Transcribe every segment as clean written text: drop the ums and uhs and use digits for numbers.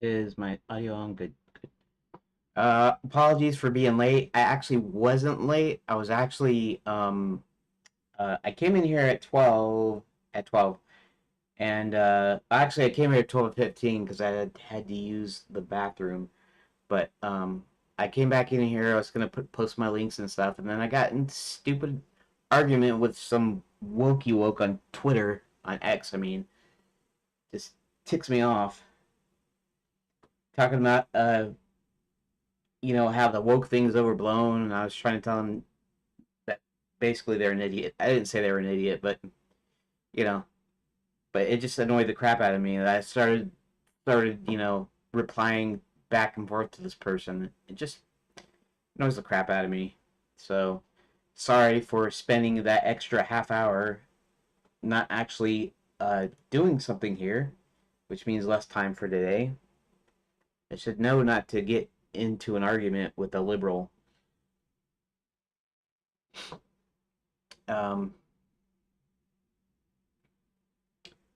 Is my audio on? Good. Good. Apologies for being late. I actually wasn't late. I was actually I came in here at 12 and actually I came here at 12:15 because I had to use the bathroom. But I came back in here. I was gonna post my links and stuff, and then I got in stupid argument with some wokey woke on Twitter on X. I mean, just ticks me off. Talking about how the woke thing is overblown, and I was trying to tell them that basically they're an idiot. I didn't say they were an idiot, but you know, but it just annoyed the crap out of me. I started replying back and forth to this person. It just annoys the crap out of me. So sorry for spending that extra half hour not actually doing something here, which means less time for today. I should know not to get into an argument with a liberal. Um,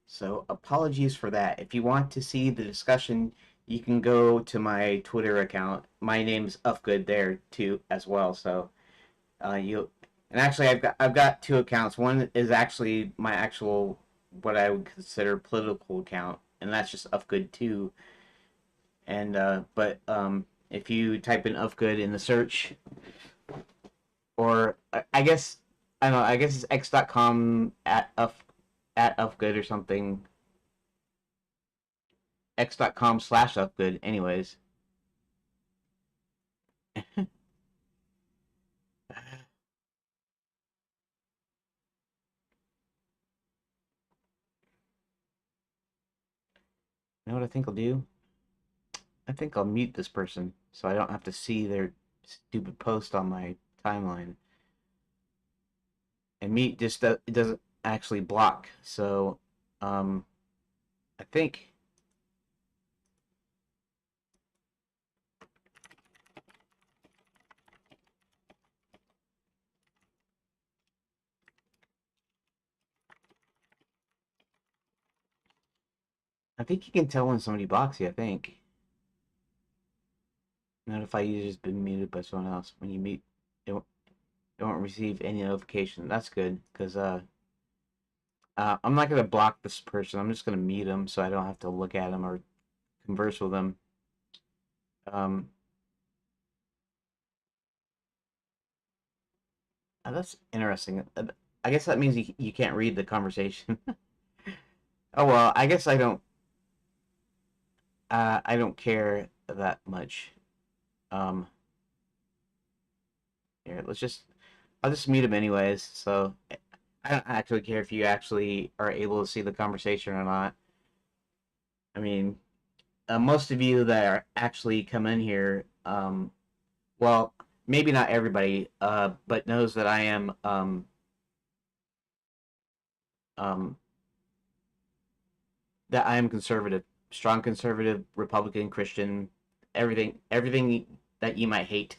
So apologies for that. If you want to see the discussion, you can go to my Twitter account. My name's Ufgood there too as well. So you and actually I've got two accounts. One is actually my actual what I would consider political account, and that's just Ufgood too. And but if you type in Ufgood in the search, or I guess I don't know, I guess it's x.com at Ufgood or something x.com/upgood. Anyways, you know what I think I'll do? I think I'll mute this person so I don't have to see their stupid post on my timeline. And mute just it doesn't actually block. So, um, I think I think you can tell when somebody blocks you. I think notify user has been muted by someone else. When you mute, it won't receive any notification. That's good because I'm not gonna block this person. I'm just gonna mute them so I don't have to look at them or converse with them. Um, that's interesting. I guess that means you can't read the conversation. Oh well, I guess I don't care that much. Um, Here, I'll just mute him anyways. So I don't actually care if you actually are able to see the conversation or not. I mean, most of you that are actually come in here, well, maybe not everybody, but knows that I am um, conservative, strong conservative, Republican, Christian, everything that you might hate.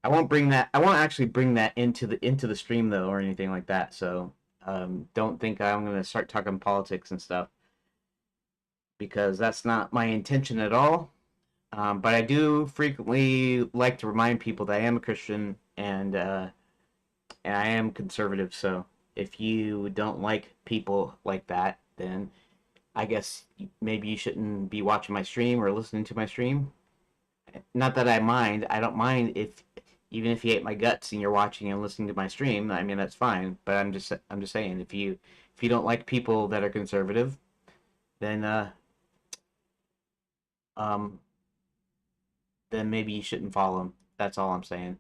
I won't bring that. I won't actually bring that into the stream though, or anything like that. So don't think I'm gonna start talking politics and stuff because that's not my intention at all. But I do frequently like to remind people that I am a Christian and I am conservative. So if you don't like people like that, then I guess maybe you shouldn't be watching my stream or listening to my stream. Not that I mind. I don't mind if even if you hate my guts and you're watching and listening to my stream. I mean that's fine. But I'm just saying if you don't like people that are conservative, then um then maybe you shouldn't follow them. That's all I'm saying.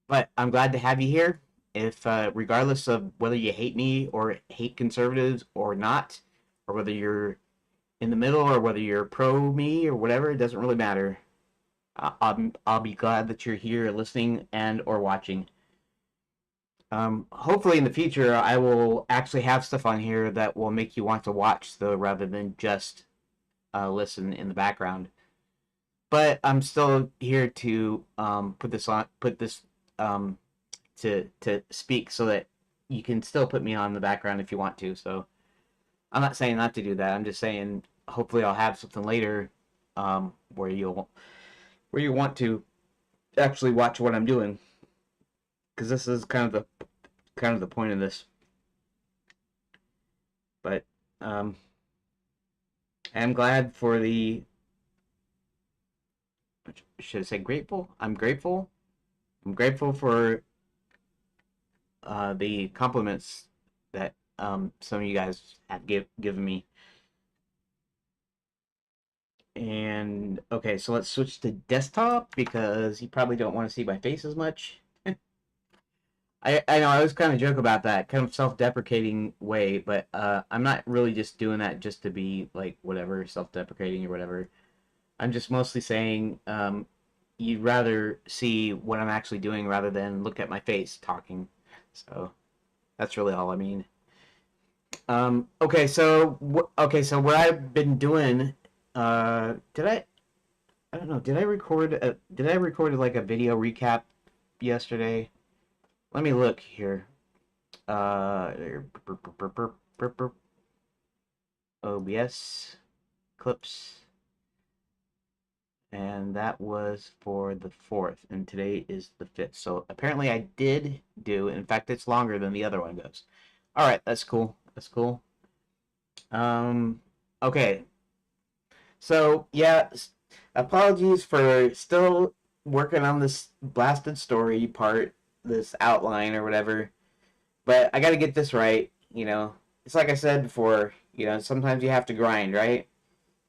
But I'm glad to have you here. If regardless of whether you hate me or hate conservatives or not, or whether you're in the middle or whether you're pro me or whatever, it doesn't really matter. I'll be glad that you're here listening and or watching. Hopefully in the future I will actually have stuff on here that will make you want to watch though, rather than just listen in the background. But I'm still here to put this um, to speak so that you can still put me on the background if you want to. So I'm not saying not to do that. I'm just saying hopefully I'll have something later where you want to actually watch what I'm doing, because this is kind of the point of this. But um, I'm glad for the, should I say grateful? I'm grateful. I'm grateful for the compliments that some of you guys have given me. And okay, so let's switch to desktop because you probably don't want to see my face as much. I know I was kind of joke about that, kind of self-deprecating way, but I'm not really just doing that just to be like whatever, self-deprecating or whatever. I'm just mostly saying you'd rather see what I'm actually doing rather than look at my face talking. So that's really all I mean. Okay, so what I've been doing, did I don't know, did I record like a video recap yesterday? Let me look here. Uh, OBS clips, and that was for the 4th, and today is the 5th. So apparently I did do. In fact, it's longer than the other one goes. All right, that's cool. That's cool. Okay. So yeah, apologies for still working on this blasted story part, this outline or whatever. But I got to get this right. It's like I said before. Sometimes you have to grind, right?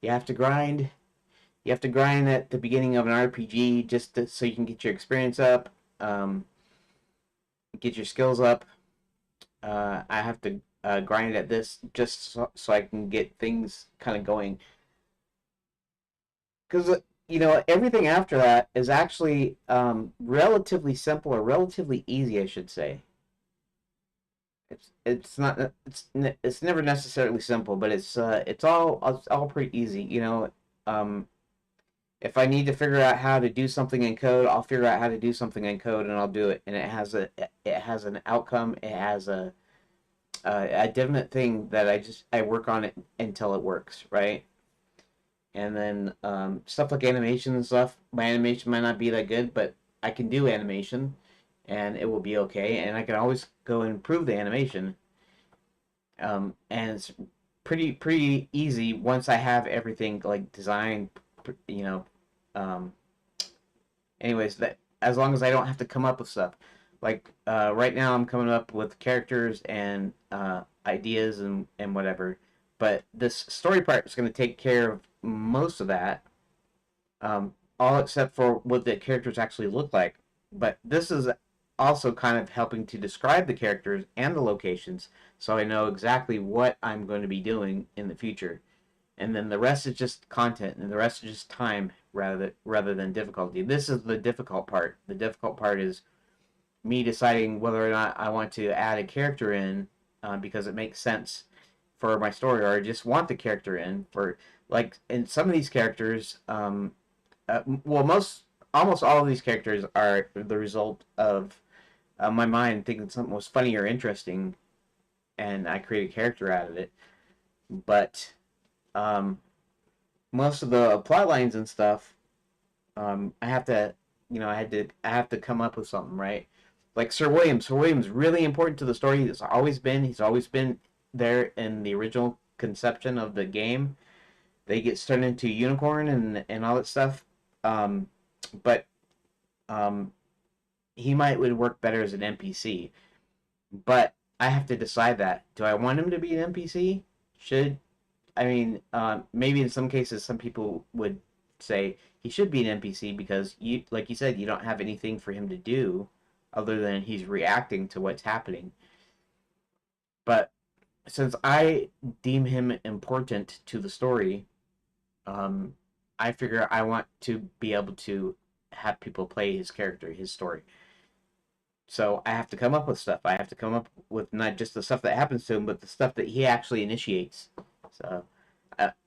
You have to grind. You have to grind at the beginning of an RPG so you can get your experience up, get your skills up. I have to grind at this just so I can get things kind of going. Because everything after that is actually relatively simple or relatively easy, I should say. It's not it's never necessarily simple, but it's all pretty easy. If I need to figure out how to do something in code, I'll figure out how to do something in code and I'll do it. And it has an outcome. It has a definite thing that I work on it until it works, right? And then stuff like animation and stuff. My animation might not be that good, but I can do animation, and it will be okay. And I can always go and improve the animation. And it's pretty easy once I have everything like designed. You know. Um, anyways, that as long as I don't have to come up with stuff. Like right now, I'm coming up with characters and ideas and whatever. But this story part is going to take care of most of that, all except for what the characters actually look like. But this is also kind of helping to describe the characters and the locations, so I know exactly what I'm going to be doing in the future. And then the rest is just content, and the rest is just time rather than difficulty. This is the difficult part. The difficult part is me deciding whether or not I want to add a character in because it makes sense for my story, or I just want the character in for like in some of these characters. Well, almost all of these characters are the result of my mind thinking something was funny or interesting, and I create a character out of it. But um, most of the plot lines and stuff, I have to, I have to come up with something, right? Like Sir William. Sir William's really important to the story. He's always been there in the original conception of the game. They get turned into unicorn and all that stuff. Um, but um, he would work better as an NPC. But I have to decide that. Do I want him to be an NPC? Should I mean, maybe in some cases, some people would say he should be an NPC because like you said, you don't have anything for him to do other than he's reacting to what's happening. But since I deem him important to the story, um, I figure I want to be able to have people play his character, his story. So I have to come up with stuff. I have to come up with not just the stuff that happens to him, but the stuff that he actually initiates. So,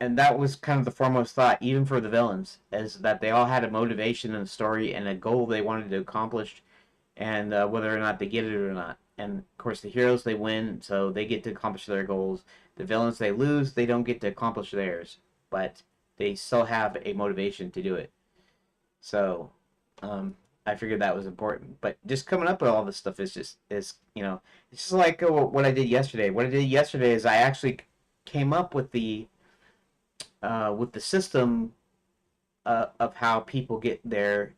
and that was kind of the foremost thought, even for the villains, is that they all had a motivation and a story and a goal they wanted to accomplish, and whether or not they get it or not. And of course, the heroes they win, so they get to accomplish their goals. The villains they lose, they don't get to accomplish theirs. but they still have a motivation to do it. So, I figured that was important. But just coming up with all this stuff is just is it's just like what I did yesterday. What I did yesterday is I actually came up with the system of how people get their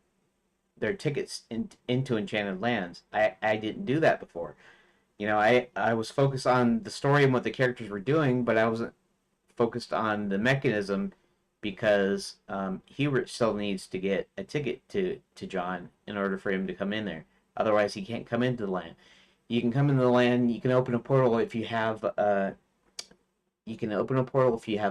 tickets into Enchanted Lands. I didn't do that before. I was focused on the story and what the characters were doing, but I wasn't focused on the mechanism because Hubert still needs to get a ticket to John in order for him to come in there. Otherwise, he can't come into the land. You can come into the land. You can open a portal if you have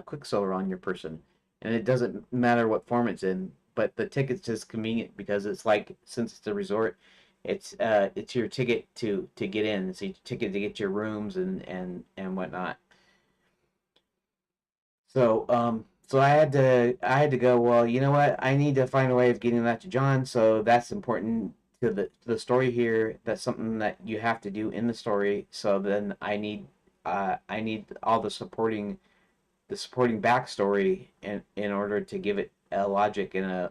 Quicksilver on your person, and it doesn't matter what form it's in. But the ticket's just convenient because it's like, since it's a resort, it's your ticket to get in. It's your ticket to get your rooms and whatnot. So I had to go, well, you know what? I need to find a way of getting that to John, so that's important to the story here. That's something that you have to do in the story. So then I need all the supporting backstory in order to give it a logic and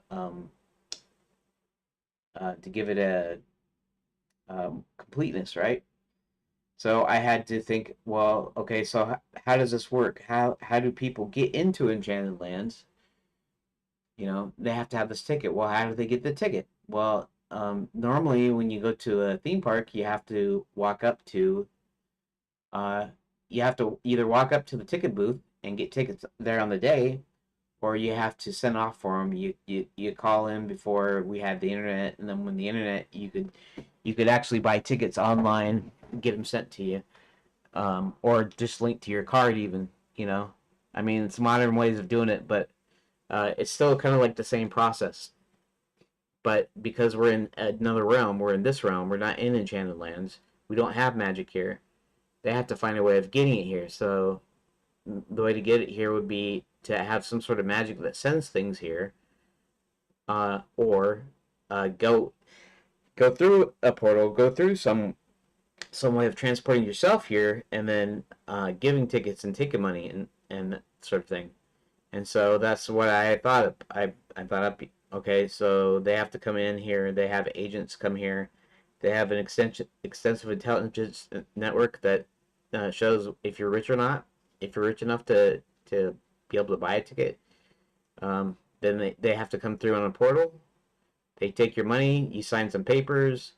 to give it a completeness, right? So I had to think, well, okay, so how does this work? How do people get into Enchanted Lands? They have to have this ticket. Well, how do they get the ticket? Well, normally when you go to a theme park, uh, you have to either walk up to the ticket booth and get tickets there on the day, or you have to send off for them. You call in before we had the internet, and then when the internet, you could actually buy tickets online, get them sent to you, or just link to your card even. I mean, it's modern ways of doing it, but it's still kind of like the same process. But because we're in another realm, we're in this realm. We're not in Enchanted Lands. We don't have magic here. They have to find a way of getting it here. So the way to get it here would be to have some sort of magic that sends things here, or go through a portal, go through some way of transporting yourself here, and then giving tickets and ticket money and that sort of thing. And so that's what I thought of. I thought up. Okay, so they have to come in here. They have agents come here. They have an extensive intelligence network that shows if you're rich or not. If you're rich enough to be able to buy a ticket, then they have to come through on a portal. They take your money. You sign some papers.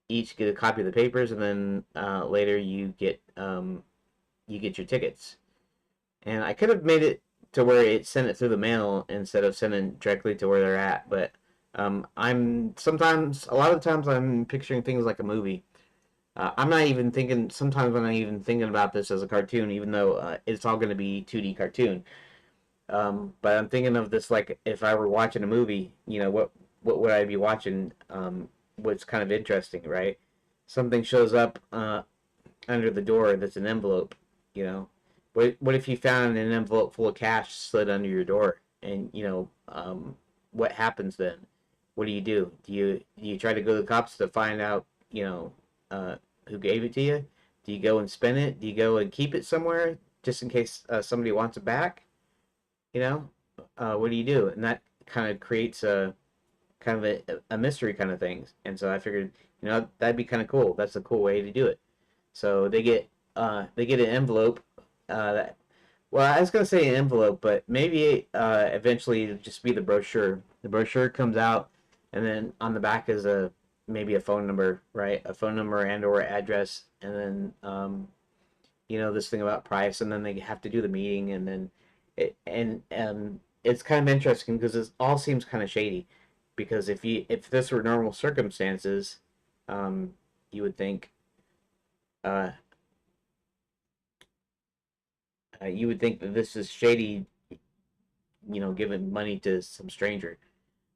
Each get a copy of the papers, and then later you get your tickets. And I could have made it to where it sent it through the mail instead of sending directly to where they're at, but a lot of the times I'm picturing things like a movie. I'm not even thinking. Sometimes I'm not even thinking about this as a cartoon, even though it's all going to be 2D cartoon. But I'm thinking of this like if I were watching a movie. What would I be watching? What's kind of interesting, right? Something shows up under the door that's an envelope. You know, what if you found an envelope full of cash slid under your door, and what happens then? What do you do? Do you try to go to the cops to find out who gave it to you? Do you go and spend it? Do you go and keep it somewhere just in case somebody wants it back? What do you do? And that kind of creates a kind of a mystery kind of thing. And so I figured, that'd be kind of cool. That's a cool way to do it. So they get an envelope. Well, I was gonna say an envelope, but maybe eventually it'll just be the brochure. The brochure comes out, and then on the back is maybe a phone number, right? A phone number and or address, and then this thing about price, and then they have to do the meeting, and then it's kind of interesting because it all seems kind of shady. Because if this were normal circumstances, you would think uh, that this is shady, giving money to some stranger.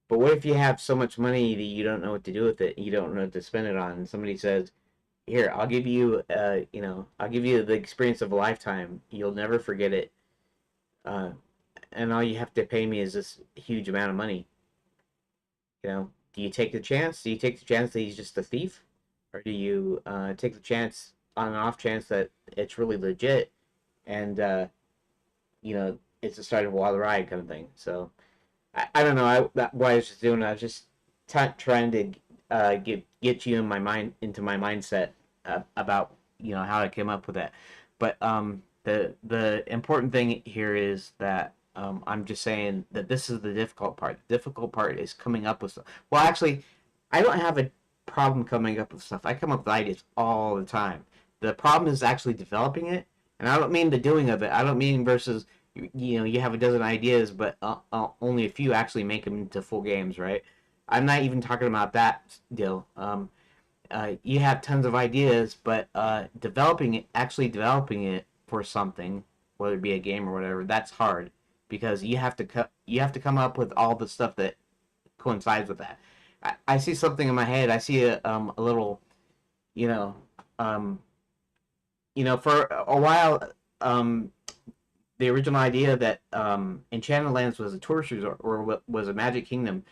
But what if you have so much money that you don't know what to do with it, you don't know what to spend it on, and somebody says, "Here, I'll give you the experience of a lifetime. You'll never forget it, uh, and all you have to pay me is this huge amount of money." Do you take the chance? Do you take the chance that he's just a thief, or do you take the chance on an off chance that it's really legit, and it's the start of a wild ride kind of thing. So I don't know. What I was just doing. I was just trying to get you in my mind into my mindset about how I came up with that. But the important thing here is that I'm just saying that this is the difficult part. The difficult part is coming up with stuff. Well, actually, I don't have a problem coming up with stuff. I come up with ideas all the time. The problem is actually developing it, and I don't mean the doing of it. I don't mean versus you have a dozen ideas, but only a few actually make them into full games, right? I'm not even talking about that deal. You have tons of ideas, but actually developing it for something, whether it be a game or whatever, that's hard because you have to come up with all the stuff that coincides with that. I see something in my head. I see a little, you know, um, for a while, the original idea that Enchanted Lands was a tourist resort or was a Magic Kingdom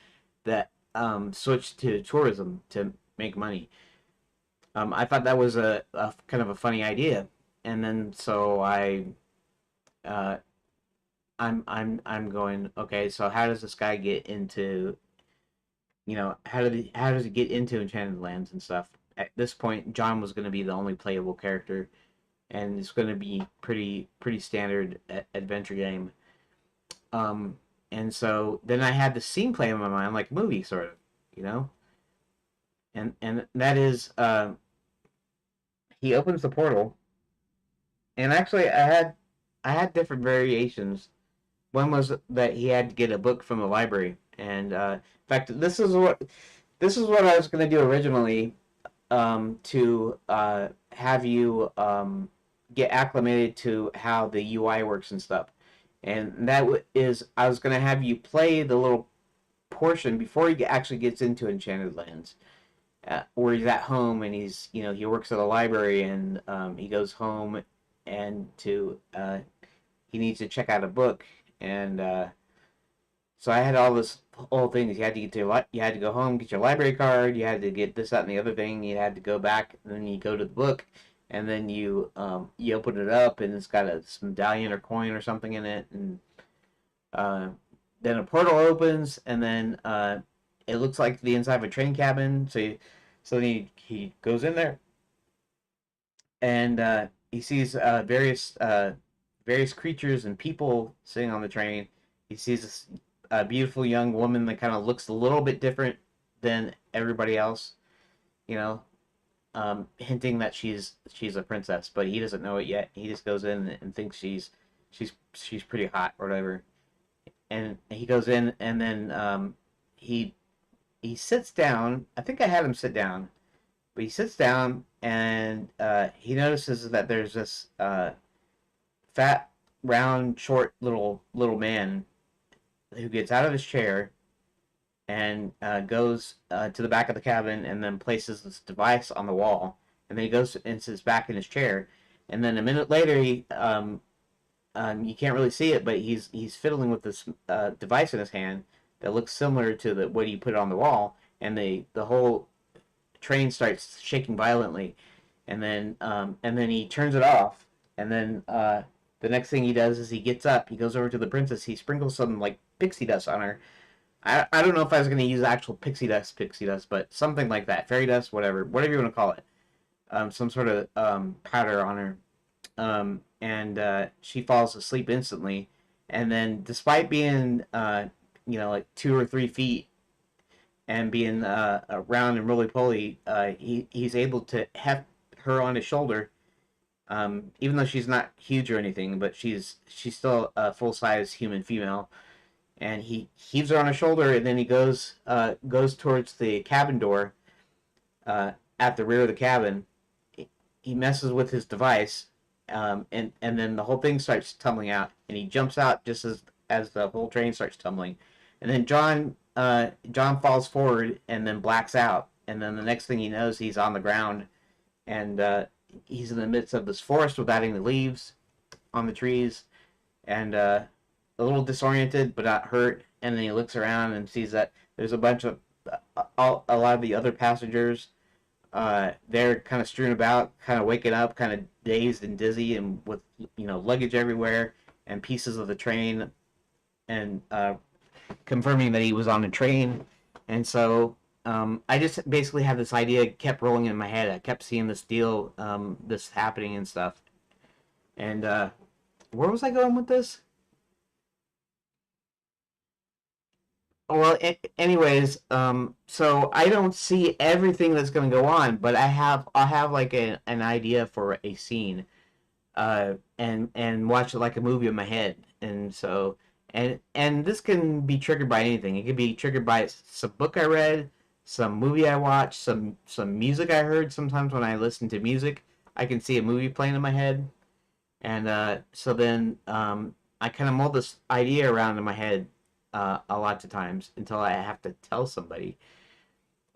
that switched to tourism to make money. I thought that was a kind of a funny idea, and then so uh, I'm going, okay. So how does this guy get into how does he get into Enchanted Lands and stuff? At this point, John was going to be the only playable character, and it's going to be pretty standard adventure game. Um, and so then I had the scene play in my mind, like a movie sort of, you know, and that is he opens the portal, and actually I had different variations. One was that he had to get a book from the library, and in fact, this is what I was going to do originally, to have you get acclimated to how the UI works and stuff. And is I was going to have you play the little portion before he actually gets into Enchanted Lands, where he's at home and he works at a library and he goes home and he needs to check out a book and so I had all this whole things. You had to go home, get your library card. You had to get this, that, and the other thing. You had to go back, and then you go to the book, and then you open it up, and it's got some medallion or coin or something in it, and uh, then a portal opens, and then it looks like the inside of a train cabin. So then he goes in there, and he sees various creatures and people sitting on the train. He sees this beautiful young woman that kind of looks a little bit different than everybody else, you know, hinting that she's a princess, but he doesn't know it yet. He just goes in and thinks she's pretty hot or whatever. And he goes in and then he sits down. I think I had him sit down, but he sits down and he notices that there's this fat, round, short little man who gets out of his chair and goes to the back of the cabin and then places this device on the wall. And then he goes and sits back in his chair. And then a minute later, you can't really see it, but he's fiddling with this device in his hand that looks similar to what he put on the wall. And the whole train starts shaking violently. And then he turns it off. And then the next thing he does is he gets up, he goes over to the princess, he sprinkles some like pixie dust on her. I don't know if I was going to use actual pixie dust, but something like that, fairy dust, whatever you want to call it, some sort of powder on her, and she falls asleep instantly. And then, despite being like 2 or 3 feet and being round and roly poly, he's able to have her on his shoulder. Even though she's not huge or anything, but she's still a full size human female, and he heaves her on his shoulder, and then he goes towards the cabin door at the rear of the cabin. He messes with his device, and then the whole thing starts tumbling out, and he jumps out just as the whole train starts tumbling, and then John falls forward and then blacks out, and then the next thing he knows, he's on the ground, and he's in the midst of this forest without any leaves on the trees, and a little disoriented but not hurt. And then he looks around and sees that there's a bunch of a lot of the other passengers. They're kind of strewn about, kind of waking up, kind of dazed and dizzy, and with luggage everywhere. and pieces of the train, and confirming that he was on a train. And so I just basically had this idea kept rolling in my head. I kept seeing this deal, this happening and stuff. And where was I going with this? Oh, well, anyways, so I don't see everything that's going to go on, but I have like an idea for a scene, and watch it like a movie in my head. And so, and this can be triggered by anything. It could be triggered by some book I read, some movie I watched, some music I heard. Sometimes when I listen to music, I can see a movie playing in my head, and so then I kind of mold this idea around in my head a lot of times until I have to tell somebody,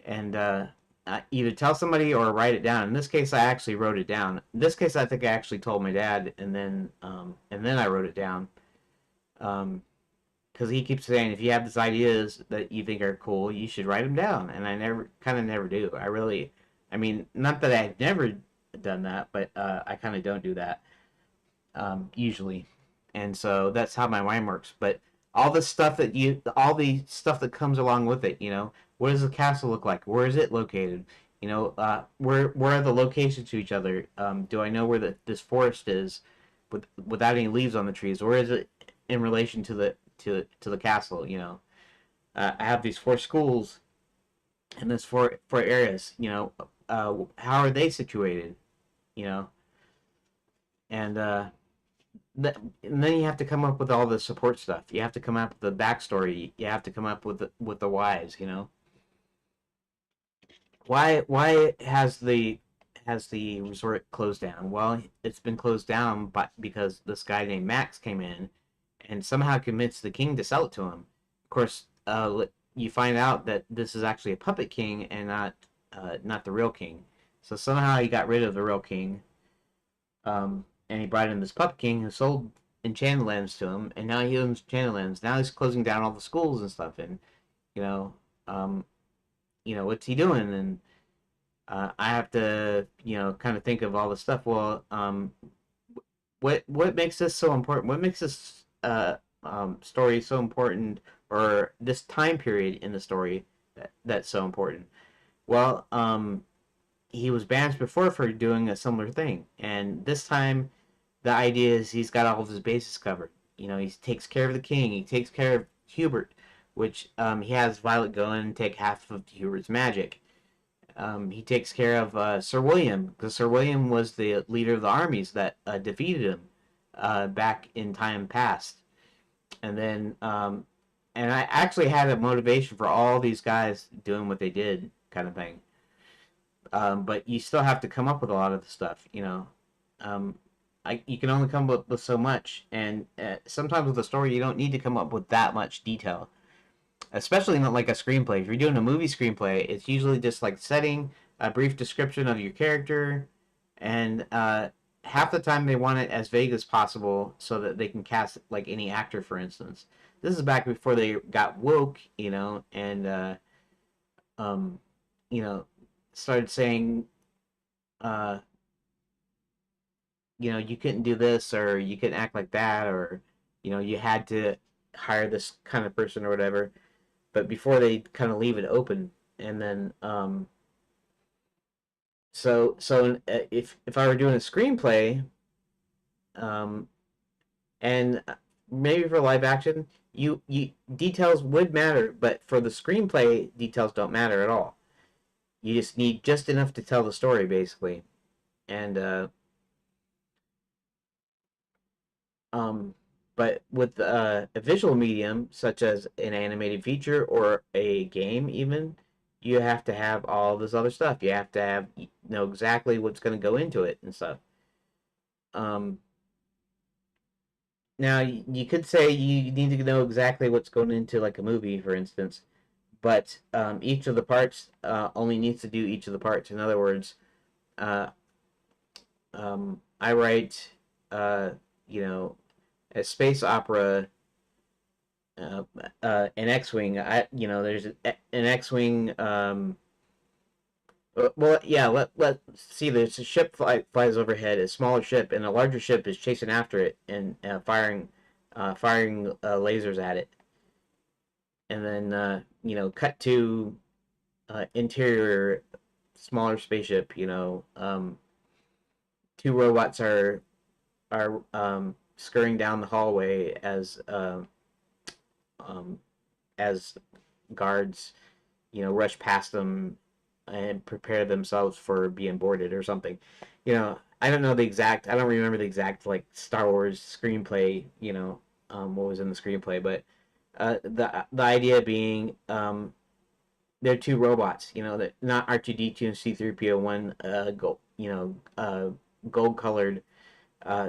and either tell somebody or write it down. In this case, I actually wrote it down. In this case, I think I actually told my dad, and then I wrote it down. Because he keeps saying, if you have these ideas that you think are cool, you should write them down. And I never do. I mean, not that I've never done that, but I kind of don't do that usually. And so that's how my mind works. But all the stuff that comes along with it, what does the castle look like? Where is it located? Where are the locations to each other? Do I know where this forest is, without any leaves on the trees? Where is it in relation to the castle? I have these four schools and this four areas. How are they situated? You know, and and then you have to come up with all the support stuff. You have to come up with the backstory. You have to come up with the whys. Why has the resort closed down? Well, it's been closed down because this guy named Max came in and somehow convinced the king to sell it to him. Of course, you find out that this is actually a puppet king and not the real king. So somehow he got rid of the real king, and he brought in this puppet king who sold enchanted lands to him, and now he owns enchanted lands. Now he's closing down all the schools and stuff, and you know, um, what's he doing? And I have to, kind of think of all the stuff. Well, what makes this so important? What makes this story so important, or this time period in the story that's so important? Well, he was banished before for doing a similar thing, and this time the idea is he's got all of his bases covered. He takes care of the king. He takes care of Hubert, which he has Violet go in and take half of Hubert's magic. He takes care of Sir William, because Sir William was the leader of the armies that defeated him back in time past. And then, and I actually had a motivation for all these guys doing what they did, kind of thing. But you still have to come up with a lot of the stuff. Um, you can only come up with so much, and sometimes with a story, you don't need to come up with that much detail, especially not like a screenplay. If you're doing a movie screenplay, it's usually just like setting, a brief description of your character, and half the time they want it as vague as possible so that they can cast like any actor, for instance. This is back before they got woke, and um, you know, started saying, uh, you couldn't do this, or you couldn't act like that, or you had to hire this kind of person or whatever. But before they kind of leave it open, and then if I were doing a screenplay, um, and maybe for live action, you details would matter, but for the screenplay, details don't matter at all. You just need just enough to tell the story, basically. And um, but with a visual medium such as an animated feature or a game, even, you have to have all this other stuff. You have to know exactly what's going to go into it and stuff. Um, Now, you could say you need to know exactly what's going into like a movie, for instance, but each of the parts only needs to do each of the parts. In other words, uh, I write, uh, you know, a space opera, uh, an X-wing. There's an X-wing. Well, yeah. Let see. There's a ship flies overhead, a smaller ship, and a larger ship is chasing after it and firing. firing lasers at it, and then cut to interior smaller spaceship. Two robots are scurrying down the hallway um, as guards rush past them and prepare themselves for being boarded or something. I don't know the exact. I don't remember the exact like Star Wars screenplay. What was in the screenplay, but the idea being they're two robots. That not R2D2 and C3PO. One gold colored,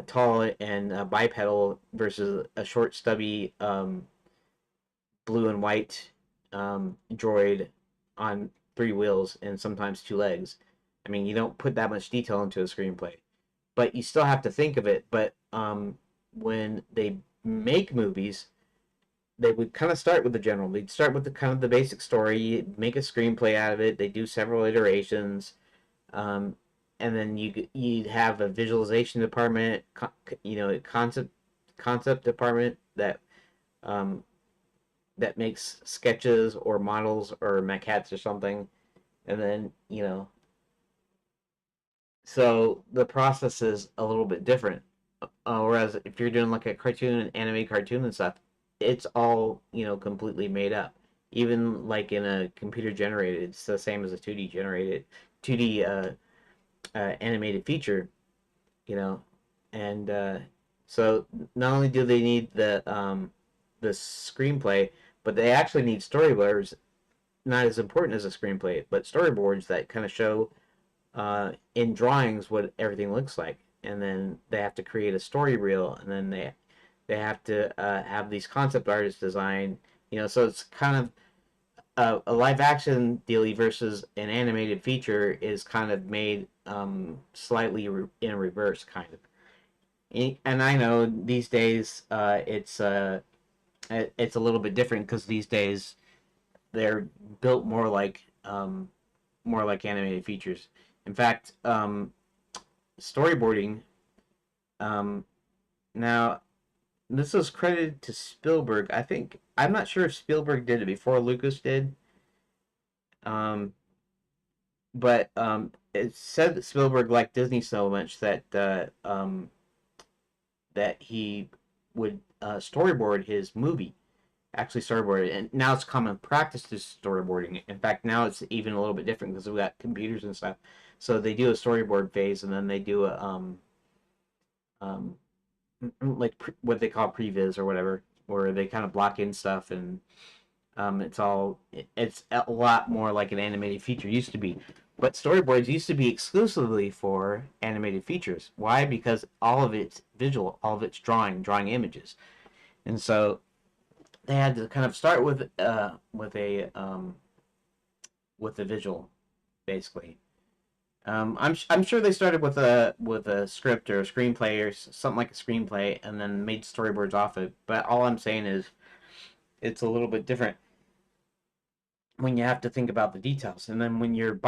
tall and bipedal versus a short, stubby blue and white droid on three wheels and sometimes two legs. I mean, you don't put that much detail into a screenplay, but you still have to think of it. But when they make movies, they would kind of start with the general. They'd start with the kind of the basic story, make a screenplay out of it. They do several iterations, um, and then you'd have a visualization department, concept department um, that makes sketches or models or maquettes or something, and then so the process is a little bit different. Whereas if you're doing like a cartoon, an anime cartoon and stuff, it's all completely made up. Even like in a computer generated, it's the same as a 2D generated 2D animated feature, you know, and so not only do they need the screenplay, but they actually need storyboards. Not as important as a screenplay, but storyboards that kind of show in drawings what everything looks like, and then they have to create a story reel, and then they have to have these concept artists design. So it's kind of a live action dealy versus an animated feature is kind of made slightly in reverse, kind of. And I know these days it's a little bit different because these days they're built more like animated features. In fact, storyboarding. Um, Now, this is credited to Spielberg. I'm not sure if Spielberg did it before Lucas did. Um, but it said that Spielberg liked Disney so much that he would storyboard his movie. Actually, storyboard it, and now it's common practice to storyboarding. In fact, now it's even a little bit different because we got computers and stuff. So they do a storyboard phase, and then they do a um, like what they call previs or whatever, where they kind of block in stuff, and it's a lot more like an animated feature used to be. But storyboards used to be exclusively for animated features. Why? Because all of it's visual, all of it's drawing images, and so they had to kind of start with a visual, basically. I'm sure they started with a script or a screenplay or something like a screenplay, and then made storyboards off it. But all I'm saying is it's a little bit different when you have to think about the details. And then when you're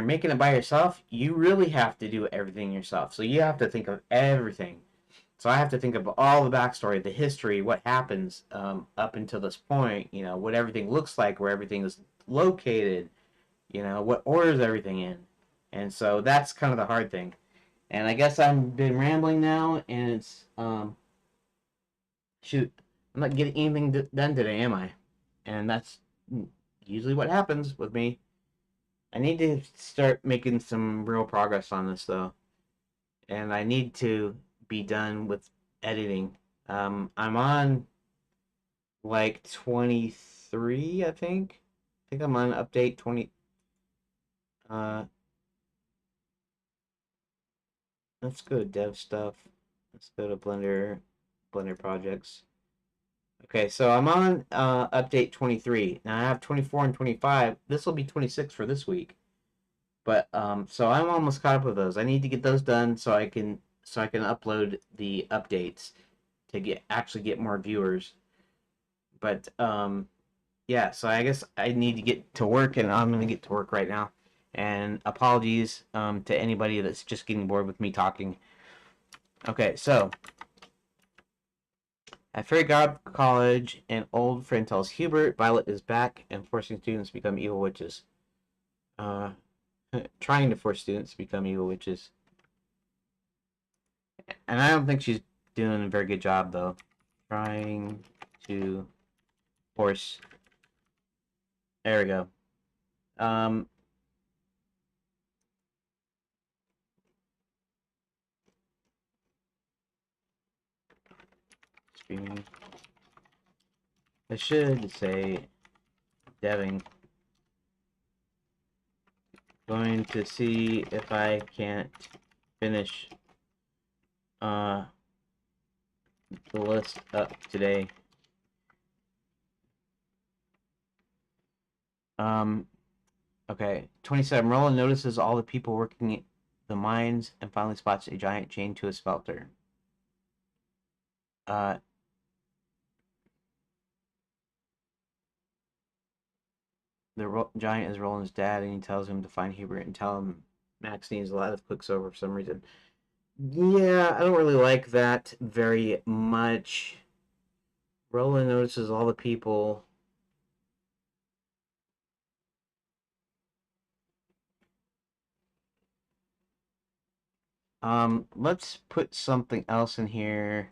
making it by yourself, you really have to do everything yourself. So you have to think of everything. So I have to think of all the backstory, the history, what happens up until this point. What everything looks like, where everything is located. What order is everything in. And so that's kind of the hard thing. And I guess I've been rambling now, and it's shoot, I'm not getting anything done today, am I? And that's usually what happens with me. I need to start making some real progress on this though, and I need to be done with editing. I'm on like 23, I think. I think I'm on update 20. Uh, let's go to dev stuff. Let's go to Blender projects. Okay, so I'm on update 23. Now I have 24 and 25. This will be 26 for this week. But so I'm almost caught up with those. I need to get those done so I can upload the updates to get more viewers. But yeah, so I guess I need to get to work, and I'm gonna get to work right now. And apologies to anybody that's just getting bored with me talking. Okay, so At Fairy God College, an old friend tells Hubert Violet is back and forcing students to become evil witches. Trying to force students to become evil witches. And I don't think she's doing a very good job, though. Trying to force. There we go. Streaming. I should say Deving. Going to see if I can't finish the list up today. Okay. 27. Roland notices all the people working the mines and finally spots a giant chained to a smelter. The giant is Roland's dad, and he tells him to find Hubert and tell him Max needs a lot of Quicksilver for some reason. Yeah, I don't really like that very much. Roland notices all the people. Let's put something else in here.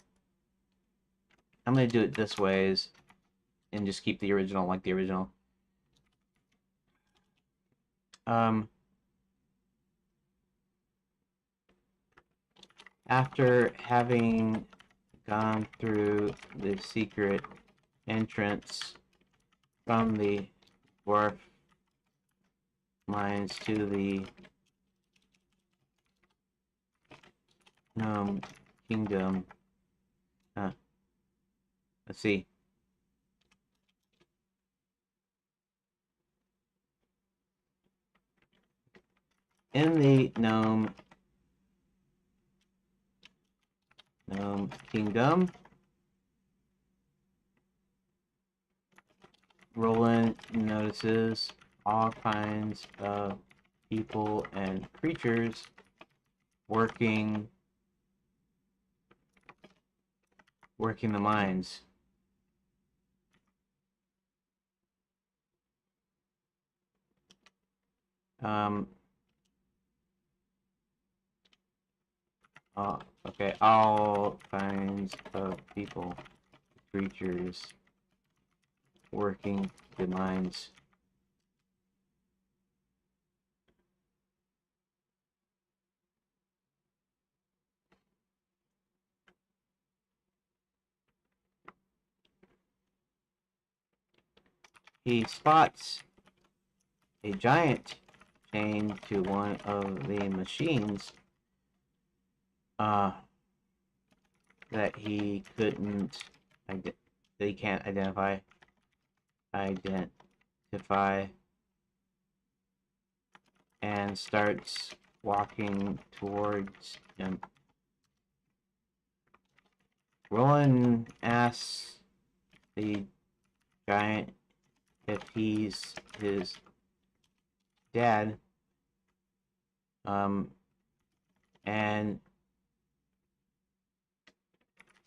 I'm gonna do it this ways and just keep the original like the original. After having gone through the secret entrance from the dwarf mines to the gnome kingdom. Let's see. In the gnome kingdom, Roland notices all kinds of people and creatures working the mines. Okay, all kinds of people, creatures working the mines. He spots a giant chained to one of the machines that he can't identify and starts walking towards him. Roland asks the giant if he's his dad, and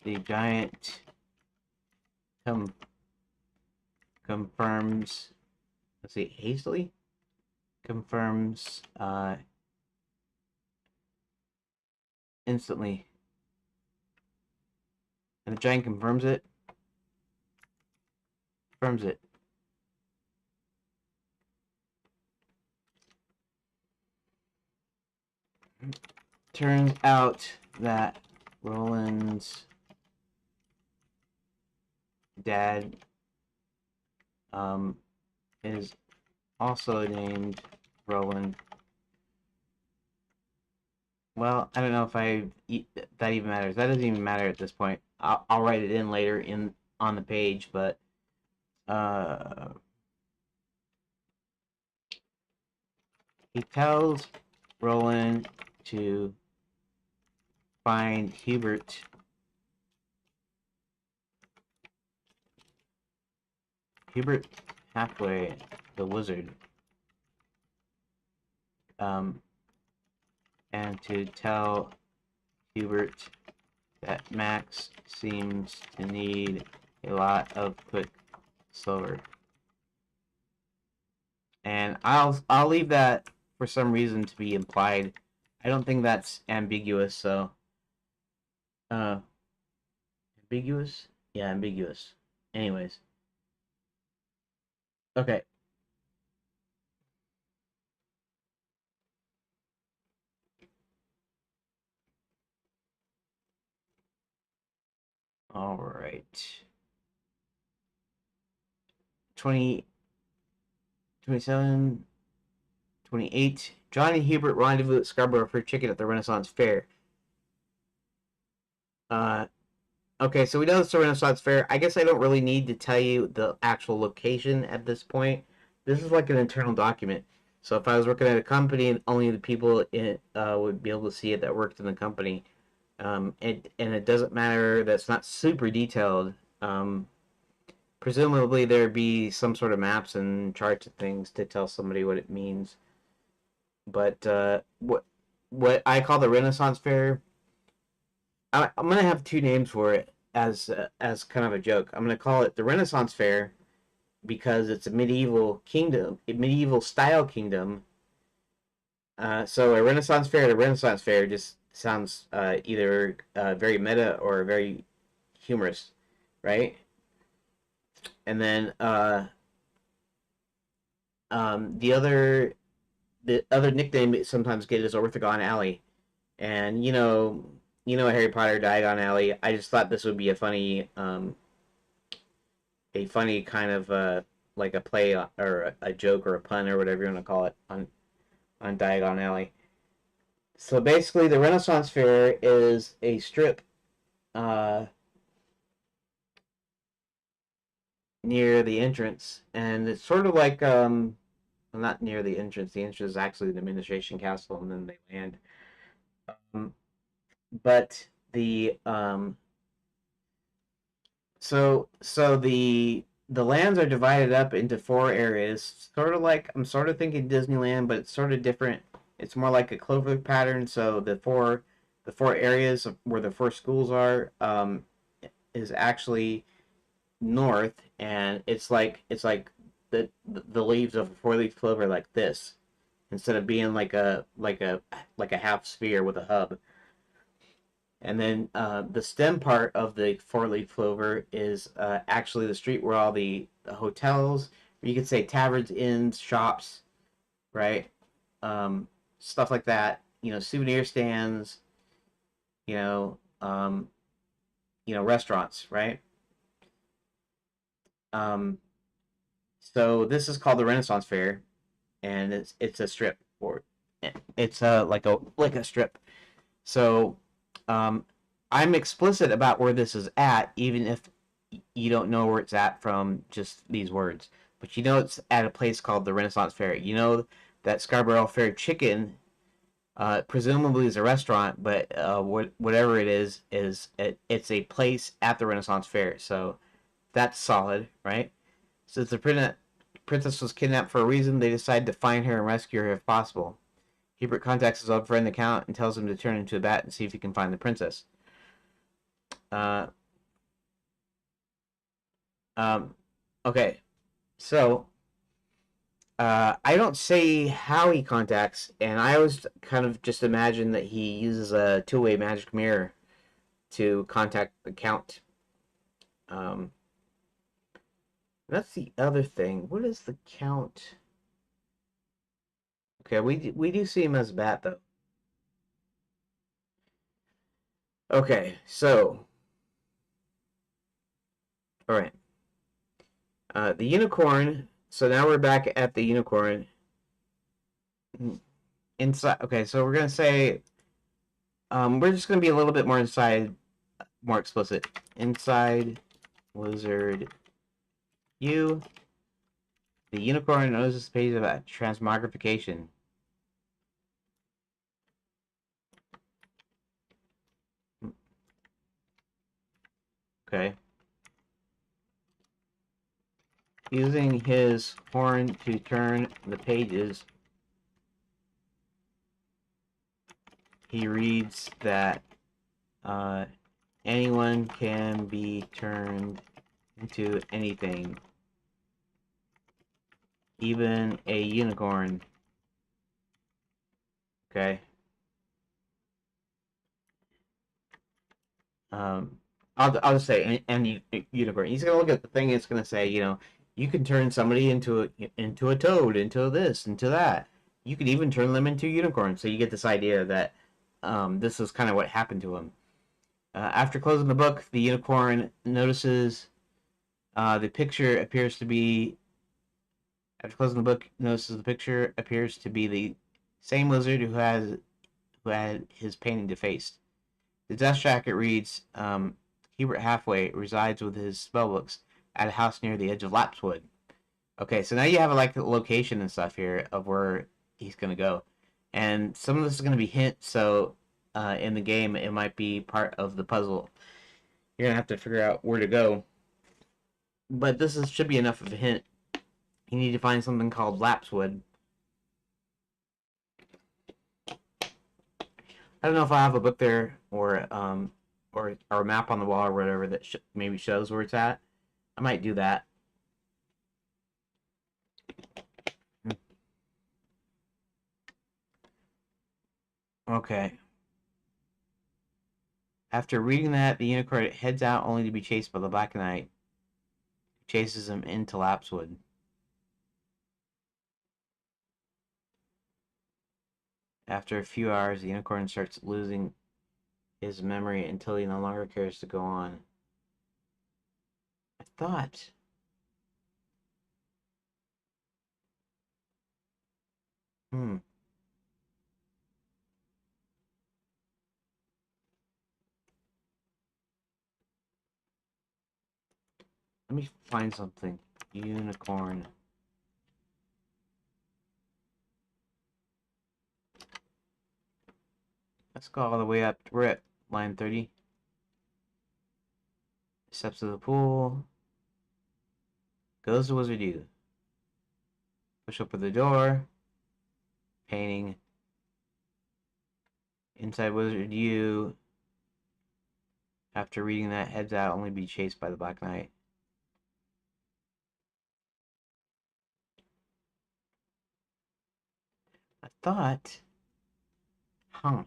the giant confirms, let's see, hastily confirms instantly. And the giant confirms it. Turns out that Roland's dad is also named Roland. Well, I don't know if that even matters. That doesn't even matter at this point. I'll write it in later on the page, but he tells Roland to find Hubert Halfway, the wizard, and to tell Hubert that Max seems to need a lot of Quicksilver. And I'll leave that for some reason to be implied. I don't think that's ambiguous, so ambiguous? Yeah, ambiguous. Anyways. Okay. All right. 20, 27, 28. John and Hubert rendezvous at Scarborough for chicken at the Renaissance Fair. Okay, so we know it's the Renaissance Fair. I guess I don't really need to tell you the actual location at this point. This is like an internal document. So if I was working at a company, only the people in it would be able to see it that worked in the company. And it doesn't matter that's not super detailed. Presumably there'd be some sort of maps and charts and things to tell somebody what it means. But what I call the Renaissance Fair, I'm gonna have two names for it as kind of a joke. I'm gonna call it the Renaissance Fair because it's a medieval kingdom, a medieval style kingdom. So a Renaissance Fair to Renaissance Fair just sounds either very meta or very humorous, right? And then the other nickname it sometimes get is Orthogon Alley, and Harry Potter, Diagon Alley. I just thought this would be a funny kind of like a play or a joke or a pun or whatever you want to call it on Diagon Alley. So basically, the Renaissance Fair is a strip uh, near the entrance, and it's sort of like well, not near the entrance. The entrance is actually the administration castle, and then they land. Um, but the so the lands are divided up into four areas, sort of like I'm sort of thinking Disneyland, but it's sort of different. It's more like a clover pattern. So the four areas where the four schools are is actually north, and it's like the leaves of a four-leaf clover like this, instead of being like a half sphere with a hub. And then the stem part of the four-leaf clover is actually the street where all the hotels, or you could say taverns, inns, shops, right? Stuff like that. Souvenir stands. You know, um, restaurants, right? Um, so this is called the Renaissance Fair, and it's a strip, or it's like a strip. So um, I'm explicit about where this is at, even if you don't know where it's at from just these words. But it's at a place called the Renaissance Fair. You know that Scarborough Fair Chicken, presumably is a restaurant, but whatever it is it's a place at the Renaissance Fair. So that's solid, right? Since the princess was kidnapped for a reason, they decide to find her and rescue her if possible. Hubert contacts his old friend the Count and tells him to turn into a bat and see if he can find the princess. Uh, um, okay, so I don't say how he contacts, and I always kind of just imagine that he uses a two-way magic mirror to contact the Count. Um, that's the other thing. What is the Count? Okay, we do see him as a bat though. Okay, so all right. The unicorn. So now we're back at the unicorn. Inside. Okay, so we're gonna say we're just gonna be a little bit more more explicit. Inside Wizard U. The unicorn knows this page about transmogrification. Okay. Using his horn to turn the pages, he reads that Anyone can be turned into anything, even a unicorn. Okay. Um, I'll just say any unicorn. He's gonna look at the thing. It's gonna say, you can turn somebody into a toad, into this, into that. You could even turn them into unicorns. So you get this idea that this is kind of what happened to him. After closing the book, the unicorn notices the picture appears to be. After closing the book, notices the picture appears to be the same lizard who had his painting defaced. The dust jacket reads, Hubert Halfway resides with his spellbooks at a house near the edge of Lapswood. Okay, so now you have like the location and stuff here of where he's gonna go, and some of this is gonna be hints. So in the game, it might be part of the puzzle. You're gonna have to figure out where to go, but should be enough of a hint. You need to find something called Lapswood. I don't know if I have a book there or a map on the wall or whatever that maybe shows where it's at. I might do that. Okay. After reading that, the unicorn heads out only to be chased by the Black Knight, who chases him into Lapswood. After a few hours, the unicorn starts losing his memory until he no longer cares to go on. I thought. Hmm. Let me find something. Unicorn. Let's go all the way up. We're at line 30. Steps to the pool. Goes to Wizard U. Push open the door. Painting. Inside Wizard U. After reading that, heads out only to be chased by the Black Knight. I thought. Huh.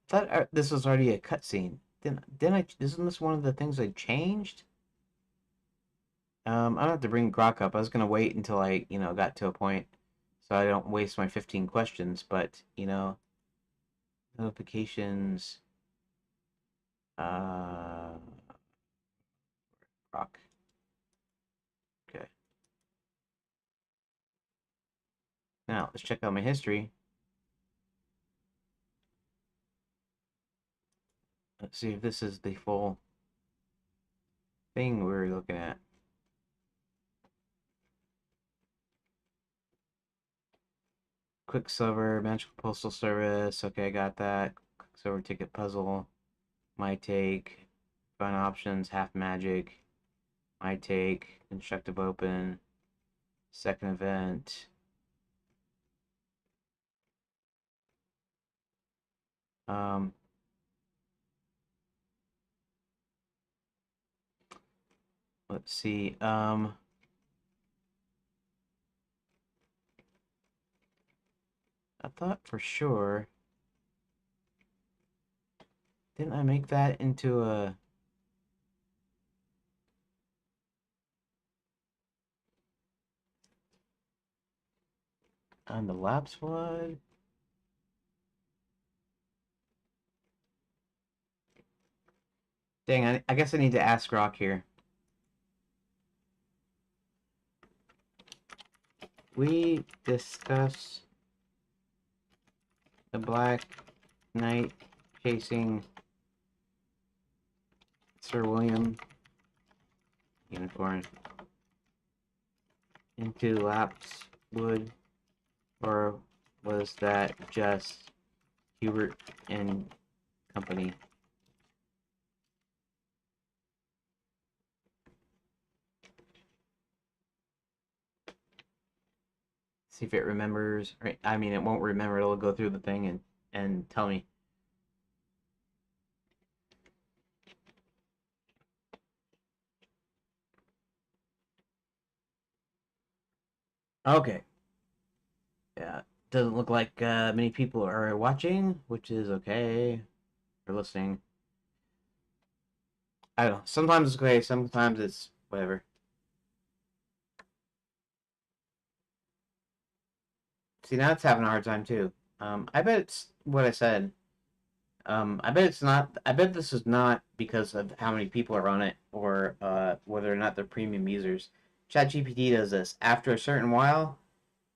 I thought this was already a cutscene. Then isn't this one of the things I changed? I don't have to bring Grok up. I was gonna wait until I, got to a point so I don't waste my 15 questions, but notifications, uh, Grok. Okay. Now let's check out my history. Let's see if this is the full thing we're looking at. Quicksilver, Magical Postal Service. Okay, I got that. Quicksilver ticket puzzle. My take. Fun options. Half magic. My take. Constructive open. Second event. Um. Let's see. I thought for sure. Didn't I make that into a... on the lapse flood? Dang, I guess I need to ask Rock here. We discuss the Black Knight chasing Sir William Unicorn into Lapswood, or was that just Hubert and company? See if it remembers. Right? I mean, it won't remember. It'll go through the thing and tell me. Okay. Yeah. Doesn't look like many people are watching, which is okay. Or listening. I don't know. Sometimes it's okay. Sometimes it's whatever. See, now it's having a hard time too. I bet it's what I said. I bet it's not. I bet this is not because of how many people are on it or whether or not they're premium users. ChatGPT does this. After a certain while,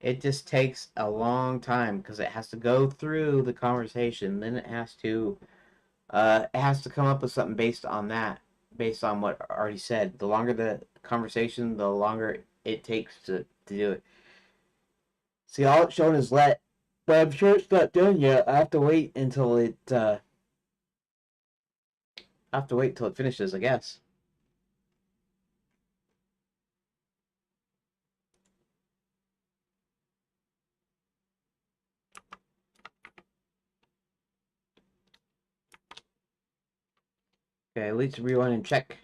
it just takes a long time because it has to go through the conversation. Then it has to come up with something based on that, based on what I already said. The longer the conversation, the longer it takes to do it. See, all it's shown is let, but I'm sure it's not done yet. I have to wait until I have to wait till it finishes, I guess. Okay, let's rewind and check.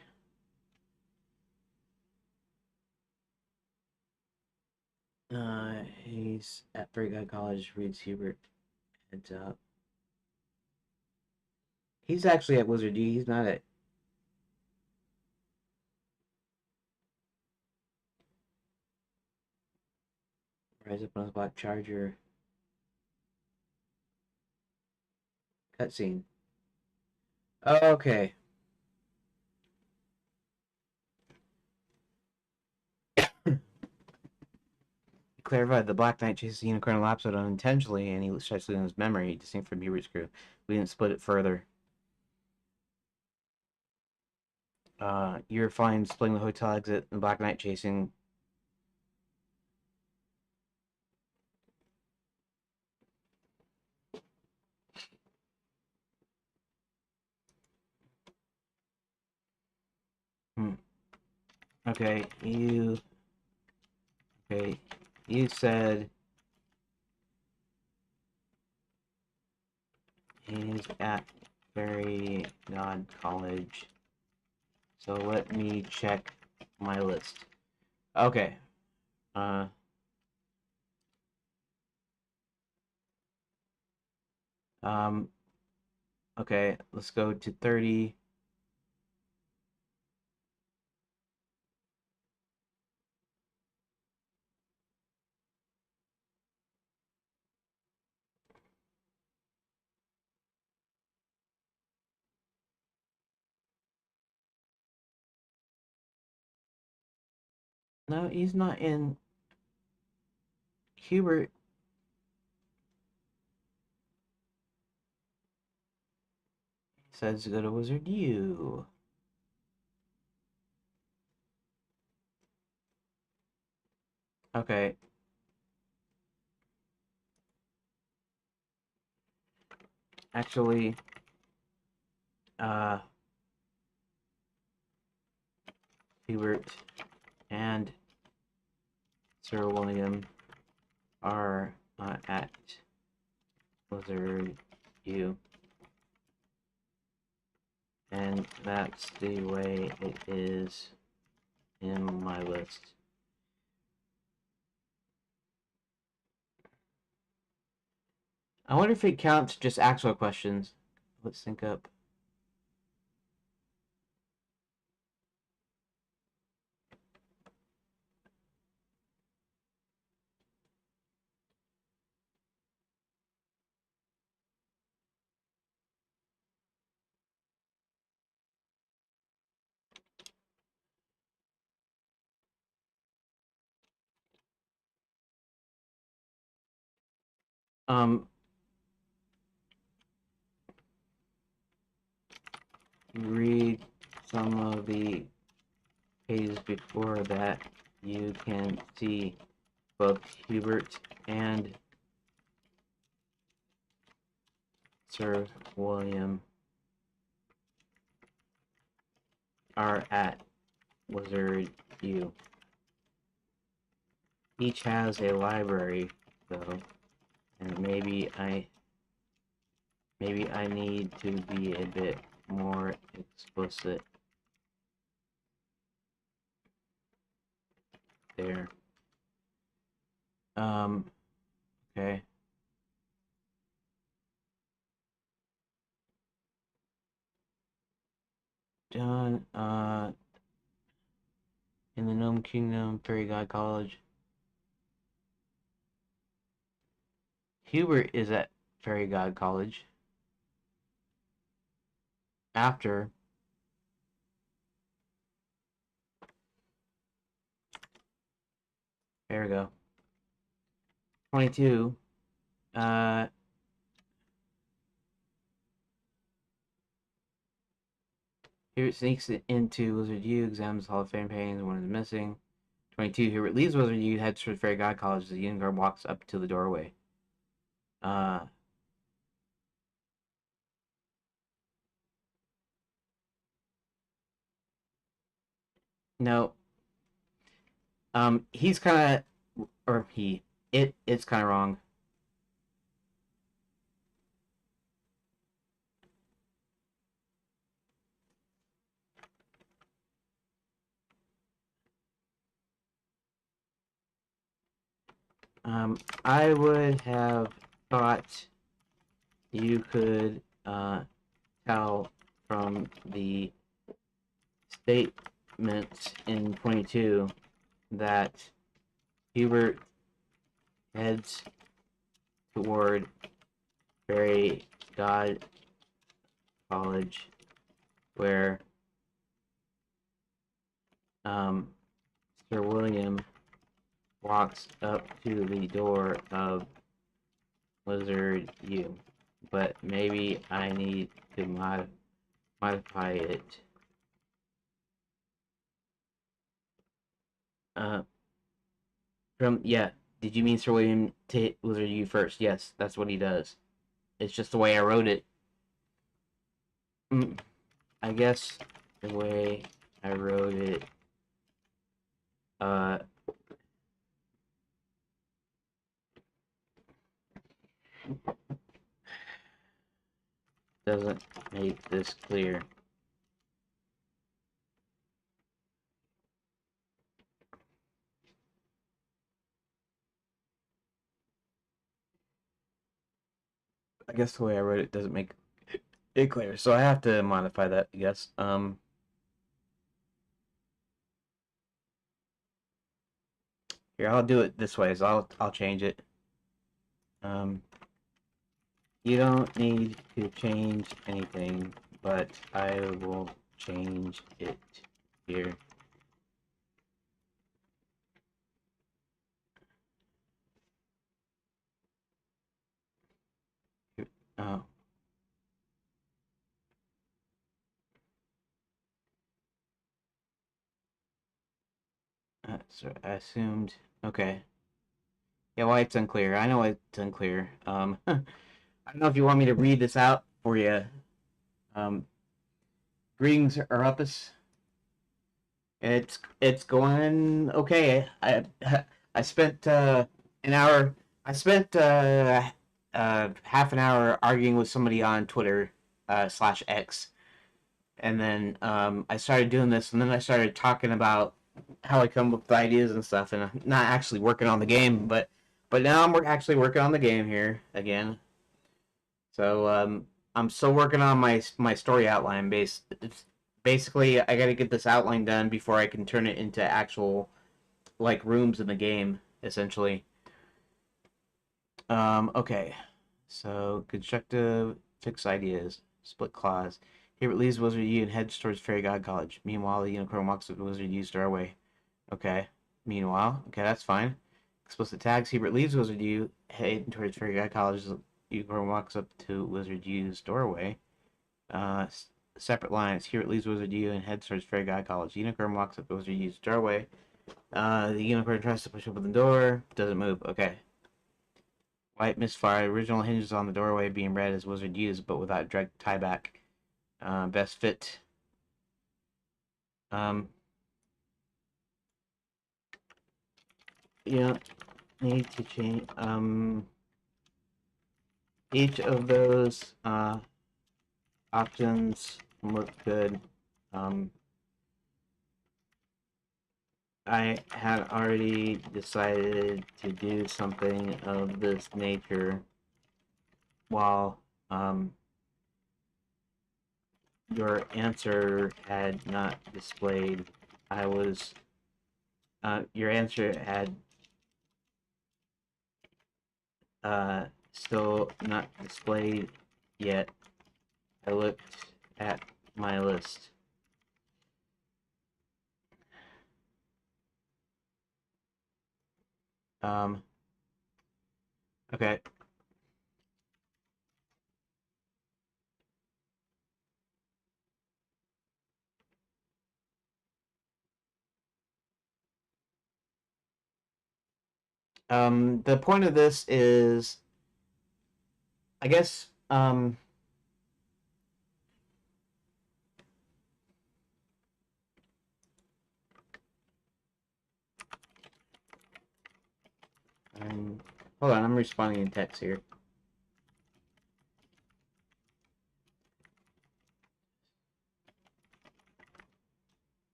He's at Brigham College, reads Hubert. Heads up. He's actually at Wizard D. He's not at. Rise up on his black charger. Cutscene. Okay. He clarified the Black Knight chases the Unicorn Lapsod unintentionally, and he starts losing his memory, distinct from Hubert's crew. We didn't split it further. You're fine splitting the hotel exit and Black Knight chasing. Hmm. Okay, you. Okay, you said he's at Fairy God College. So let me check my list. Okay. Uh. Um. Okay. Let's go to 30. No, he's not in Hubert. Says to go to Wizard U. Okay. Actually, uh, Hubert and Sir William are at Wizard U. And that's the way it is in my list. I wonder if it counts just actual questions. Let's sync up. Um, read some of the pages before that. You can see both Hubert and Sir William are at Wizard U. Each has a library, though, and maybe I need to be a bit more explicit there. Okay. Done. In the Gnome Kingdom, Fairy God College. Hubert is at Fairy God College. After. There we go. 22. Hubert sneaks into Wizard U, examines Hall of Fame paintings, one is missing. 22. Hubert leaves Wizard U, heads for Fairy God College as the unicorn walks up to the doorway. No. He's kind of, or it's kind of wrong. I would have thought you could tell from the statement in 22 that Hubert heads toward Fairy God College, where Sir William walks up to the door of Wizard U. But maybe I need to modify it. Yeah. Did you mean Sir William to hit Wizard U first? Yes, that's what he does. It's just the way I wrote it. I guess the way I wrote it, doesn't make this clear. I guess the way I wrote it doesn't make it clear, so I have to modify that, I guess. Here, I'll do it this way, so I'll change it. You don't need to change anything, but I will change it here. Oh. So I assumed. Okay. Yeah, why it's unclear. I know it's unclear. I don't know if you want me to read this out for you. Greetings, Arupus. It's going okay. I spent an hour. I spent half an hour arguing with somebody on Twitter /X, and then I started doing this, and then I started talking about how I come up with ideas and stuff, and I'm not actually working on the game, but now I'm actually working on the game here again. So I'm still working on my story outline. Basically, I got to get this outline done before I can turn it into actual like rooms in the game, essentially. Okay. So constructive fix ideas, split clause. Here it leaves Wizard U and heads towards Fairy God College. Meanwhile, the unicorn walks up to Wizard U's doorway. Okay. Meanwhile, okay, that's fine. Explicit tags. Hebert leaves Wizard U, heading towards Fairy God College. Unicorn walks up to Wizard U's doorway. Separate lines. Hebert leaves Wizard U and heads towards Fairy God College. Unicorn walks up to Wizard U's doorway. The unicorn tries to push open the door. Doesn't move. Okay. White misfire. Original hinges on the doorway being read as Wizard U's, but without direct tieback. Best fit. Um, you don't need to change. Each of those options look good. I had already decided to do something of this nature while your answer had not displayed. Your answer had still not displayed yet. I looked at my list. Okay. The point of this is, I guess, hold on, I'm responding in text here.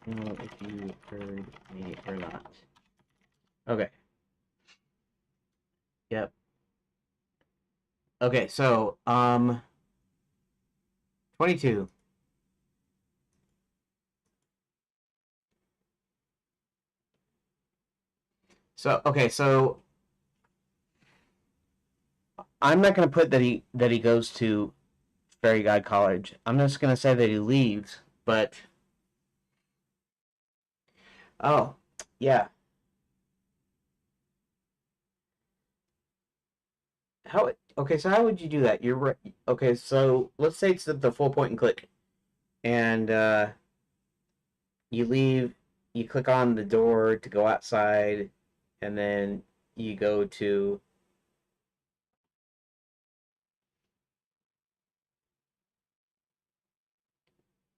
I don't know if you heard me or not. Okay. Yep. Okay, so 22. So okay, so I'm not gonna put that he goes to Fairy God College. I'm just gonna say that he leaves, but oh, yeah. How okay, so how would you do that? You're right. Okay, so let's say it's the full point and click, and you leave, you click on the door to go outside, and then you go to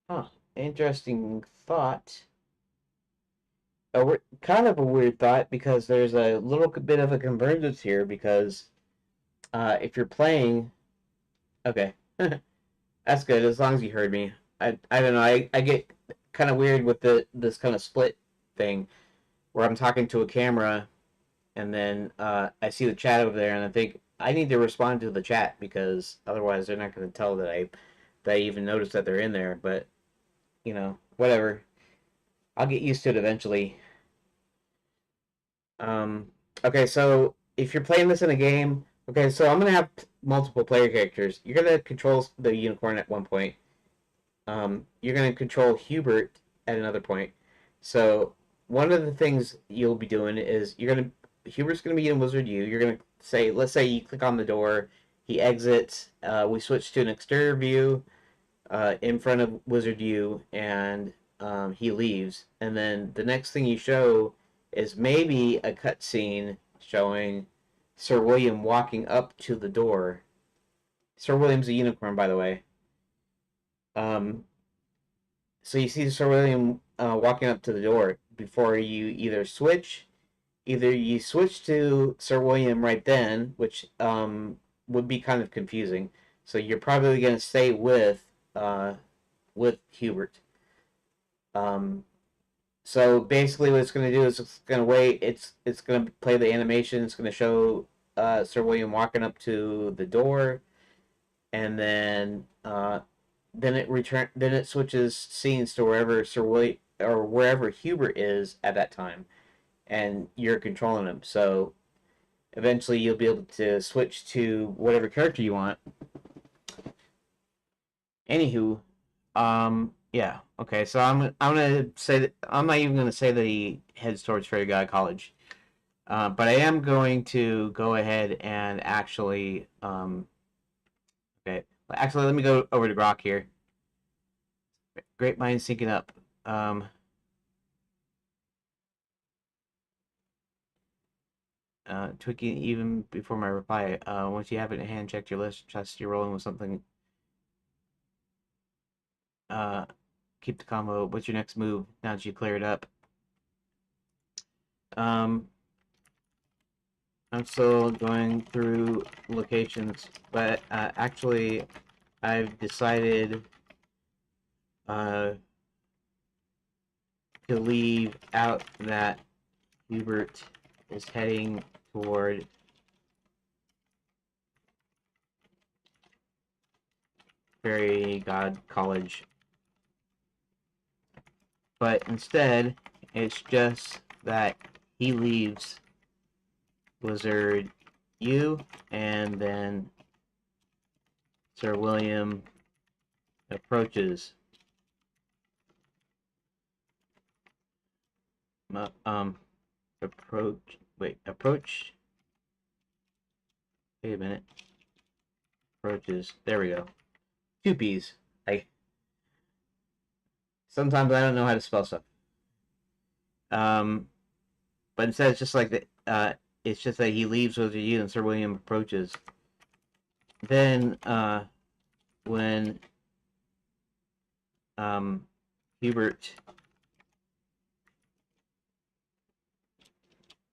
huh, interesting thought. Kind of a weird thought because there's a little bit of a convergence here because if you're playing, okay, that's good as long as you heard me. I don't know. I get kind of weird with this kind of split thing where I'm talking to a camera and then I see the chat over there and I think I need to respond to the chat because otherwise they're not going to tell that I even noticed that they're in there. But whatever. I'll get used to it eventually. Um, okay, so if you're playing this in a game, okay, so I'm gonna have multiple player characters. You're gonna control the unicorn at one point. You're gonna control Hubert at another point. So one of the things you'll be doing is Hubert's gonna be in Wizard U. You're gonna say, let's say you click on the door, he exits. We switch to an exterior view in front of Wizard U, and he leaves. And then the next thing you show is maybe a cutscene showing Sir William walking up to the door. Sir William's a unicorn, by the way. Um, so you see Sir William walking up to the door before you either you switch to Sir William right then, which would be kind of confusing. So you're probably going to stay with Hubert. Um, so basically, what it's going to do is it's going to wait. It's going to play the animation. It's going to show Sir William walking up to the door, and then it return. Then it switches scenes to wherever Sir William or wherever Hubert is at that time, and you're controlling him. So eventually, you'll be able to switch to whatever character you want. Anywho, yeah. Okay, so I'm gonna say that I'm not even gonna say that he heads towards Fairy God College, but I am going to go ahead and actually okay. Actually, let me go over to Grok here. Great minds syncing up. Um, Tweaking even before my reply. Once you have it in hand, check your list. Trust you're rolling with something. Keep the combo. What's your next move now that you clear it up? I'm still going through locations, but actually, I've decided to leave out that Hubert is heading toward Fairy God College. But instead, it's just that he leaves Wizard U, and then Sir William approaches. Approach. Wait a minute. Approaches. There we go. Two P's. Sometimes I don't know how to spell stuff. But instead it's just like that. It's just that he leaves Wizard U and Sir William approaches. Then when Hubert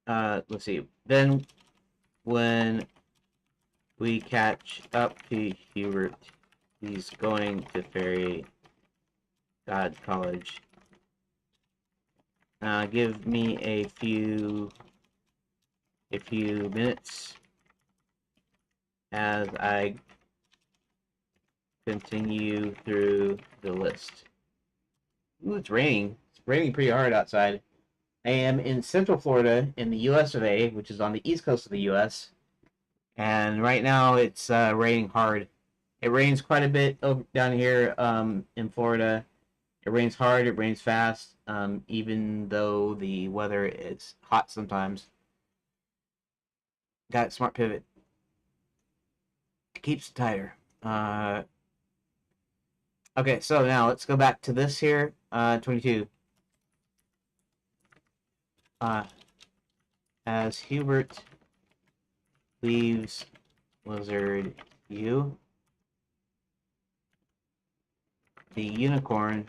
let's see. Then when we catch up to Hubert, he's going to Fairy God College. Give me a few minutes as I continue through the list. Ooh, it's raining. It's raining pretty hard outside. I am in Central Florida in the US of A, which is on the east coast of the US. And right now it's raining hard. It rains quite a bit down here in Florida. It rains hard, it rains fast, even though the weather is hot sometimes. Got smart pivot. Keeps it tighter. Okay, so now let's go back to this here. 22. As Hubert leaves Wizard U, the unicorn.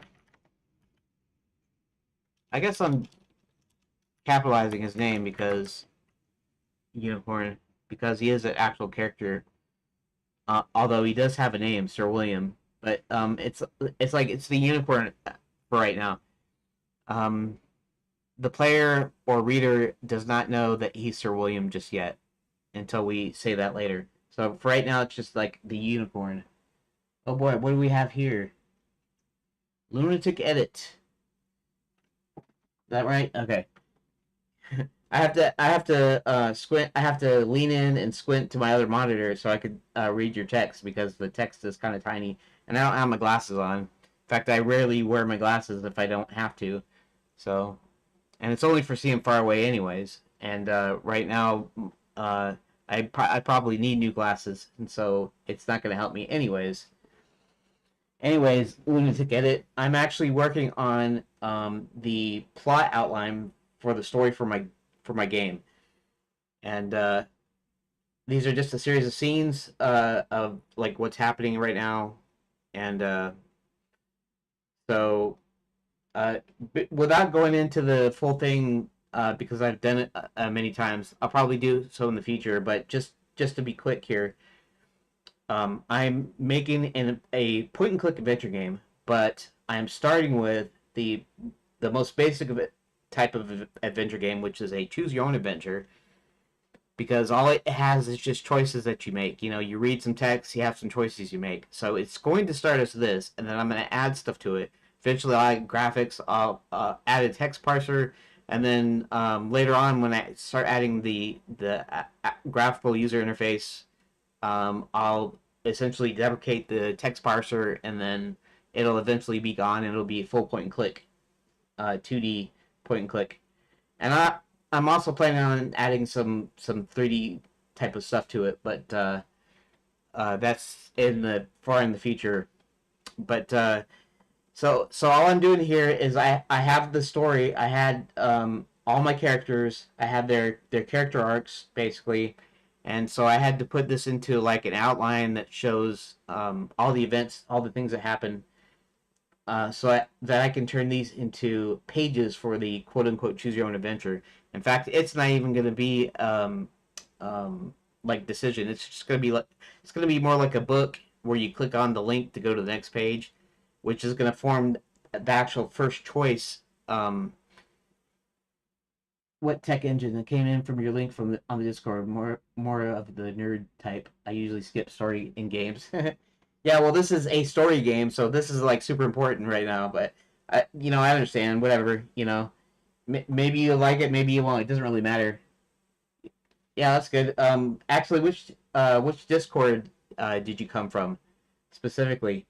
I guess I'm capitalizing his name because unicorn, because he is an actual character. Although he does have a name, Sir William, but it's like it's the unicorn for right now. The player or reader does not know that he's Sir William just yet until we say that later. So for right now, it's just like the unicorn. Oh boy, what do we have here? Lunatic edit. Is that right? Okay. I have to squint. I have to lean in and squint to my other monitor so I could read your text because the text is kind of tiny, and I don't have my glasses on. In fact, I rarely wear my glasses if I don't have to. So, and it's only for seeing far away, anyways. And right now, I probably need new glasses, and so it's not going to help me, anyways. Lunatic edit. I'm actually working on the plot outline for the story for my game, and these are just a series of scenes of like what's happening right now, and so without going into the full thing because I've done it many times, I'll probably do so in the future. But just to be quick here, I'm making a point and click adventure game, but I'm starting with the most basic of it type of adventure game, which is a choose your own adventure, because all it has is just choices that you make. You know, you read some text, you have some choices you make. So it's going to start as this, and then I'm going to add stuff to it. Eventually, I'll add graphics, I'll add a text parser, and then later on, when I start adding the graphical user interface, I'll essentially deprecate the text parser, and then it'll eventually be gone, and it'll be full point and click, 2D point and click. And I'm also planning on adding some 3D type of stuff to it, but that's far in the future. But so all I'm doing here is I have the story. I had all my characters. I have their character arcs basically, and so I had to put this into like an outline that shows all the events, all the things that happen, that I can turn these into pages for the quote unquote choose your own adventure. In fact, it's not even going to be like decision. It's just going to be like it's going to be more like a book where you click on the link to go to the next page, which is going to form the actual first choice. What tech engine that came in from your link from on the Discord? More of the nerd type. I usually skip story in games. Yeah, well, this is a story game, so this is like super important right now. But I understand. Whatever, maybe you like it, maybe you won't. It doesn't really matter. Yeah, that's good. Actually, which Discord did you come from specifically?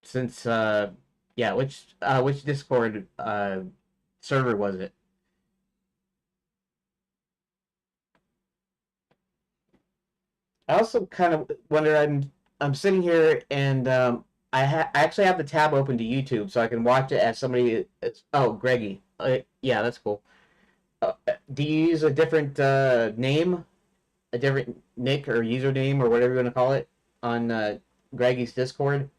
Since yeah, which Discord server was it? I also kind of wonder. I'm sitting here and I actually have the tab open to YouTube so I can watch it as somebody. Oh, Greggy. Yeah, that's cool. Do you use a different name, a different nick or username or whatever you want to call it on Greggy's Discord?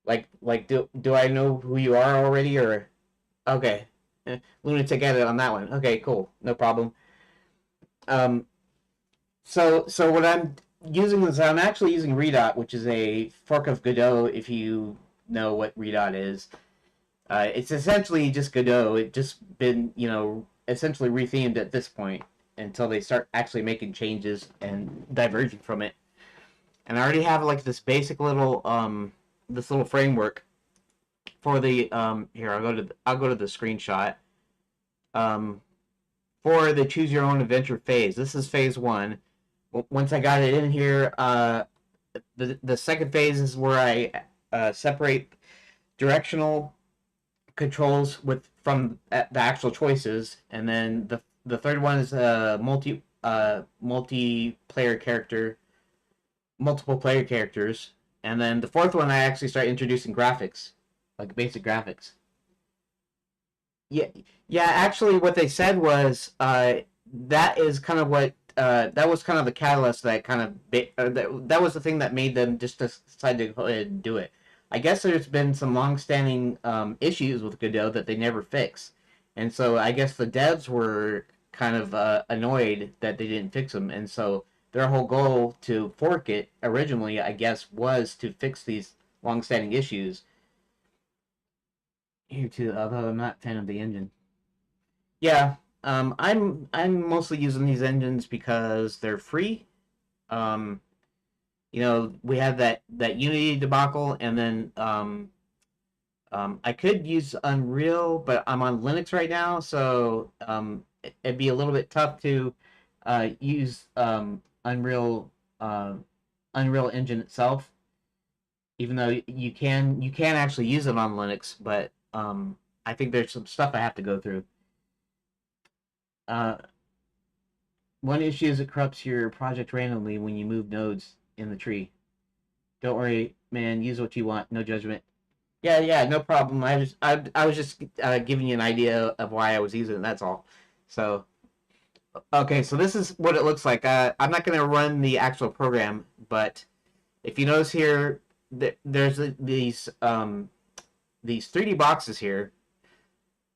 Do I know who you are already or okay? Lunatic edit on that one. Okay, cool, no problem. Um, so what I'm using is I'm actually using Redot, which is a fork of Godot. If you know what Redot is, it's essentially just Godot. It just been essentially rethemed at this point until they start actually making changes and diverging from it. And I already have like this basic little this little framework for the here I'll go to the screenshot um for the choose your own adventure phase. This is phase one. Once I got it in here, the second phase is where I separate directional controls from the actual choices, and then the third one is multiplayer character, multiple player characters, and then the fourth one I actually start introducing graphics, like basic graphics. Yeah, yeah. Actually, what they said was that is kind of what that was kind of the catalyst that kind of that was the thing that made them just decide to go ahead and do it. I guess there's been some long-standing issues with Godot that they never fix, and so I guess the devs were kind of annoyed that they didn't fix them, and so their whole goal to fork it originally, I guess, was to fix these long-standing issues. Here too, although I'm not a fan of the engine. Yeah, I'm mostly using these engines because they're free. Um, we have that Unity debacle, and then I could use Unreal, but I'm on Linux right now, so it'd be a little bit tough to use uh, Unreal Engine itself. Even though you can actually use it on Linux, but I think there's some stuff I have to go through. Uh, One issue is it corrupts your project randomly when you move nodes in the tree. Don't worry, man. Use what you want. No judgment. Yeah, yeah, no problem. I was just giving you an idea of why I was using it. That's all. So okay, so this is what it looks like. I'm not going to run the actual program, but if you notice here, there's these 3D boxes here.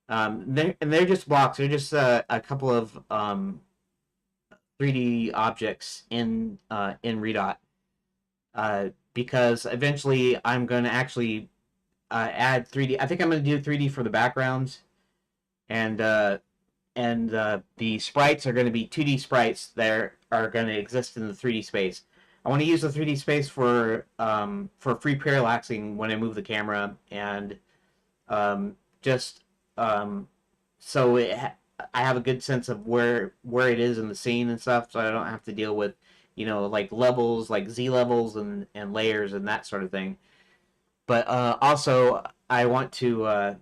They're just blocks. They're just a couple of 3D objects in Redot. Because eventually I'm going to actually add 3D. I think I'm going to do 3D for the backgrounds, and the sprites are going to be 2D sprites that are going to exist in the 3D space. I want to use the 3D space for free parallaxing when I move the camera, and just so I have a good sense of where it is in the scene and stuff, so I don't have to deal with like levels, like Z levels and layers and that sort of thing. But also I want to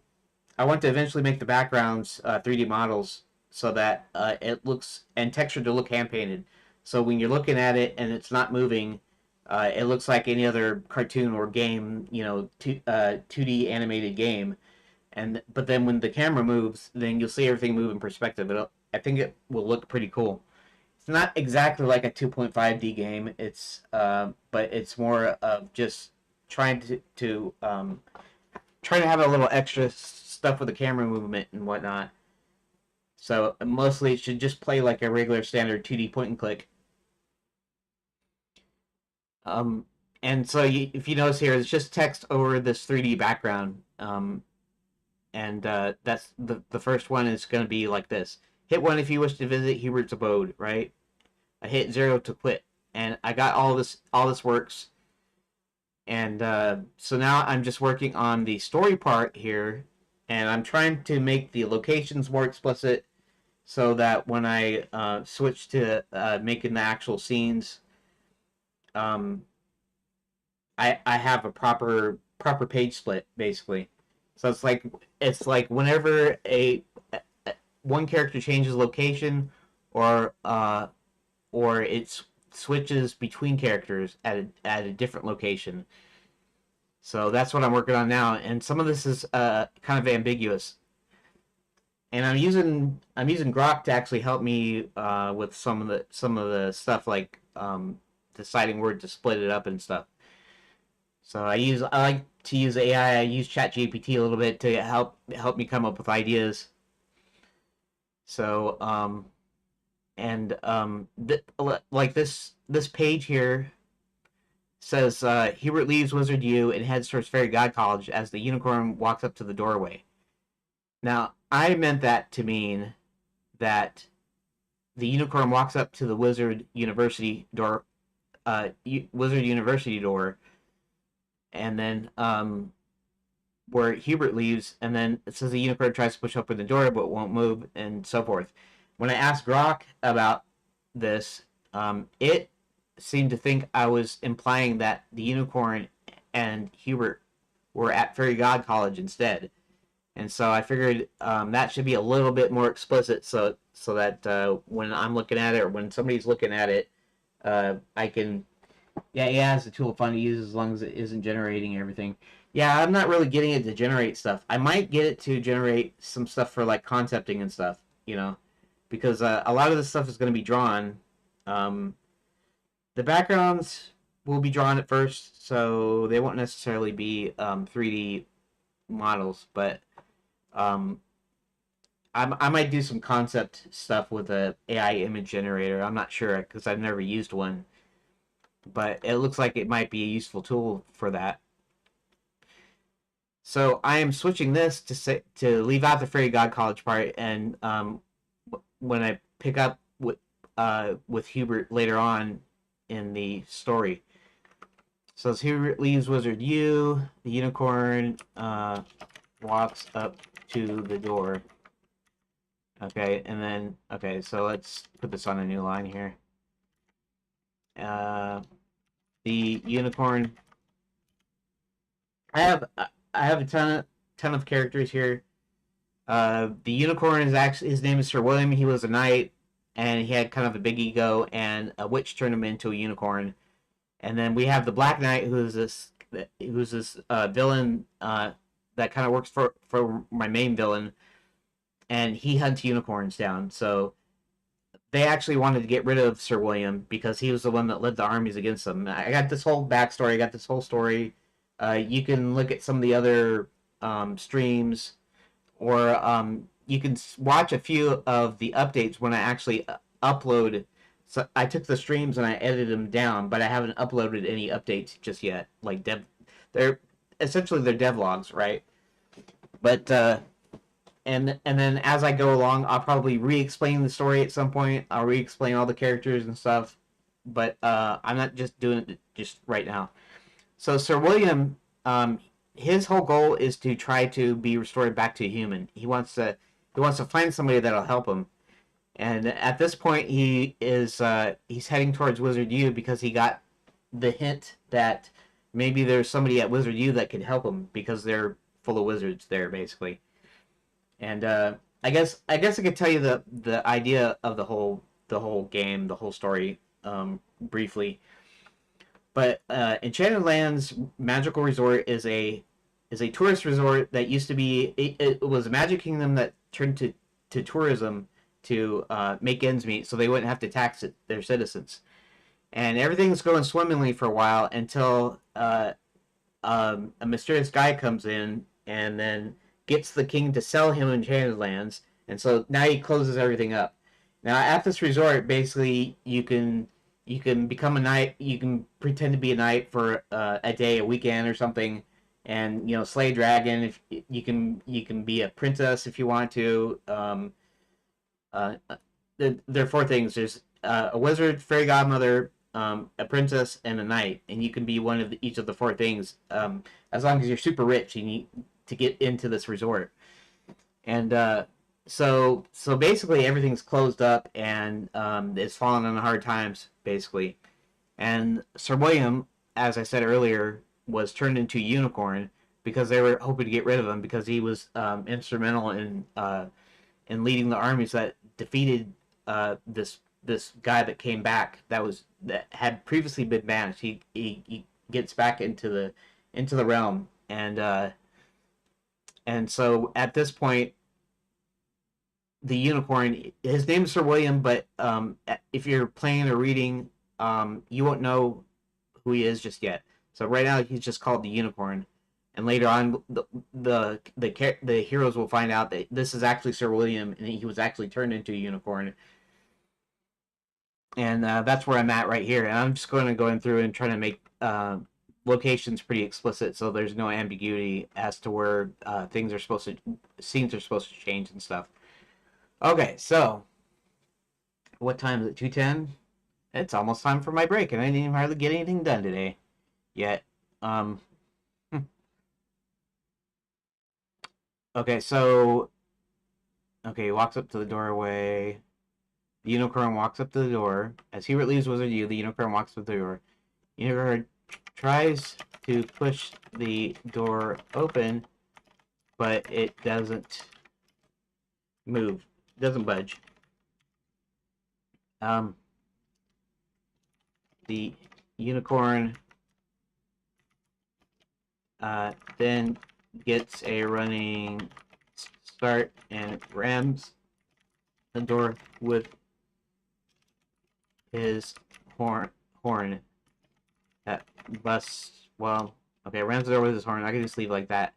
eventually make the backgrounds 3D models so that it looks and texture to look hand painted. So when you're looking at it and it's not moving, it looks like any other cartoon or game, 2D animated game. but then when the camera moves, then you'll see everything move in perspective. I think it will look pretty cool. It's not exactly like a 2.5D game. But it's more of just trying trying to have a little extra stuff with the camera movement and whatnot. So mostly it should just play like a regular standard 2D point and click. Um, and so if you notice here, it's just text over this 3D background. And that's the first one is going to be like this. Hit 1 if you wish to visit Hubert's abode, right? I hit 0 to quit. And I got all this works. And so now I'm just working on the story part here. And I'm trying to make the locations more explicit so that when I switch to making the actual scenes, um, I have a proper page split basically. So it's like whenever one character changes location or it switches between characters at a different location. So that's what I'm working on now, and some of this is kind of ambiguous. And I'm using Grok to actually help me with some of the stuff like deciding where to split it up and stuff. So I like to use AI. I use ChatGPT a little bit to help me come up with ideas. So like this page here says Hubert leaves Wizard U and heads towards Fairy God College as the unicorn walks up to the doorway. Now I meant that to mean that the unicorn walks up to the Wizard University door, and then where Hubert leaves, and then it says the unicorn tries to push open the door but won't move, and so forth. When I asked Grok about this, it seemed to think I was implying that the unicorn and Hubert were at Fairy God College instead. And so I figured that should be a little bit more explicit, so that when I'm looking at it or when somebody's looking at it, I can. Yeah, AI is a tool fun to use as long as it isn't generating everything. Yeah, I'm not really getting it to generate stuff. I might get it to generate some stuff for like concepting and stuff, because a lot of this stuff is going to be drawn. The backgrounds will be drawn at first, so they won't necessarily be 3D models, but I might do some concept stuff with a AI image generator. I'm not sure because I've never used one, but it looks like it might be a useful tool for that. So I am switching this to leave out the Fairy God College part, and when I pick up with Hubert later on in the story. So as Hubert leaves Wizard U, the unicorn walks up to the door. Okay, and then so let's put this on a new line here. The unicorn. I have a ton of characters here. The unicorn is actually, his name is Sir William. He was a knight, and he had kind of a big ego, and a witch turned him into a unicorn. And then we have the Black Knight, who's this villain that kind of works for my main villain, and he hunts unicorns down. So they actually wanted to get rid of Sir William because he was the one that led the armies against them. I got this whole backstory. I got this whole story. You can look at some of the other streams, or you can watch a few of the updates when I actually upload. So I took the streams and I edited them down, but I haven't uploaded any updates just yet. Like they're essentially devlogs, right? But and then as I go along, I'll probably re-explain the story at some point. I'll re-explain all the characters and stuff, but I'm not just doing it just right now. So Sir William, his whole goal is to try to be restored back to a human. He wants to find somebody that'll help him. And at this point, he's heading towards Wizard U because he got the hint that maybe there's somebody at Wizard U that could help him because they're full of wizards there, basically. And I guess I could tell you the idea of the whole game, the whole story, briefly. But Enchanted Lands Magical Resort is a is a tourist resort that used to be it was a Magic Kingdom that turned to tourism to make ends meet, so they wouldn't have to tax it, their citizens. And everything's going swimmingly for a while until a mysterious guy comes in and then gets the king to sell him enchanted lands, and so now he closes everything up. Now at this resort, basically you can become a knight. You can pretend to be a knight for a day, a weekend, or something, and slay a dragon. If you can be a princess if you want to. Uh, there are four things. There's a wizard, fairy godmother, a princess, and a knight, and you can be one of each of the four things. As long as you're super rich, you need to get into this resort. And so basically everything's closed up and it's fallen on hard times basically. And Sir William, as I said earlier, was turned into a unicorn because they were hoping to get rid of him because he was instrumental in leading the armies that defeated this guy that came back that had previously been banished. He gets back into the realm, and so at this point the unicorn, his name is Sir William, but if you're playing or reading, you won't know who he is just yet. So right now he's just called the unicorn, and later on the heroes will find out that this is actually Sir William, and he was actually turned into a unicorn. And that's where I'm at right here. And I'm just going to go through and try to make locations pretty explicit, so there's no ambiguity as to where scenes are supposed to change and stuff. Okay, so what time is it? 2:10. It's almost time for my break, and I didn't even hardly get anything done today yet. Okay, so he walks up to the doorway. The unicorn walks up to the door. As he leaves Wizard U, the unicorn walks up to the door. Unicorn tries to push the door open, but it doesn't move. It doesn't budge. The unicorn then gets a running start and rams the door with his horn that busts. Well, okay, rams the door with his horn. I can just leave like that,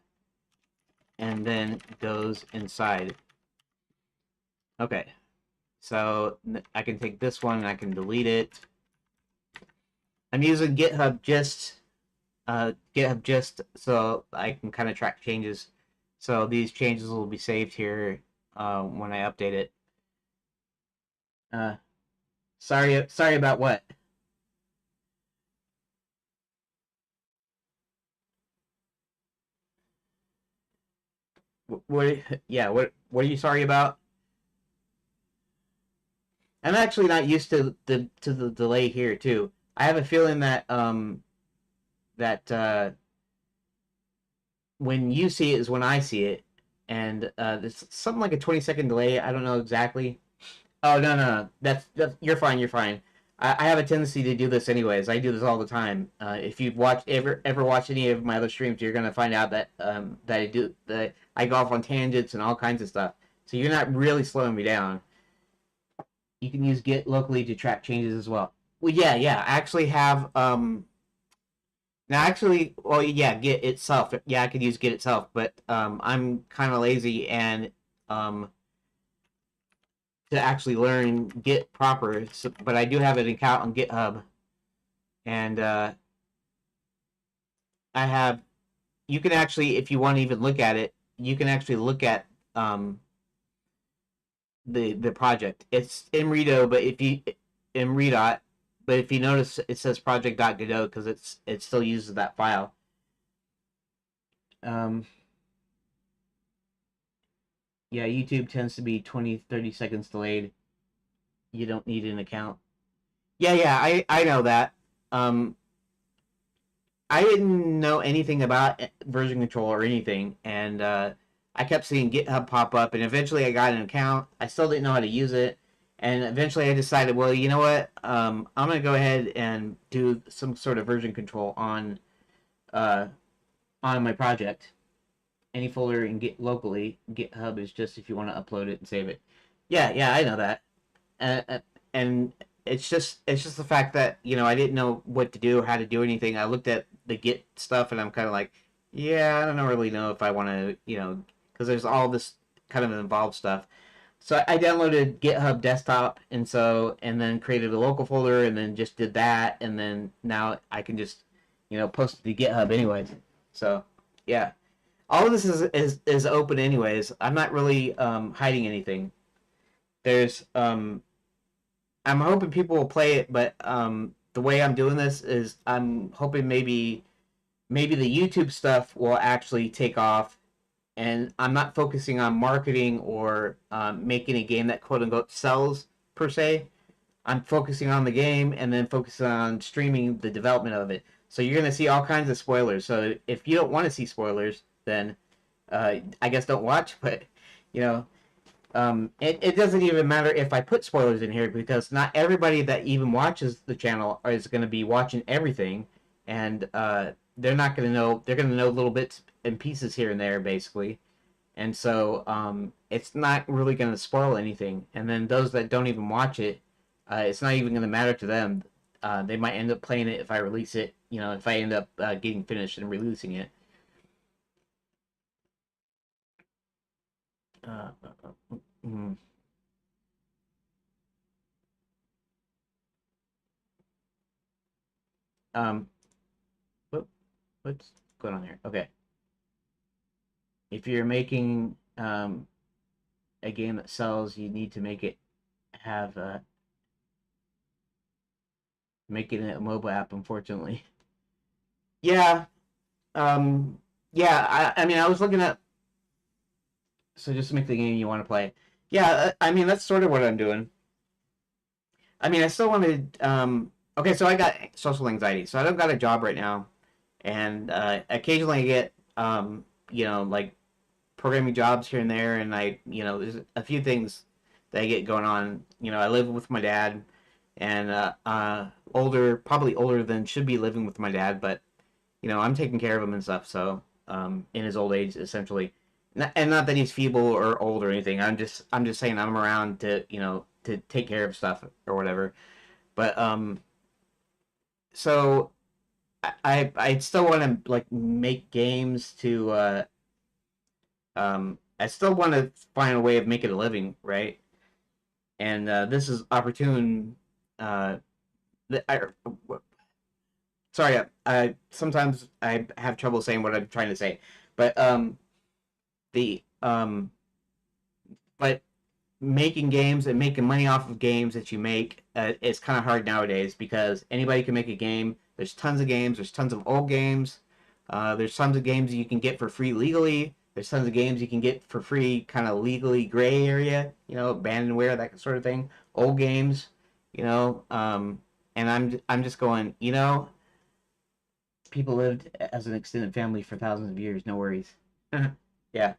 and then goes inside. Okay, so I can take this one and I can delete it. I'm using GitHub just so I can kind of track changes. So these changes will be saved here when I update it. Sorry about what? What are you sorry about? I'm actually not used to the delay here too. I have a feeling that when you see it is when I see it, and there's something like a 20-second delay. I don't know exactly. Oh no. That's you're fine. You're fine. I have a tendency to do this anyways. I do this all the time. If you've ever watched any of my other streams, you're gonna find out that that I go off on tangents and all kinds of stuff. So you're not really slowing me down. You can use Git locally to track changes as well. Well, yeah. I actually have now actually, well, yeah, Git itself. Yeah, I could use Git itself, but I'm kind of lazy and to actually learn Git proper. So, but I do have an account on GitHub, and I have. You can actually, if you want to even look at it, you can actually look at the project. It's in Redot, but in Redot, but if you notice, it says project.godot because it still uses that file. Yeah, YouTube tends to be 20-30 seconds delayed. You don't need an account. Yeah, I know that. I didn't know anything about version control or anything, and I kept seeing GitHub pop up, and eventually I got an account. I still didn't know how to use it, and eventually I decided, well, you know what? I'm gonna go ahead and do some sort of version control on my project. any folder in Git locally. GitHub is just if you want to upload it and save it. Yeah, yeah, I know that. And it's just the fact that I didn't know what to do, how to do anything. I looked at the Git stuff, and I'm kind of like, yeah, I don't really know if I want to, because there's all this kind of involved stuff. So I downloaded GitHub Desktop, and then created a local folder, and then just did that, and then now I can just post it to GitHub anyways. So yeah, all of this is open anyways. I'm not really hiding anything. There's I'm hoping people will play it, but the way I'm doing this is I'm hoping maybe the YouTube stuff will actually take off, and I'm not focusing on marketing or making a game that quote unquote sells per se. I'm focusing on the game and then focusing on streaming the development of it. So you're gonna see all kinds of spoilers. So if you don't want to see spoilers, then I guess don't watch. But you know, it doesn't even matter if I put spoilers in here because not everybody that even watches the channel is going to be watching everything, and they're not going to know. They're going to know little bits and pieces here and there, basically, and so it's not really going to spoil anything. And then those that don't even watch it, it's not even going to matter to them. They might end up playing it if I release it. If I end up getting finished and releasing it. Uh, mm, um, what's going on here? Okay. If you're making a game that sells, you need to make it have making it a mobile app. Unfortunately, yeah, um, yeah. I mean, I was looking at so just to make the game you want to play. Yeah, I mean that's sort of what I'm doing. I mean, I still wanted. Okay, so I got social anxiety, so I don't got a job right now, and occasionally I get like programming jobs here and there, and there's a few things that I get going on. I live with my dad, and probably older than should be living with my dad, but I'm taking care of him and stuff. So in his old age, essentially, and not that he's feeble or old or anything. I'm just saying I'm around to take care of stuff or whatever. But so I still want to like make games to I still want to find a way of making a living, right? And this is opportune. Uh, I, sorry, I sometimes I have trouble saying what I'm trying to say, but the but making games and making money off of games that you make is kind of hard nowadays because anybody can make a game. There's tons of games. There's tons of old games. There's tons of games you can get for free legally. There's tons of games you can get for free, kind of legally gray area, abandonware, that sort of thing. Old games, and I'm just going, people lived as an extended family for thousands of years. No worries. Yeah.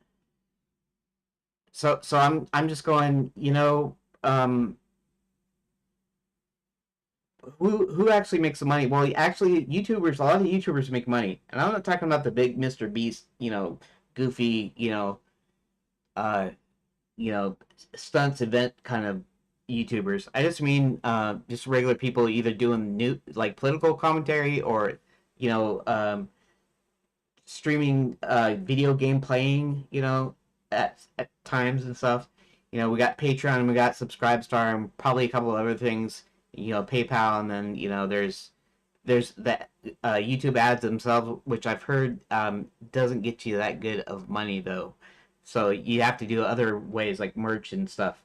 So I'm just going, who actually makes the money? Well, actually, YouTubers, a lot of YouTubers make money, and I'm not talking about the big Mr. Beast, goofy, uh, you know, stunts event kind of YouTubers. I just mean just regular people either doing new like political commentary or you know streaming video game playing. At times and stuff. We got Patreon, and we got Subscribestar, and probably a couple of other things. PayPal, and then there's that YouTube ads themselves, which I've heard doesn't get you that good of money though. So you have to do other ways like merch and stuff.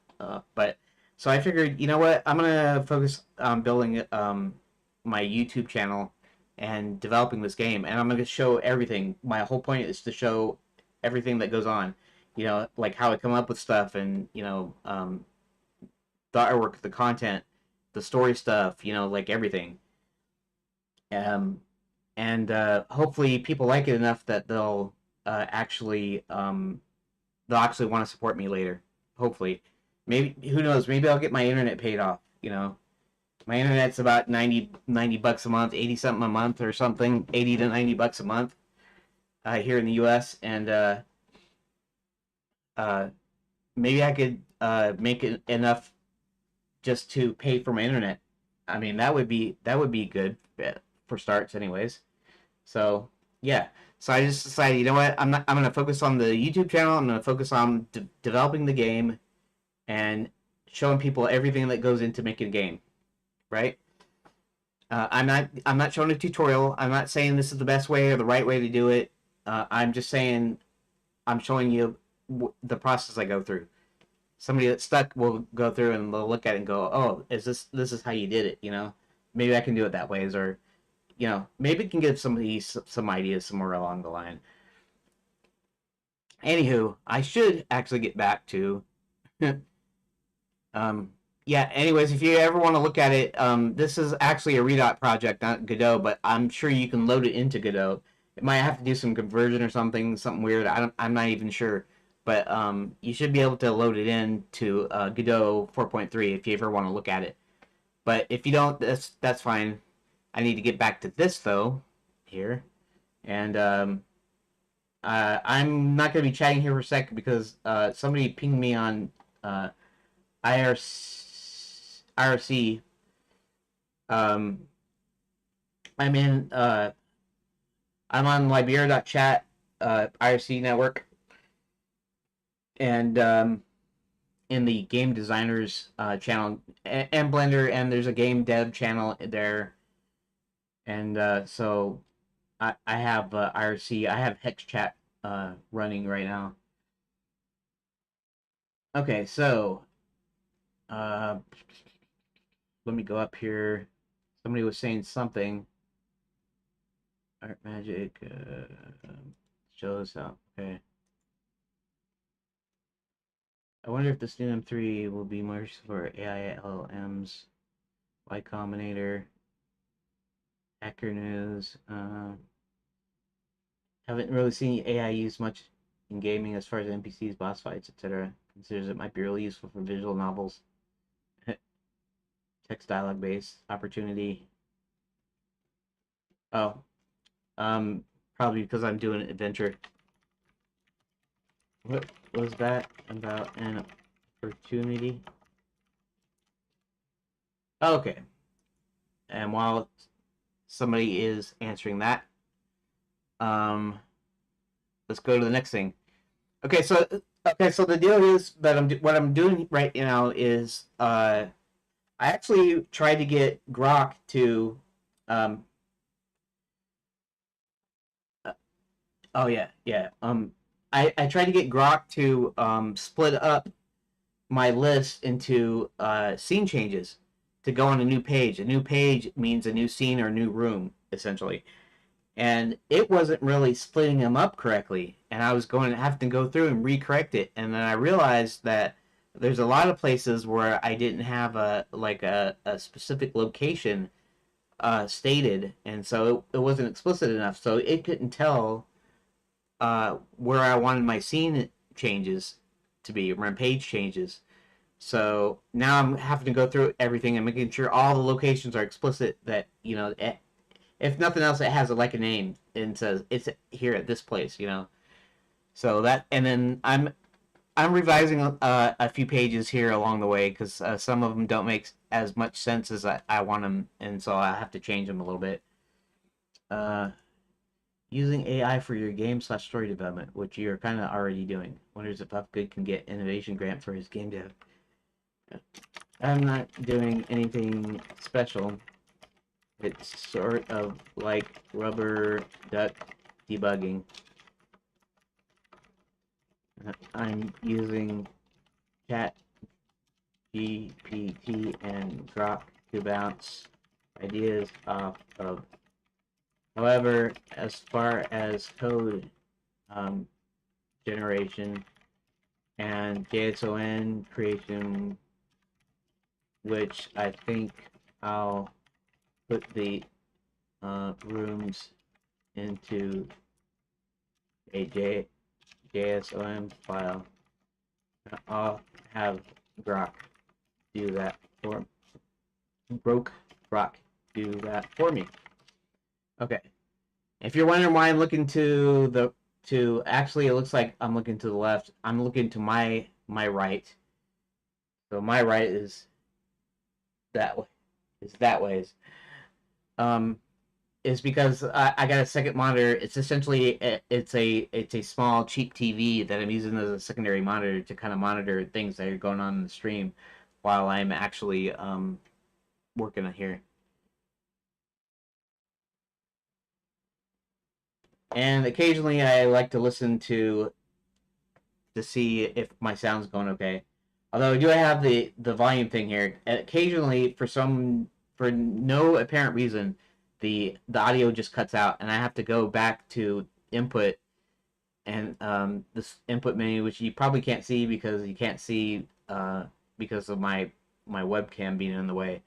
But so I figured, you know what, I'm gonna focus on building my YouTube channel and developing this game, and I'm gonna show everything. My whole point is to show everything that goes on. Like how I come up with stuff, and the artwork, the content, the story stuff. Like everything. Um, and hopefully people like it enough that they'll actually want to support me later. Hopefully, maybe who knows? Maybe I'll get my internet paid off. My internet's about 90 bucks a month, 80 something a month or something, 80 to 90 bucks a month here in the U.S. And uh, maybe I could make it enough just to pay for my internet. I mean, that would be good for starts, anyways. So yeah, so I just decided, you know what? I'm gonna focus on the YouTube channel. I'm gonna focus on developing the game and showing people everything that goes into making a game, right? I'm not showing a tutorial. I'm not saying this is the best way or the right way to do it. I'm just saying I'm showing you the process I go through. Somebody that's stuck will go through and they'll look at it and go, "Oh, is this is how you did it?" You know, maybe I can do it that way, or you know, maybe it can give somebody some ideas somewhere along the line. Anywho, I should actually get back to um, yeah, anyways, if you ever want to look at it, this is actually a Redot project, not Godot, but I'm sure you can load it into Godot. It might have to do some conversion or something weird. I'm not even sure, but you should be able to load it into Godot 4.3 if you ever want to look at it. But if you don't, that's fine. I need to get back to this though, here, and I'm not going to be chatting here for a second because somebody pinged me on IRC. Um, I'm in. I'm on Libera.chat, IRC network, and in the game designers channel and Blender, and there's a game dev channel there, and so I have IRC. I have Hex Chat running right now. Okay, so uh, let me go up here. Somebody was saying something. Art Magic shows up. Okay. I wonder if this new M3 will be more for AI LLMs, Y Combinator, Hacker News. Haven't really seen AI used much in gaming as far as NPCs, boss fights, etc. Considers it might be really useful for visual novels, text dialogue based opportunity. Oh, probably because I'm doing an adventure. What was that about an opportunity? Okay. And while somebody is answering that, um, let's go to the next thing. Okay, so the deal is that what I'm doing right now is I actually tried to get Grok to um uh, oh yeah yeah I tried to get Grok to split up my list into scene changes to go on a new page. A new page means a new scene or a new room essentially, and it wasn't really splitting them up correctly, and I was going to have to go through and recorrect it, and then I realized that there's a lot of places where I didn't have a specific location stated, and so it wasn't explicit enough, so it couldn't tell where I wanted my scene changes to be, my page changes. So now I'm having to go through everything and making sure all the locations are explicit, that you know, if nothing else, it has like a name and says it's here at this place, you know. So that, and then I'm revising a few pages here along the way because some of them don't make as much sense as I want them, and so I have to change them a little bit. Uh, Using AI for your game/story development, which you're kind of already doing. Wonders if Upgood can get innovation grant for his game dev. I'm not doing anything special. It's sort of like rubber duck debugging. I'm using Chat GPT and Grok to bounce ideas off of. However, as far as code um, generation and JSON creation, which I think I'll put the rooms into a JSON file. I'll have Grok do that for Grok do that for me. Okay. If you're wondering why I'm looking to to actually, it looks like I'm looking to the left. I'm looking to my right. So my right is that way. Is that way. Um, is because I got a second monitor. It's essentially it's a small cheap TV that I'm using as a secondary monitor to kind of monitor things that are going on in the stream while I'm actually working on here. And occasionally I like to listen to see if my sound's going okay. Although I do have the volume thing here. And occasionally, for no apparent reason, the audio just cuts out, and I have to go back to input and this input menu, which you probably can't see because you can't see because of my webcam being in the way.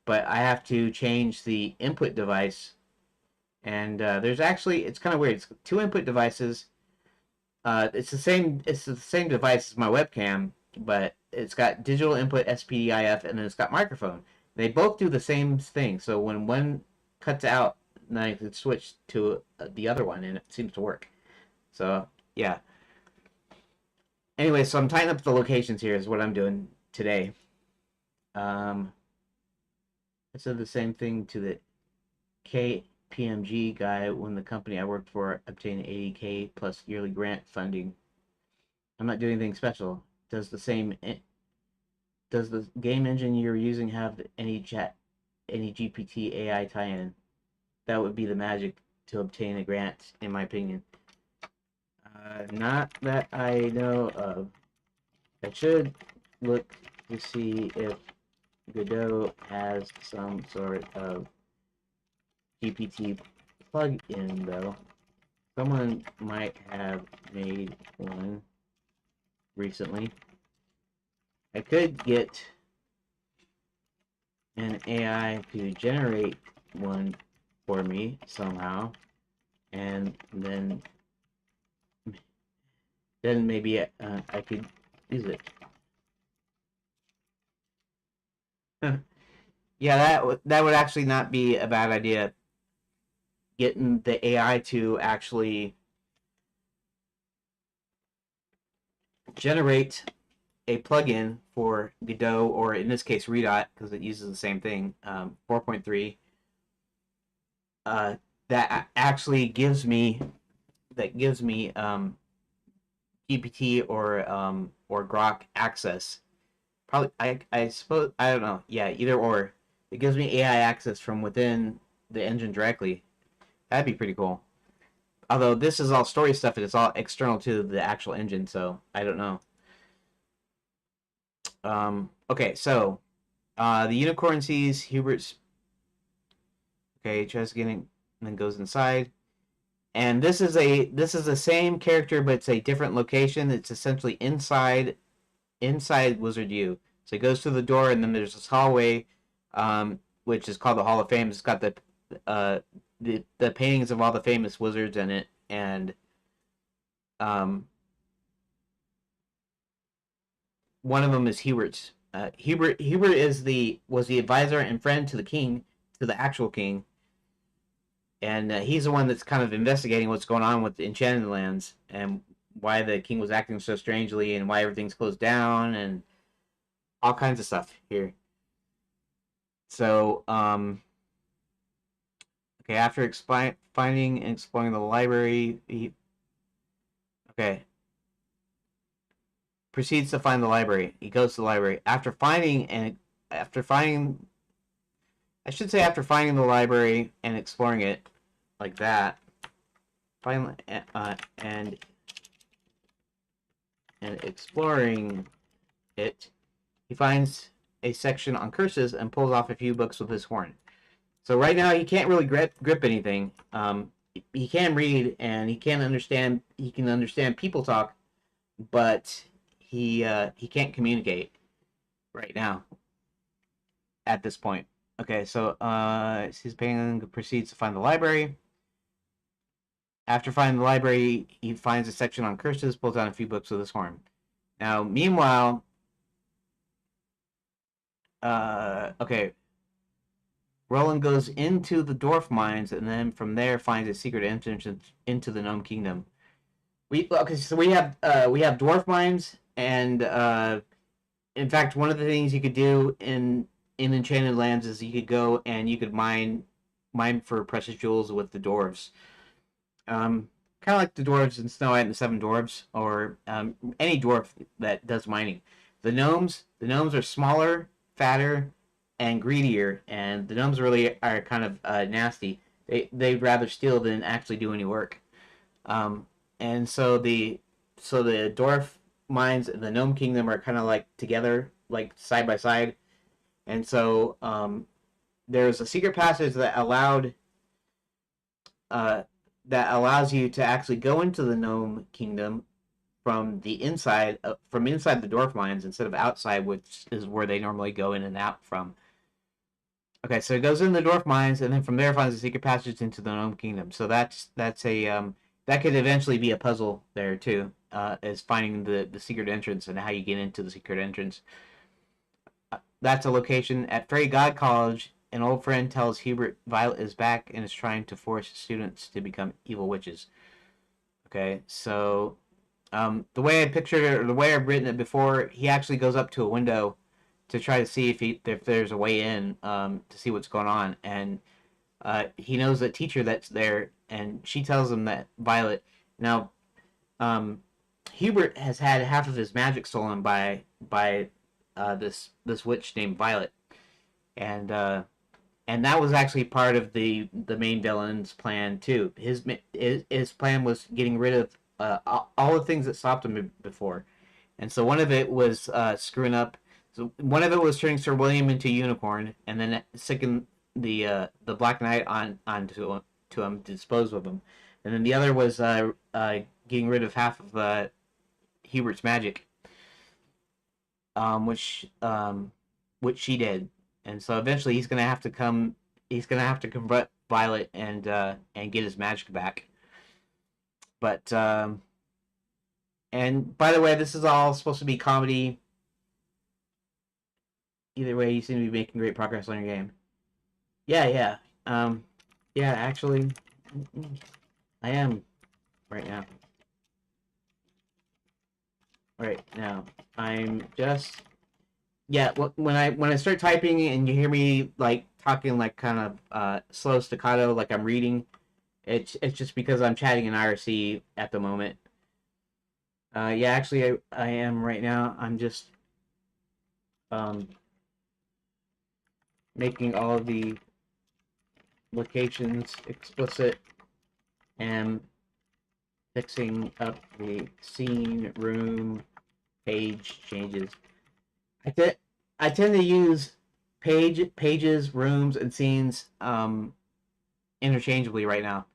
But I have to change the input device, and there's actually it's kind of weird. It's two input devices. It's the same device as my webcam, but it's got digital input SPDIF and then it's got microphone. They both do the same thing. So when one cuts out, then I can switch to the other one, and it seems to work. So yeah. Anyway, so I'm tying up the locations here. Is what I'm doing today. Um, I said the same thing to the KPMG guy when the company I worked for obtained 80K plus yearly grant funding. I'm not doing anything special. Does the same does the game engine you're using have any GPT AI tie-in? That would be the magic to obtain a grant, in my opinion. Not that I know of. I should look to see if Godot has some sort of GPT plug-in, though. Someone might have made one recently. I could get an AI to generate one for me somehow, and then maybe I could use it. Yeah, that would actually not be a bad idea. Getting the AI to actually generate a plugin for Godot, or in this case Redot, because it uses the same thing, 4.3, that actually gives me GPT or Grok access. Probably I suppose I don't know. Yeah, either or. It gives me AI access from within the engine directly. That'd be pretty cool. Although this is all story stuff and it's all external to the actual engine, so I don't know. Okay, so the unicorn sees Hubert's. Okay, tries getting and then goes inside. And this is the same character, but it's a different location. It's essentially inside Wizard U. So he goes through the door, and then there's this hallway, which is called the Hall of Fame. It's got the paintings of all the famous wizards in it, and one of them is Hubert's. Hubert was the advisor and friend to the king, to the actual king, and he's the one that's kind of investigating what's going on with the Enchanted Lands and why the king was acting so strangely and why everything's closed down and all kinds of stuff here. So, okay, after finding and exploring the library, he proceeds to find the library. He goes to the library after finding, I should say, after finding the library and exploring it like that. Finally, and exploring it, he finds a section on curses and pulls off a few books with his horn. So right now he can't really grip anything. He can read and he can understand. He can understand people talk, but he can't communicate right now. At this point, okay. So his painting proceeds to find the library. After finding the library, he finds a section on curses, pulls out a few books with his horn. Now, meanwhile, okay. Roland goes into the dwarf mines and then from there finds a secret entrance into the Gnome Kingdom. Okay, so we have dwarf mines, and in fact, one of the things you could do in Enchanted Lands is you could go and you could mine for precious jewels with the dwarves. Kind of like the dwarves in Snow White and the Seven Dwarves, or any dwarf that does mining. The gnomes are smaller, fatter, and greedier, and the gnomes really are kind of nasty. They'd rather steal than actually do any work. Um, and so the dwarf mines and the gnome kingdom are kind of like together, like side by side. And so there's a secret passage uh, that allows you to actually go into the gnome kingdom from inside the dwarf mines instead of outside, which is where they normally go in and out from. Okay, so it goes in the dwarf mines, and then from there finds a secret passage into the gnome kingdom. So that's a that could eventually be a puzzle there too, is finding the secret entrance and how you get into the secret entrance. That's a location at Fairy God College. An old friend tells Hubert Violet is back and is trying to force students to become evil witches. Okay, so the way I pictured it, or the way I've written it before, he actually goes up to a window to try to see if there's a way in, to see what's going on, and he knows a teacher that's there, and she tells him that Violet. Now, um, Hubert has had half of his magic stolen by this witch named Violet, and and that was actually part of the main villain's plan too. His plan was getting rid of all the things that stopped him before, and so one of it was screwing up. So one of it was turning Sir William into a unicorn, and then sicking the Black Knight onto to him to dispose of him, and then the other was getting rid of half of Hubert's magic, um, which um, which she did, and so eventually he's gonna have to come. He's gonna have to confront Violet and get his magic back. But and by the way, this is all supposed to be comedy. Either way, you seem to be making great progress on your game. Yeah, yeah, um, yeah. Actually, I am right now. Right now, I'm just yeah. When I start typing and you hear me like talking like kind of slow staccato, like I'm reading, it's just because I'm chatting in IRC at the moment. Yeah, actually, I am right now. I'm just um, making all of the locations explicit and fixing up the scene, room, page changes. I, te- I tend to use pages, rooms, and scenes interchangeably right now.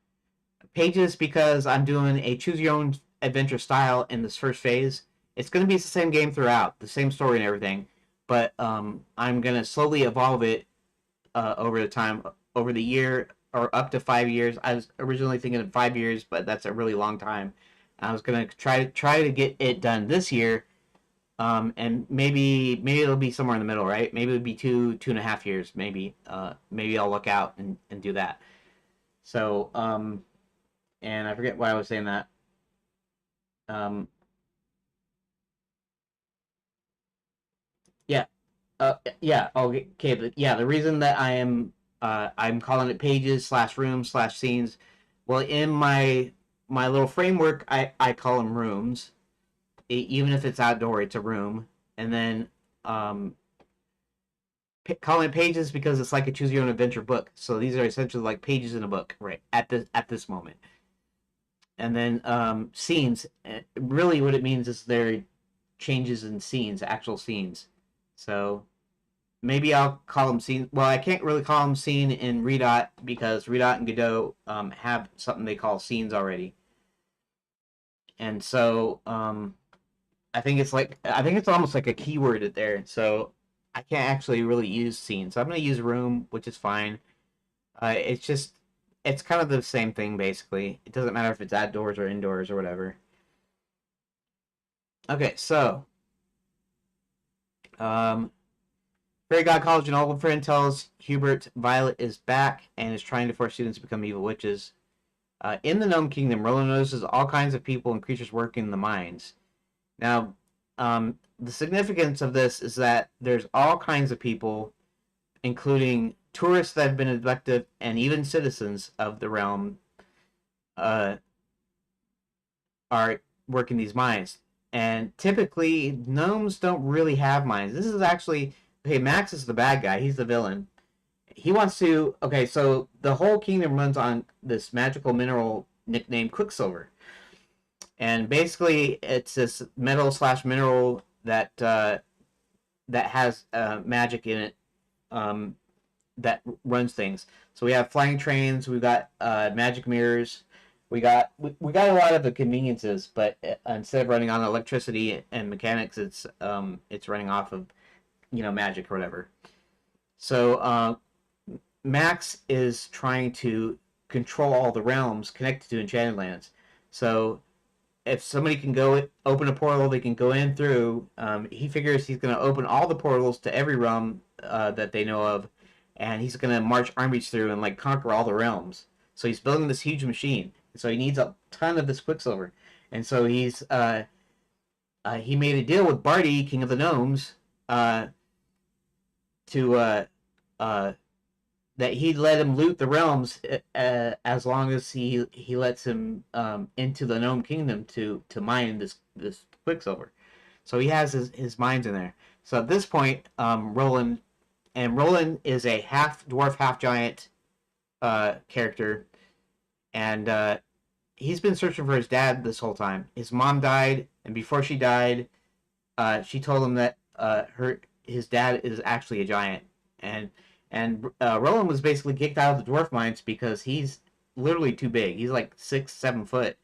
Pages because I'm doing a choose your own adventure style in this first phase. It's going to be the same game throughout, the same story and everything, but I'm going to slowly evolve it over the time, over the year or up to 5 years. I was originally thinking of 5 years, but that's a really long time. I was going to try to get it done this year, and maybe it'll be somewhere in the middle, right? Maybe it'll be 2.5 years. Maybe I'll look out and do that. So and I forget why I was saying that. Um, yeah, yeah, okay, but yeah, the reason that I'm calling it pages slash rooms slash scenes. Well, in my little framework, I call them rooms. Even if it's outdoor, it's a room. And then um, calling it pages because it's like a choose your own adventure book. So these are essentially like pages in a book, right? At this moment. And then scenes. Really, what it means is they're changes in scenes, actual scenes. So maybe I'll call them scene. Well, I can't really call them scene in Redot because Redot and Godot have something they call scenes already, and so I think it's almost like a keyword there. So I can't actually really use scene. So I'm gonna use room, which is fine. It's kind of the same thing basically. It doesn't matter if it's outdoors or indoors or whatever. Okay, so um, Fairy God College, an old friend tells Hubert Violet is back and is trying to force students to become evil witches. In the Gnome Kingdom, Roland notices all kinds of people and creatures working in the mines. Now, the significance of this is that there's all kinds of people, including tourists that have been abducted and even citizens of the realm, uh, are working these mines. And typically, gnomes don't really have mines. This is actually, okay, Max is the bad guy. He's the villain. He wants to, okay, so the whole kingdom runs on this magical mineral nicknamed Quicksilver. And basically, it's this metal slash mineral that has magic in it, um, that runs things. So we have flying trains, we've got magic mirrors, we got a lot of the conveniences, but instead of running on electricity and mechanics, it's running off of magic or whatever. So Max is trying to control all the realms connected to Enchanted Lands. So if somebody can go open a portal, they can go in through. He figures he's going to open all the portals to every realm that they know of, and he's going to march armies through and like conquer all the realms. So he's building this huge machine. So he needs a ton of this Quicksilver, and so he made a deal with Barty, King of the Gnomes, to uh, that he'd let him loot the realms as long as he lets him into the Gnome Kingdom to mine this Quicksilver. So he has his mines in there. So at this point, Roland is a half dwarf, half giant character, and he's been searching for his dad this whole time. His mom died, and before she died, she told him that his dad is actually a giant, and Roland was basically kicked out of the dwarf mines because he's literally too big. He's like 6-7 foot.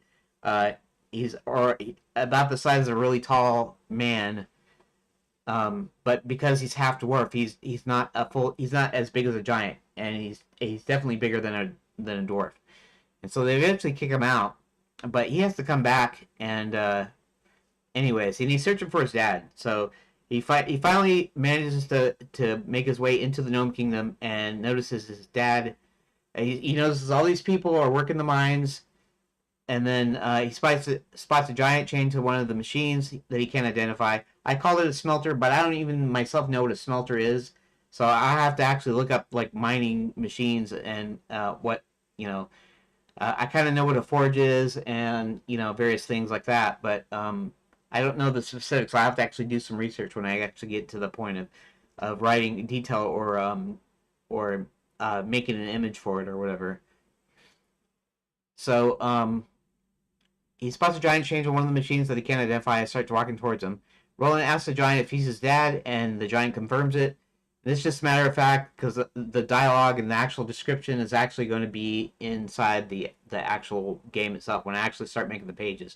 He's about the size of a really tall man. But because he's half dwarf, he's not as big as a giant, and he's definitely bigger than a dwarf. And so they eventually kick him out, but he has to come back. And anyways, and he's searching for his dad. So he finally manages to make his way into the Gnome Kingdom and notices his dad. He notices all these people are working the mines, and then he spots a giant chained to one of the machines that he can't identify. I call it a smelter, but I don't even myself know what a smelter is, so I have to actually look up like mining machines and what you know. I kind of know what a forge is and various things like that, but I don't know the specifics. So I have to actually do some research when I actually get to the point of writing detail or making an image for it or whatever. So he spots a giant change on one of the machines that he can't identify and starts walking towards him. Roland asks the giant if he's his dad, and the giant confirms it. And it's just a matter of fact because the dialogue and the actual description is actually going to be inside the actual game itself when I actually start making the pages.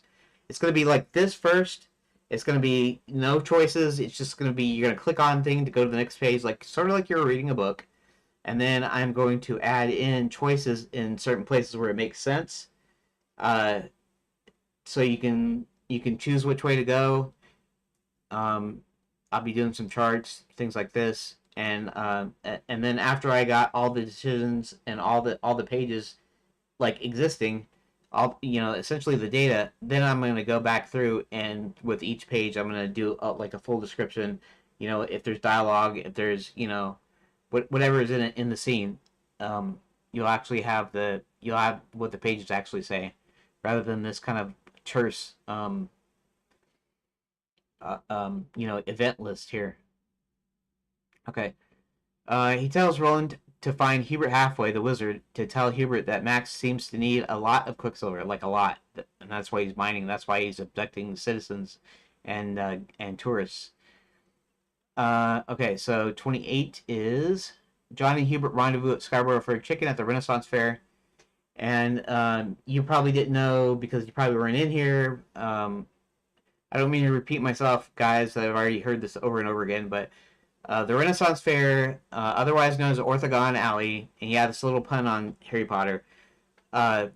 It's going to be like this first. It's going to be no choices. It's just going to be you're going to click on thing to go to the next page, like sort of like you're reading a book. And then I'm going to add in choices in certain places where it makes sense. So you can choose which way to go. I'll be doing some charts, things like this, and then after I got all the decisions and all the pages like existing, all essentially the data, then I'm going to go back through and with each page I'm going to do like a full description. If there's dialogue, if there's whatever is in the scene, you'll actually have what the pages actually say, rather than this kind of terse event list here. Okay. He tells Roland to find Hubert Halfway, the wizard, to tell Hubert that Max seems to need a lot of Quicksilver, like a lot, and that's why he's mining. That's why he's abducting citizens and tourists. Okay, so 28 is John and Hubert rendezvous at Scarborough for a chicken at the Renaissance Fair. And you probably didn't know because you probably weren't in here. I don't mean to repeat myself, guys. I've already heard this over and over again, but the Renaissance Fair, otherwise known as Orthogon Alley, and yeah, this little pun on Harry Potter. Okay,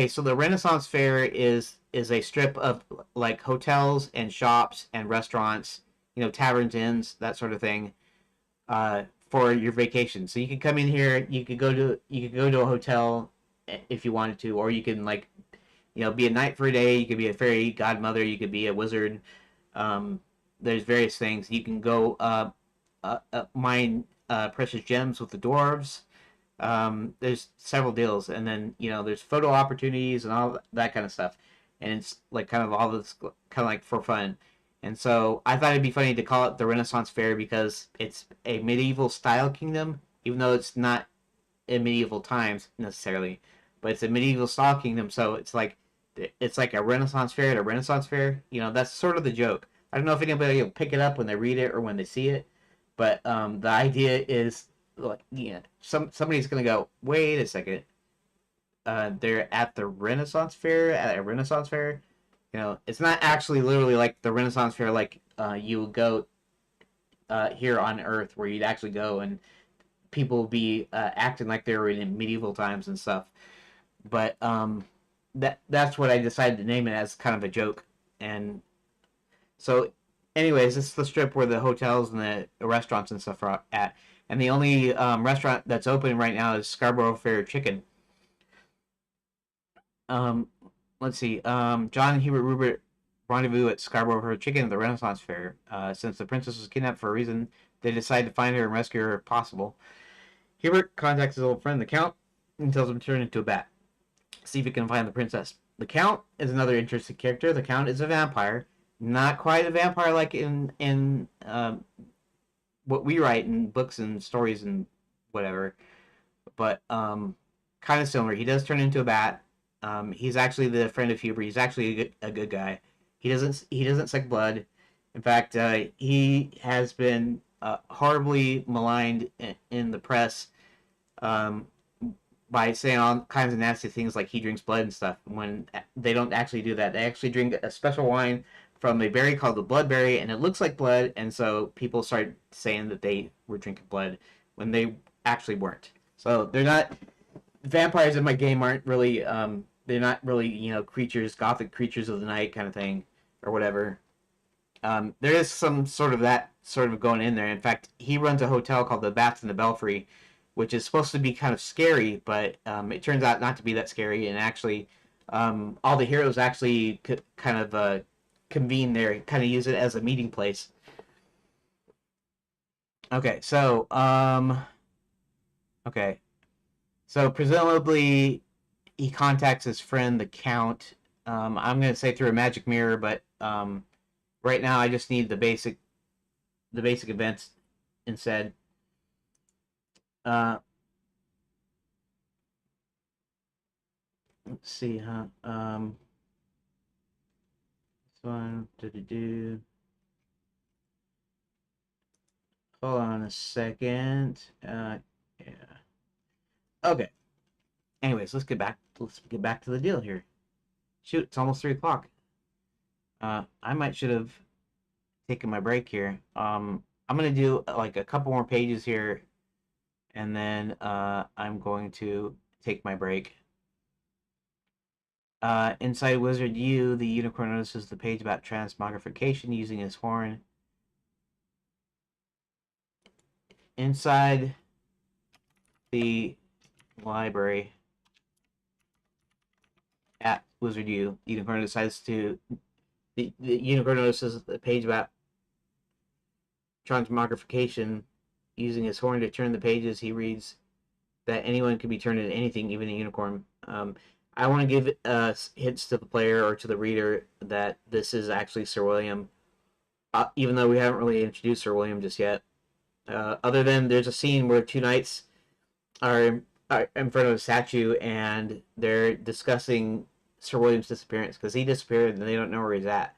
so the Renaissance Fair is a strip of like hotels and shops and restaurants, taverns, inns, that sort of thing, for your vacation. So you could come in here, you could go to a hotel if you wanted to, or you can like be a knight for a day. You could be a fairy godmother. You could be a wizard. Um, there's various things. You can go mine precious gems with the dwarves. There's several deals, and then there's photo opportunities and all that kind of stuff, and it's like kind of all this kind of like for fun. And so I thought it'd be funny to call it the Renaissance Fair because it's a medieval style kingdom, even though it's not in medieval times necessarily, but it's a medieval style kingdom. So it's like a Renaissance fair at a Renaissance fair. That's sort of the joke. I don't know if anybody will pick it up when they read it or when they see it, but the idea is like somebody's gonna go, wait a second, they're at the Renaissance fair at a Renaissance fair. It's not actually literally like the Renaissance fair like you would go here on Earth where you'd actually go and people would be acting like they were in medieval times and stuff. But that's what I decided to name it as, kind of a joke. And so, anyways, this is the strip where the hotels and the restaurants and stuff are at. And the only restaurant that's open right now is Scarborough Fair Chicken. Um, let's see. John and Hubert Rupert rendezvous at Scarborough Fair Chicken at the Renaissance Fair. Since the princess was kidnapped for a reason, they decide to find her and rescue her if possible. Hubert contacts his old friend, the Count, and tells him to turn into a bat. See if he can find the princess. The Count is another interesting character. The Count is a vampire. Not quite a vampire like in what we write in books and stories and whatever, but kind of similar. He does turn into a bat. He's actually the friend of Hubert. He's actually a good guy. He doesn't suck blood. In fact, he has been horribly maligned in the press um, by saying all kinds of nasty things like he drinks blood and stuff. When they don't actually do that, they actually drink a special wine from a berry called the bloodberry, and it looks like blood, and so people started saying that they were drinking blood when they actually weren't. So they're not vampires in my game aren't really they're not really creatures, gothic creatures of the night kind of thing or whatever. There is some sort of that sort of going in there. In fact, he runs a hotel called the Bats and the Belfry, which is supposed to be kind of scary, but it turns out not to be that scary. And actually, all the heroes actually kind of convene there, kind of use it as a meeting place. Okay, so okay, so presumably he contacts his friend the Count. I'm gonna say through a magic mirror, but right now I just need the basic events instead. Uh, let's see, huh? This one, do. Hold on a second. Yeah. Okay. Anyways, let's get back. Let's get back to the deal here. Shoot, it's almost 3 o'clock. I might should have taken my break here. I'm gonna do like a couple more pages here, and then I'm going to take my break. Inside Wizard U, the unicorn notices the page about transmogrification using his horn. Inside the library at Wizard U, the unicorn decides to. The unicorn notices the page about transmogrification using his horn to turn the pages. He reads that anyone can be turned into anything, even a unicorn. I want to give hints to the player or to the reader that this is actually Sir William, even though we haven't really introduced Sir William just yet. Other than there's a scene where two knights are in front of a statue and they're discussing Sir William's disappearance because he disappeared and they don't know where he's at.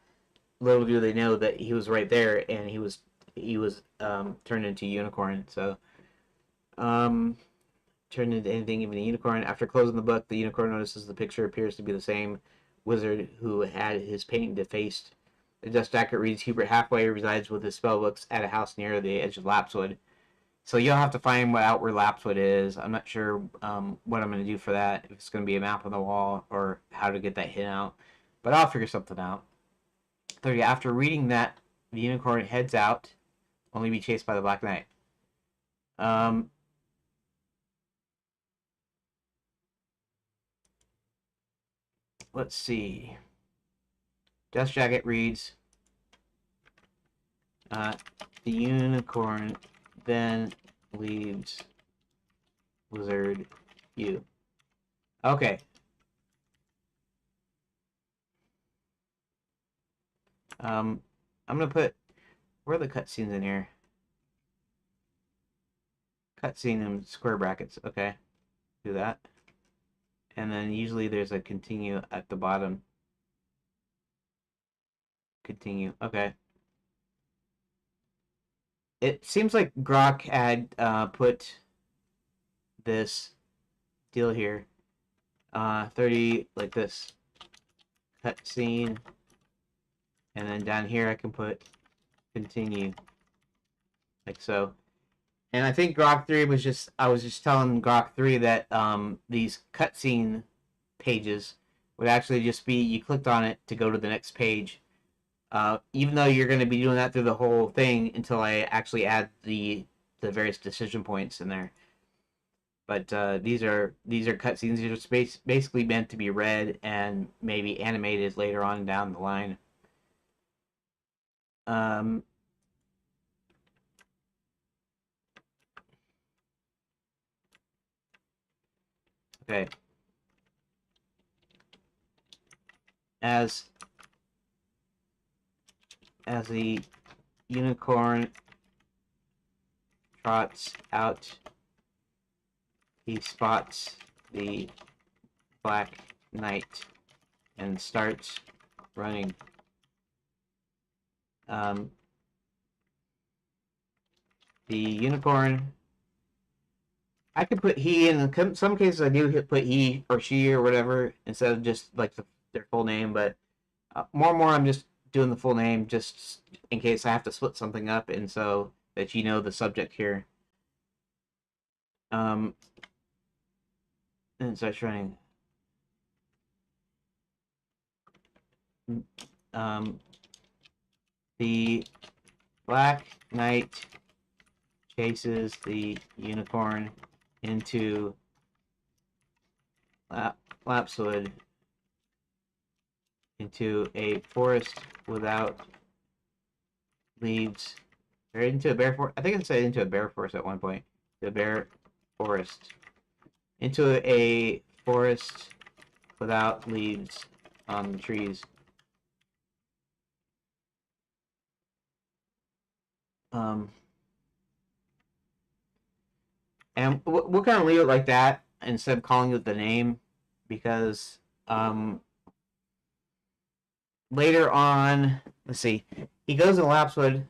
Little do they know that he was right there and he was turned into a unicorn. So turned into anything, even a unicorn. After closing the book, the unicorn notices the picture appears to be the same wizard who had his painting defaced. The dust jacket reads Hubert Halfway resides with his spellbooks at a house near the edge of Lapswood. So you'll have to find out where Lapswood is. I'm not sure what I'm going to do for that. If it's going to be a map on the wall or how to get that hint out. But I'll figure something out. 30. After reading that, the unicorn heads out, only be chased by the Black Knight. Um, let's see. Dust Jacket reads, the unicorn then leaves Blizzard U. Okay. I'm gonna put, where are the cutscenes in here? Cutscene in square brackets. Okay. Do that. And then usually there's a continue at the bottom. Continue. Okay. It seems like Grok had put this deal here. 30 like this. Cutscene. And then down here I can put continue. Like so. And I think Grok 3 was just, I was just telling Grok 3 that these cutscene pages would actually just be, you clicked on it to go to the next page. Even though you're going to be doing that through the whole thing until I actually add the various decision points in there. But these are cutscenes. These are basically meant to be read and maybe animated later on down the line. Um, okay. As the unicorn trots out, he spots the Black Knight and starts running. The unicorn, I could put he in some cases. I do put he or she or whatever instead of just like their full name. But more and more, I'm just doing the full name just in case I have to split something up, and so that you know the subject here. And it starts running. The Black Knight chases the unicorn into Lapswood, into a forest without leaves, or into a bear forest. I think I said into a bear forest at one point. The bear forest. Into a forest without leaves on the trees. And we'll kind of leave it like that instead of calling it the name, because later on, let's see, he goes to Lapswood.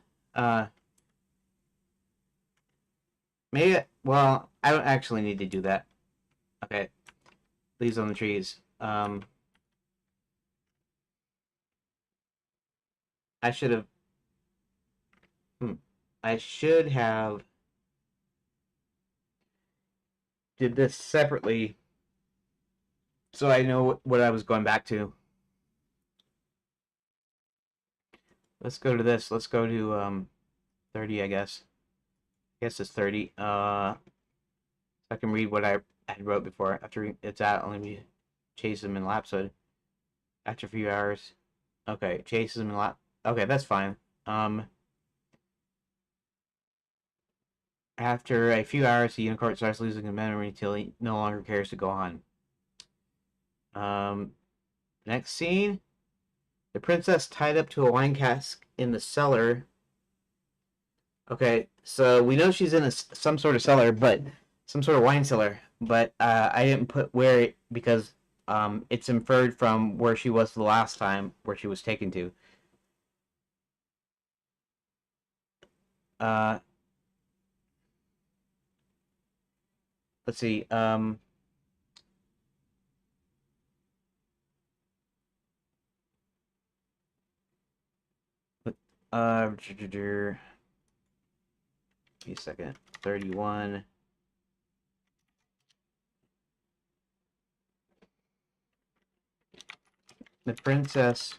Maybe, well, I don't actually need to do that. Okay, leaves on the trees. I should have. I should have did this separately so I know what I was going back to. Let's go to this. Let's go to 30, I guess. I guess it's 30. So I can read what I had wrote before. After it's out, let me chase him in Lapswood. After a few hours. Okay, chases him in Lap. Okay, that's fine. After a few hours, the unicorn starts losing his memory until he no longer cares to go on. Next scene. The princess tied up to a wine cask in the cellar. Okay, so we know she's in some sort of cellar, but some sort of wine cellar. But I didn't put where because it's inferred from where she was the last time, where she was taken to. Uh, let's see. Give me a second. 31. The princess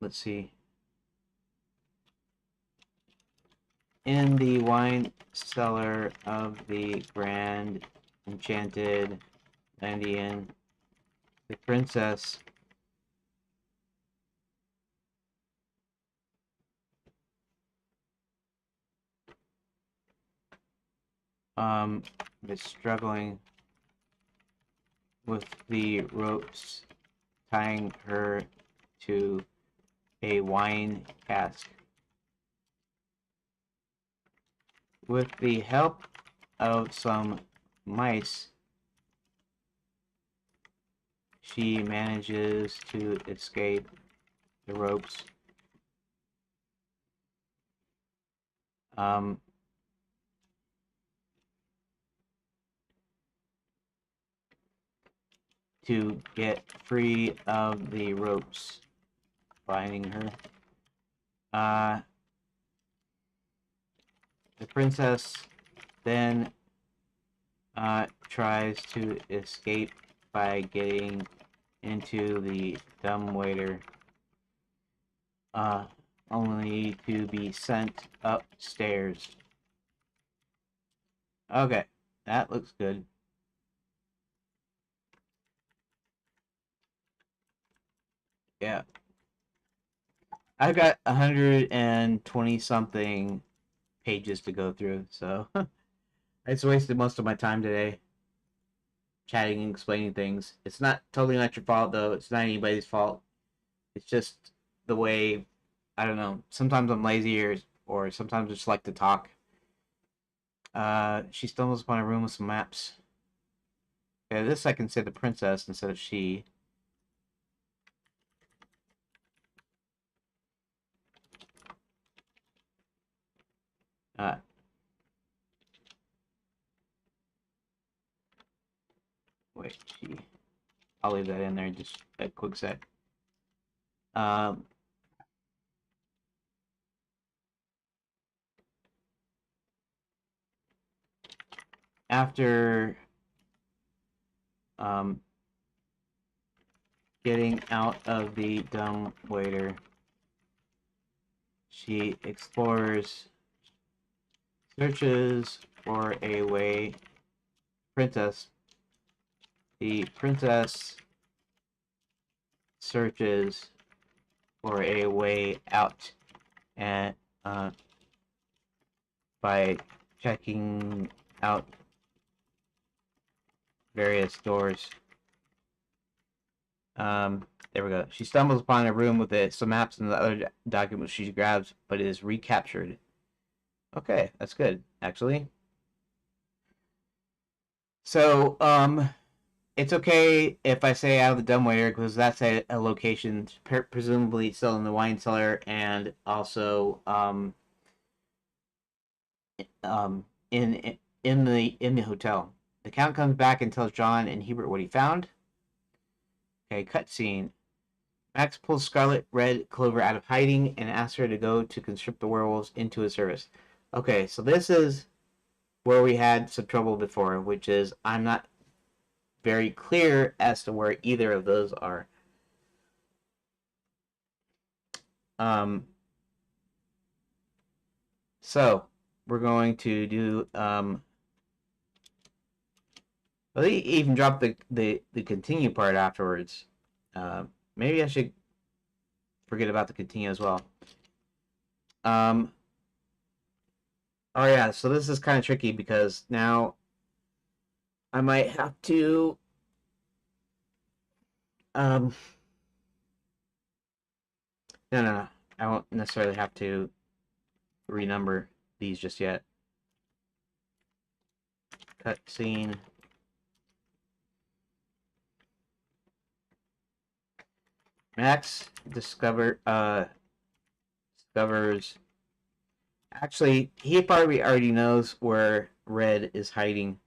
let's see. In the wine cellar of the Grand Enchanted Landian, the princess is struggling with the ropes tying her to a wine cask. With the help of some mice, she manages to escape the ropes. To get free of the ropes binding her. The princess then tries to escape by getting into the dumbwaiter, only to be sent upstairs. Okay, that looks good. Yeah. I've got 120 something pages to go through, so I just wasted most of my time today chatting and explaining things. It's not totally not your fault though. It's not anybody's fault. It's just the way, I don't know. Sometimes I'm lazy or sometimes I just like to talk. She stumbles upon a room with some maps. Okay, this I can say the princess instead of she. Uh, wait, she. I'll leave that in there just a quick sec. After getting out of the dumbwaiter, she explores, searches for a way. The princess searches for a way out, and by checking out various doors. There we go. She stumbles upon a room with some maps and the other documents she grabs, but is recaptured. Okay, that's good, actually. So, it's okay if I say out of the dumbwaiter because that's a location presumably still in the wine cellar and also in the hotel. The Count comes back and tells John and Hubert what he found. Okay, cutscene. Max pulls Scarlet Red Clover out of hiding and asks her to go to conscript the werewolves into his service. Okay, so this is where we had some trouble before, which is I'm not very clear as to where either of those are. So we're going to do well, they even drop the continue part afterwards. Maybe I should forget about the continue as well. Oh yeah, so this is kind of tricky because now I might have to no, no, I won't necessarily have to renumber these just yet. Cutscene. Max discovers. Actually, he probably already knows where Red is hiding.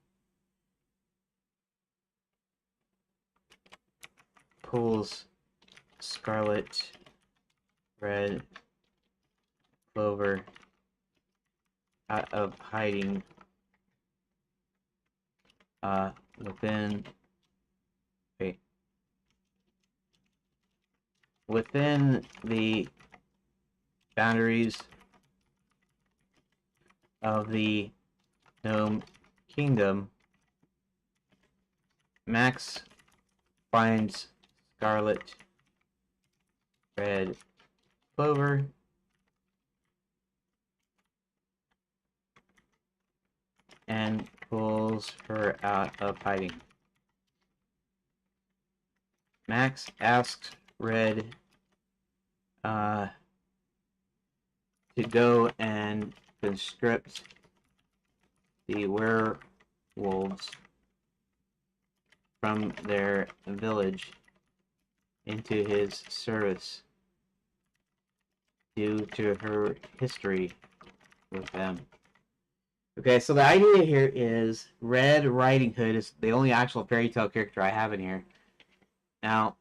Pulls Scarlet Red Clover out of hiding within. Wait. within the boundaries of the Gnome Kingdom, Max finds Scarlet Red Clover and pulls her out of hiding. Max asks Red to go and conscript the werewolves from their village into his service due to her history with them. Okay, so the idea here is Red Riding Hood is the only actual fairy tale character I have in here. Now,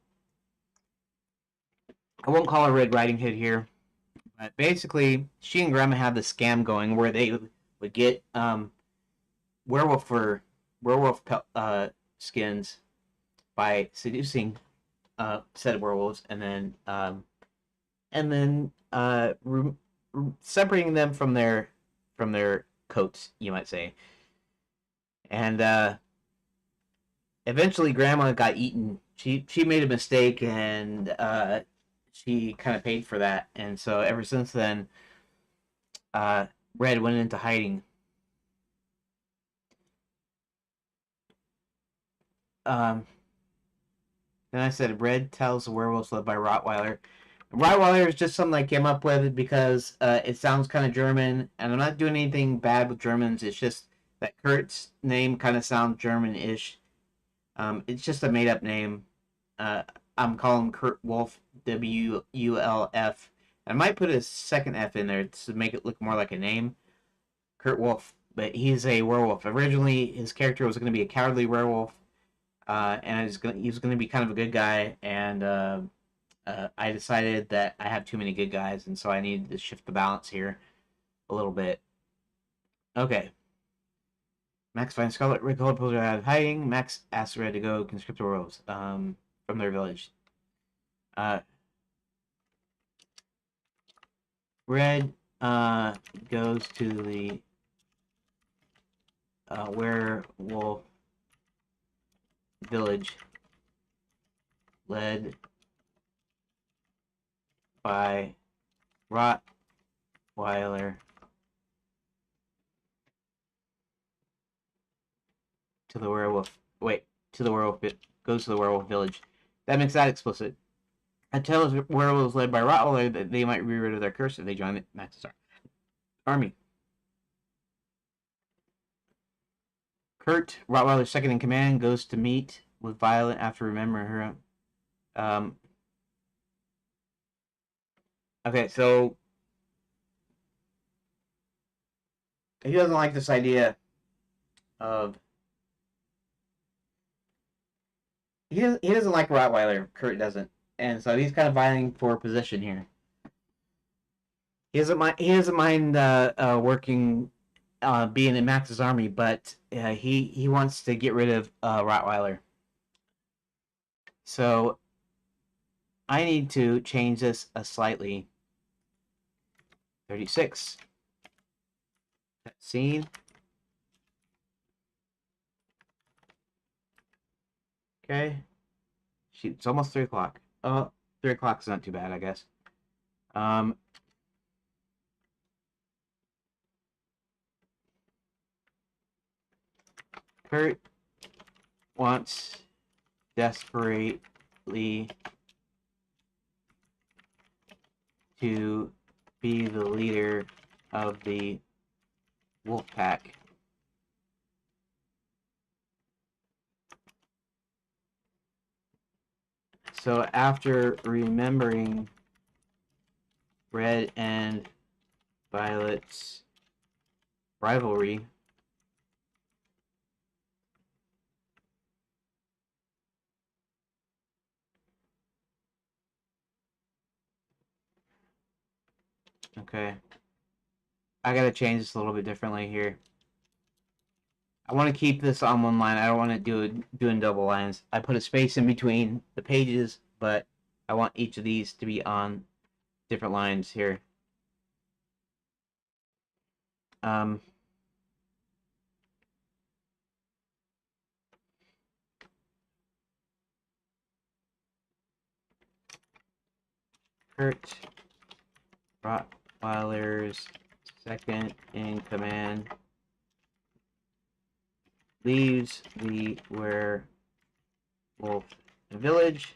I won't call her Red Riding Hood here, but basically, she and Grandma had this scam going where they would get werewolf skins by seducing a set of werewolves and then separating them from their coats, you might say. And eventually, Grandma got eaten. She made a mistake, and she kind of paid for that. And so ever since then, Red went into hiding. Then I said Red tells the werewolves led by Rottweiler. Rottweiler is just something I came up with because it sounds kind of German, and I'm not doing anything bad with Germans. It's just that Kurt's name kind of sounds German-ish. It's just a made-up name. I'm calling Kurt Wolf, W-U-L-F. I might put a second F in there to make it look more like a name. Kurt Wolf, but he's a werewolf. Originally, his character was going to be a cowardly werewolf, and he was going to be kind of a good guy, and I decided that I have too many good guys, and so I needed to shift the balance here a little bit. Okay. Max finds Scarlet Red Colored pulls her out of hiding. Max asks Red to go conscript the werewolves from their village. Red goes to the werewolf village led by Rottweiler to the werewolf. Goes to the werewolf village. That makes that explicit. It tells werewolves led by Rottweiler that they might be rid of their curse if they join Max's army. Kurt, Rottweiler's second in command, goes to meet with Violet after remembering her. Okay, so he doesn't like this idea of he doesn't like Rottweiler. Kurt doesn't, and so he's kind of vying for position here. He doesn't mind working, being in Max's army, but he wants to get rid of Rottweiler. So I need to change this slightly. 36. That scene. Okay. Shoot, it's almost 3 o'clock. Oh, 3 o'clock is not too bad, I guess. Kurt wants desperately to be the leader of the wolf pack. So after remembering Red and Violet's rivalry, okay, I gotta change this a little bit differently here. I want to keep this on one line. I don't want to do doing double lines. I put a space in between the pages, but I want each of these to be on different lines here. Kurt Rottweiler's second in command leaves the werewolf village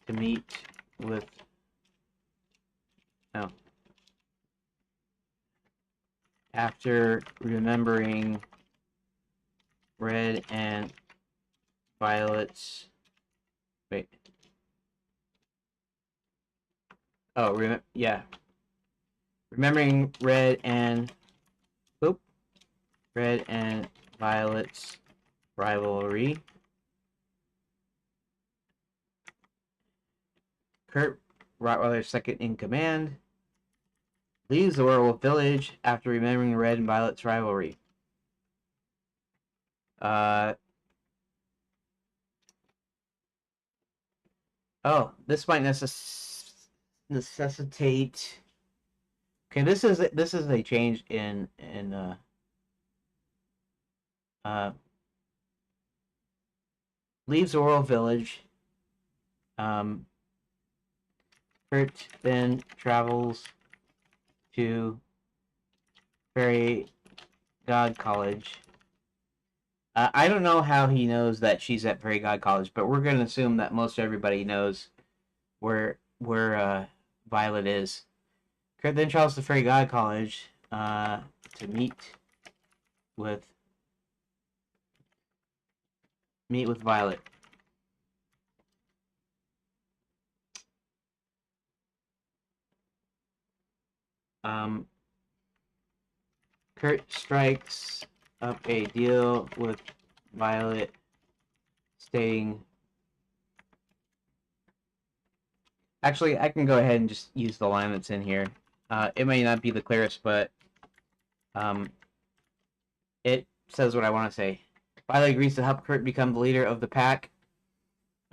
to meet with after remembering Red and Violet's remembering Red and Violet's rivalry. Kurt Rottweiler, second in command, leaves the werewolf village after remembering Red and Violet's rivalry. This might necessitate. Okay, this is a change in leaves the werewolf village. Kurt then travels to Fairy God College. I don't know how he knows that she's at Fairy God College, but we're going to assume that most everybody knows where Violet is. Kurt then travels to Fairy God College to meet with Violet. Kurt strikes up a deal with Violet, stating... Actually, I can go ahead and just use the line that's in here. It may not be the clearest, but it says what I want to say. Violet agrees to help Kurt become the leader of the pack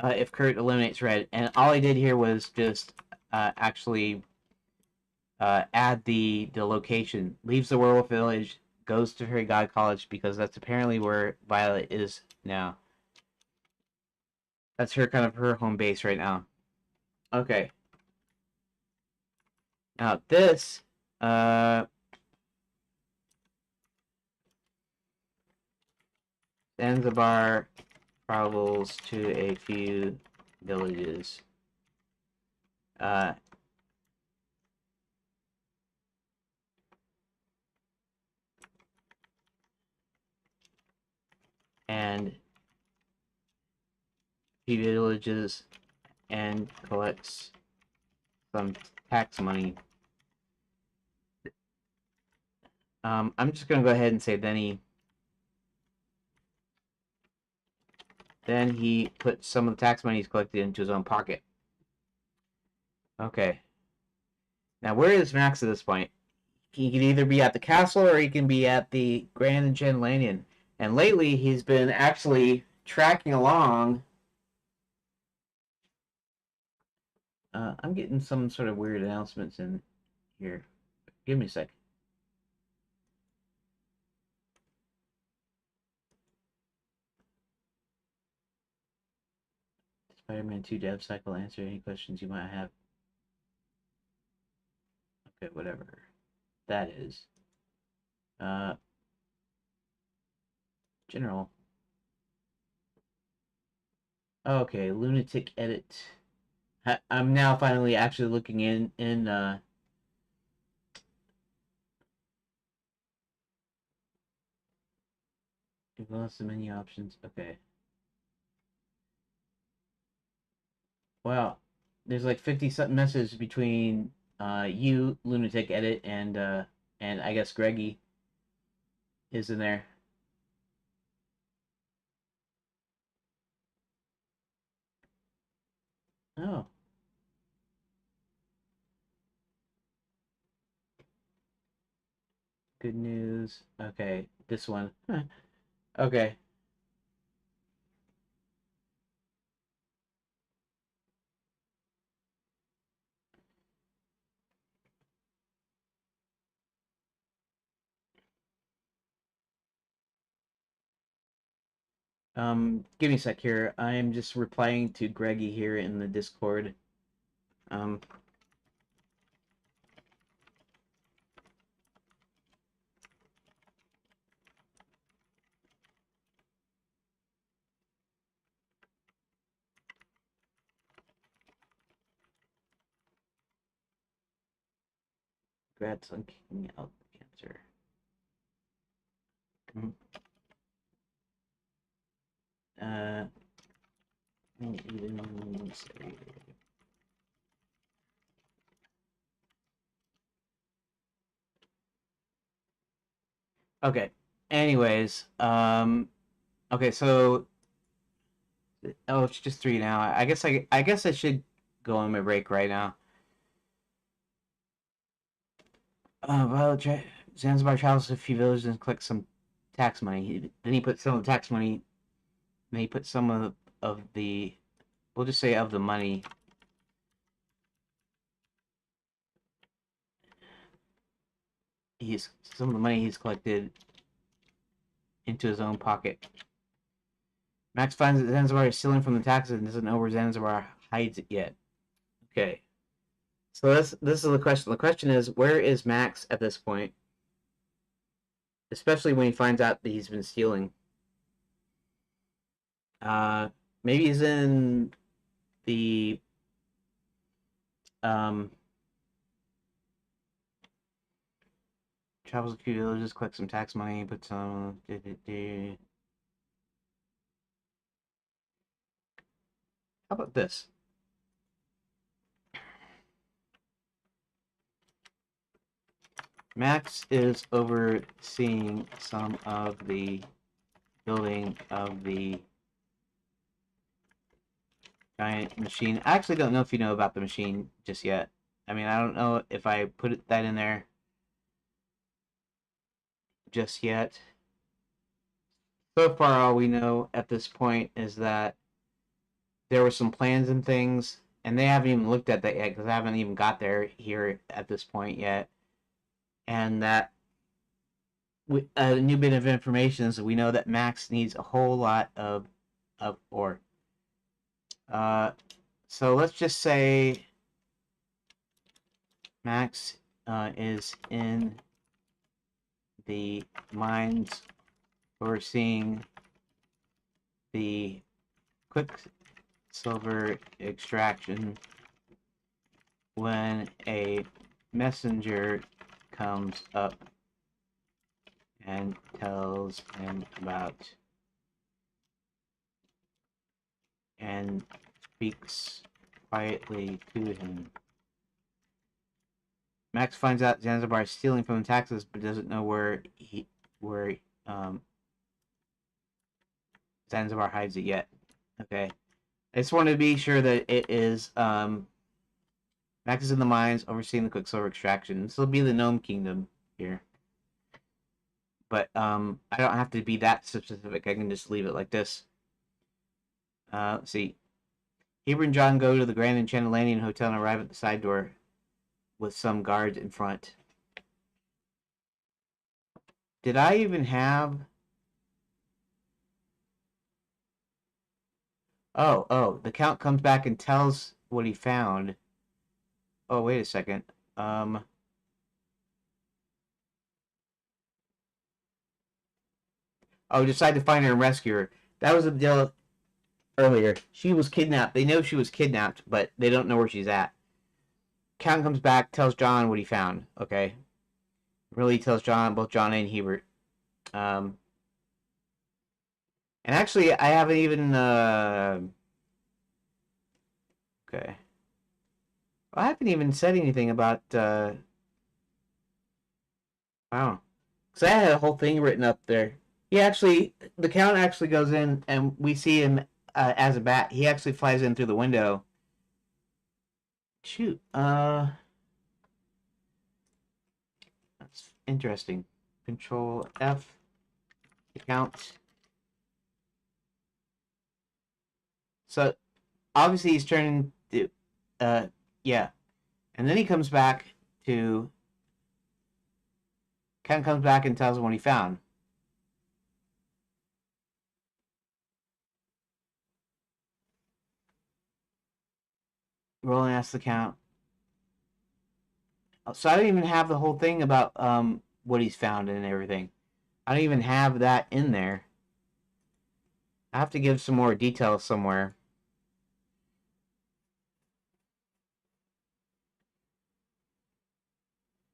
if Kurt eliminates Red. And all I did here was just actually add the location. Leaves the werewolf village, goes to Fairy God College, because that's apparently where Violet is now. That's her home base right now. Okay. Now this Zanzibar travels to a few villages. And few villages and collects some tax money. I'm just gonna go ahead and say then he put some of the tax money he's collected into his own pocket. Okay. Now where is Max at this point? He can either be at the castle or he can be at the Grand Enchant Lanyon. And lately he's been actually tracking along. I'm getting some sort of weird announcements in here. Give me a sec. Spider-Man 2 dev cycle, answer any questions you might have. Okay, whatever that is. General. Okay, lunatic edit. I'm now finally actually looking in develop the menu options. Okay. Wow. There's like 50 something messages between you, lunatic edit, and I guess Greggy is in there. Oh. Good news. Okay, this one. Okay. Give me a sec here. I'm just replying to Greggy here in the Discord. Congrats on kicking out cancer. Even say. Okay. Anyways, okay, so oh, it's just 3 now. I guess I should go on my break right now. Well, Zanzibar travels a few villages and collects some tax money. Then he put some of the tax money. Then he put some of the, we'll just say of the money. Some of the money he's collected into his own pocket. Max finds that Zanzibar is stealing from the taxes and doesn't know where Zanzibar hides it yet. Okay. So this is the question. The question is, where is Max at this point? Especially when he finds out that he's been stealing. Maybe he's in the travels a few villages, collects some tax money, puts some. How about this? Max is overseeing some of the building of the giant machine. I actually don't know if you know about the machine just yet. I mean, I don't know if I put that in there just yet. So far, all we know at this point is that there were some plans and things, and they haven't even looked at that yet because I haven't even got there here at this point yet. And that a new bit of information is that we know that Max needs a whole lot of ore. So let's just say Max is in the mines overseeing the quicksilver extraction when a messenger comes up and tells him about and speaks quietly to him. Max finds out Zanzibar is stealing from the taxes, but doesn't know where Zanzibar hides it yet. Okay, I just wanted to be sure that it is Max is in the mines overseeing the quicksilver extraction. This will be the Gnome Kingdom here, but I don't have to be that specific. I can just leave it like this. Let's see. Heber and John go to the Grand Enchanted Landing Hotel and arrive at the side door with some guards in front. Did I even have... Oh, the Count comes back and tells what he found. Oh, wait a second. Oh, decide to find her and rescue her. That was the deal earlier. She was kidnapped. They know she was kidnapped, but they don't know where she's at. Count comes back, tells John what he found. Okay. Really tells both John and Hebert. And actually, I haven't even, okay. I haven't even said anything about, wow. Because I had a whole thing written up there. The Count actually goes in, and we see him as a bat. He actually flies in through the window. Shoot. That's interesting. Control F. The Count. So, obviously he's turning to, yeah. And then he comes back to, Count comes back and tells him what he found. Rolling as the count. So I don't even have the whole thing about what he's found and everything. I don't even have that in there. I have to give some more details somewhere.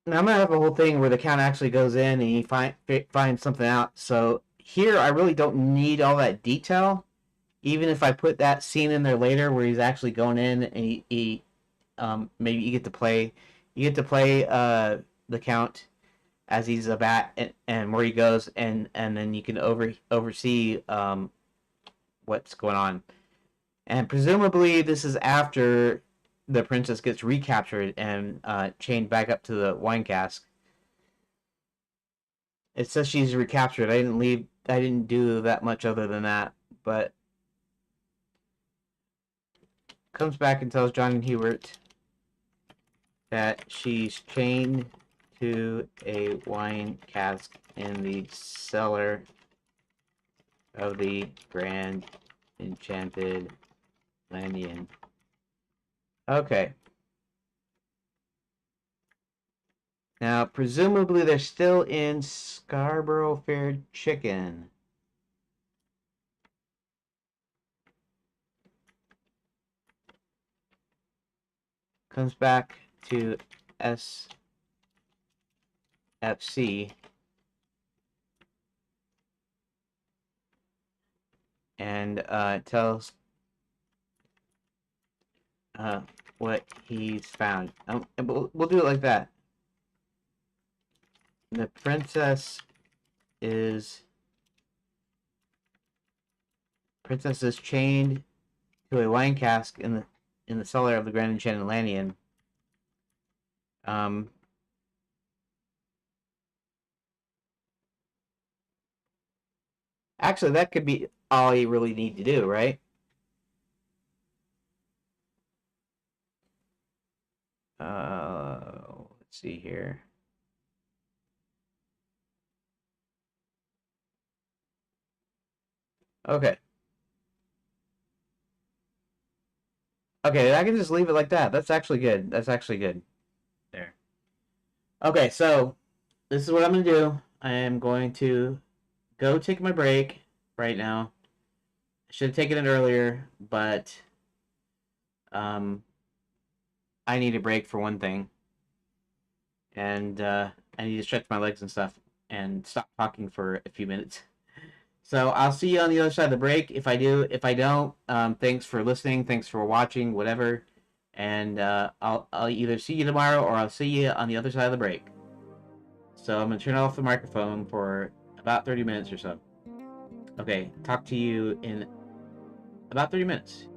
Now I'm gonna have a whole thing where the count actually goes in and he finds something out. So here I really don't need all that detail. Even if I put that scene in there later where he's actually going in and he maybe you get to play the count as he's a bat and where he goes and then you can oversee what's going on. And presumably this is after the princess gets recaptured and chained back up to the wine cask. It says she's recaptured. I didn't do that much other than that, but comes back and tells John and Hubert that she's chained to a wine cask in the cellar of the Grand Enchanted Landian. Okay. Now, presumably they're still in Scarborough Fair Chicken. Comes back to SFC. And tells what he's found. We'll do it like that. The princess is chained to a wine cask in the cellar of the Grand Enchanted Landian. Actually, that could be all you really need to do, right? Let's see here. Okay. Okay, I can just leave it like that. That's actually good. That's actually good. There. Okay, so this is what I'm going to do. I am going to go take my break right now. I should have taken it earlier, but I need a break for one thing. And I need to stretch my legs and stuff and stop talking for a few minutes. So I'll see you on the other side of the break. If I do, if I don't, thanks for listening. Thanks for watching, whatever. And I'll either see you tomorrow or I'll see you on the other side of the break. So I'm going to turn off the microphone for about 30 minutes or so. Okay, talk to you in about 30 minutes.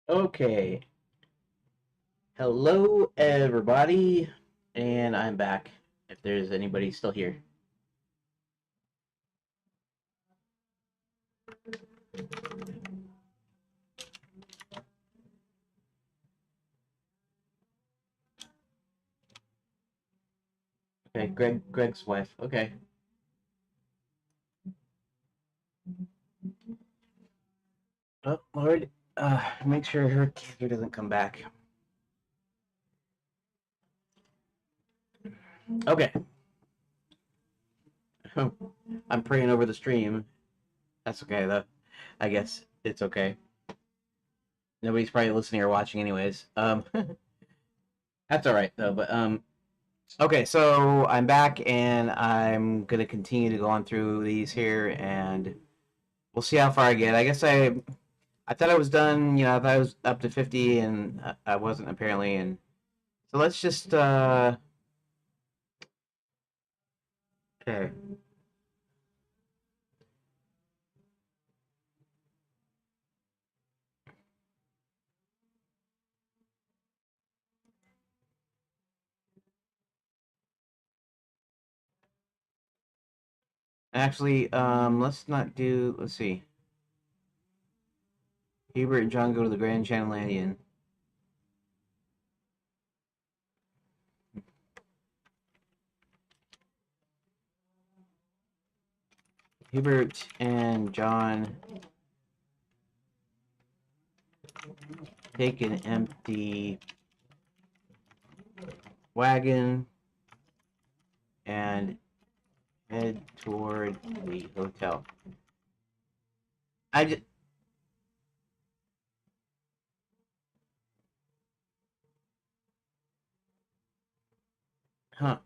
Okay. Hello, everybody, and I'm back. If there's anybody still here. Okay, Greg's wife. Okay. Oh, Lord. Make sure her cancer doesn't come back. Okay. I'm praying over the stream. That's okay, though. I guess it's okay. Nobody's probably listening or watching anyways. That's all right, though. But, okay, so I'm back, and I'm going to continue to go on through these here, and we'll see how far I get. I guess I thought I was done, I thought I was up to 50, and I wasn't apparently, and so let's just, okay. Actually, let's see. Hubert and John go to the Grand Chandelandian. Hubert and John take an empty wagon and head toward the hotel. I just, huh.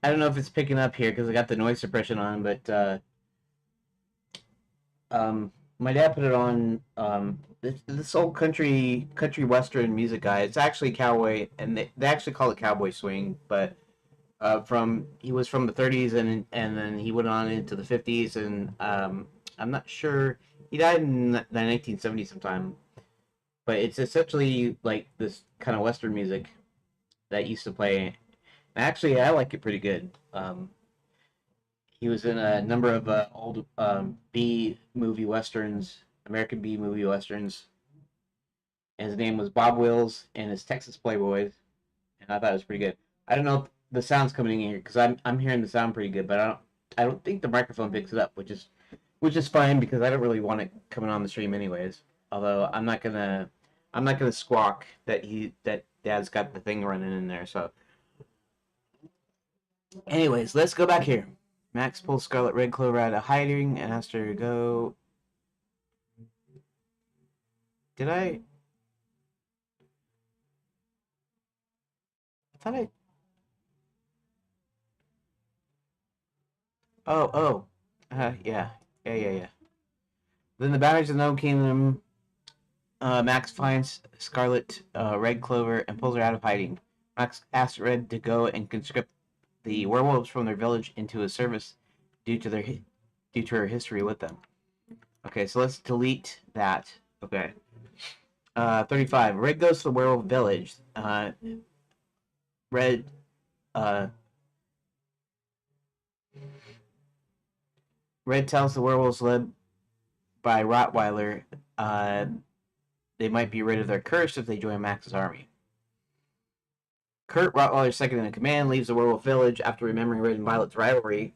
I don't know if it's picking up here because I got the noise suppression on, but my dad put it on this old country western music guy. It's actually cowboy, and they actually call it cowboy swing, but from he was from the 30s, and then he went on into the 50s, and I'm not sure, he died in the 1970s sometime, but it's essentially like this kind of western music that used to play. Actually, I like it pretty good. He was in a number of old B movie westerns, American B movie westerns. And his name was Bob Wills and his Texas Playboys, and I thought it was pretty good. I don't know if the sound's coming in here because I'm hearing the sound pretty good, but I don't think the microphone picks it up, which is fine because I don't really want it coming on the stream anyways. Although I'm not gonna squawk that Dad's got the thing running in there. So, anyways, let's go back here. Max pulls Scarlet Red Clover out of hiding and asked her to go. Did I? I thought I. Oh. Yeah. Yeah. Then the boundaries of the Gnome Kingdom, Max finds Scarlet Red Clover and pulls her out of hiding. Max asks Red to go and conscript the werewolves from their village into his service due to her history with them. Okay, so let's delete that. Okay. 35. Red goes to the werewolf village. Red uh, Red tells the werewolves led by Rottweiler they might be rid of their curse if they join Max's army. Kurt, Rottweiler's second in command, leaves the werewolf village after remembering Red and Violet's rivalry,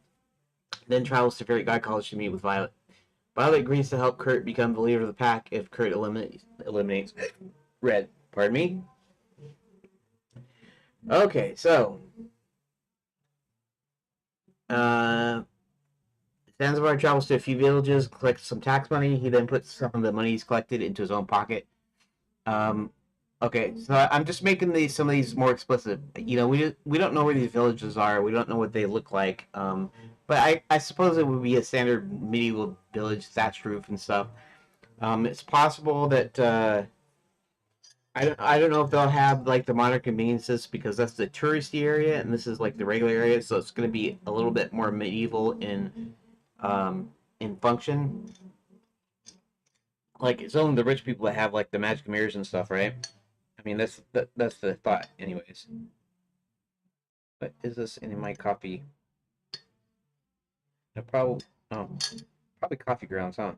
then travels to Fairy God College to meet with Violet. Violet agrees to help Kurt become the leader of the pack if Kurt eliminates Red. Pardon me? Okay, so Zanzibar travels to a few villages, collects some tax money. He then puts some of the money he's collected into his own pocket. Okay, so I'm just making some of these more explicit. We don't know where these villages are. We don't know what they look like. But I suppose it would be a standard medieval village, thatched roof and stuff. It's possible that I don't know if they'll have like the modern conveniences because that's the touristy area and this is like the regular area, so it's going to be a little bit more medieval in in function. Like it's only the rich people that have like the magic mirrors and stuff, right? I mean, that's the thought, anyways. But is this in my coffee? No, probably. Oh, probably coffee grounds, huh?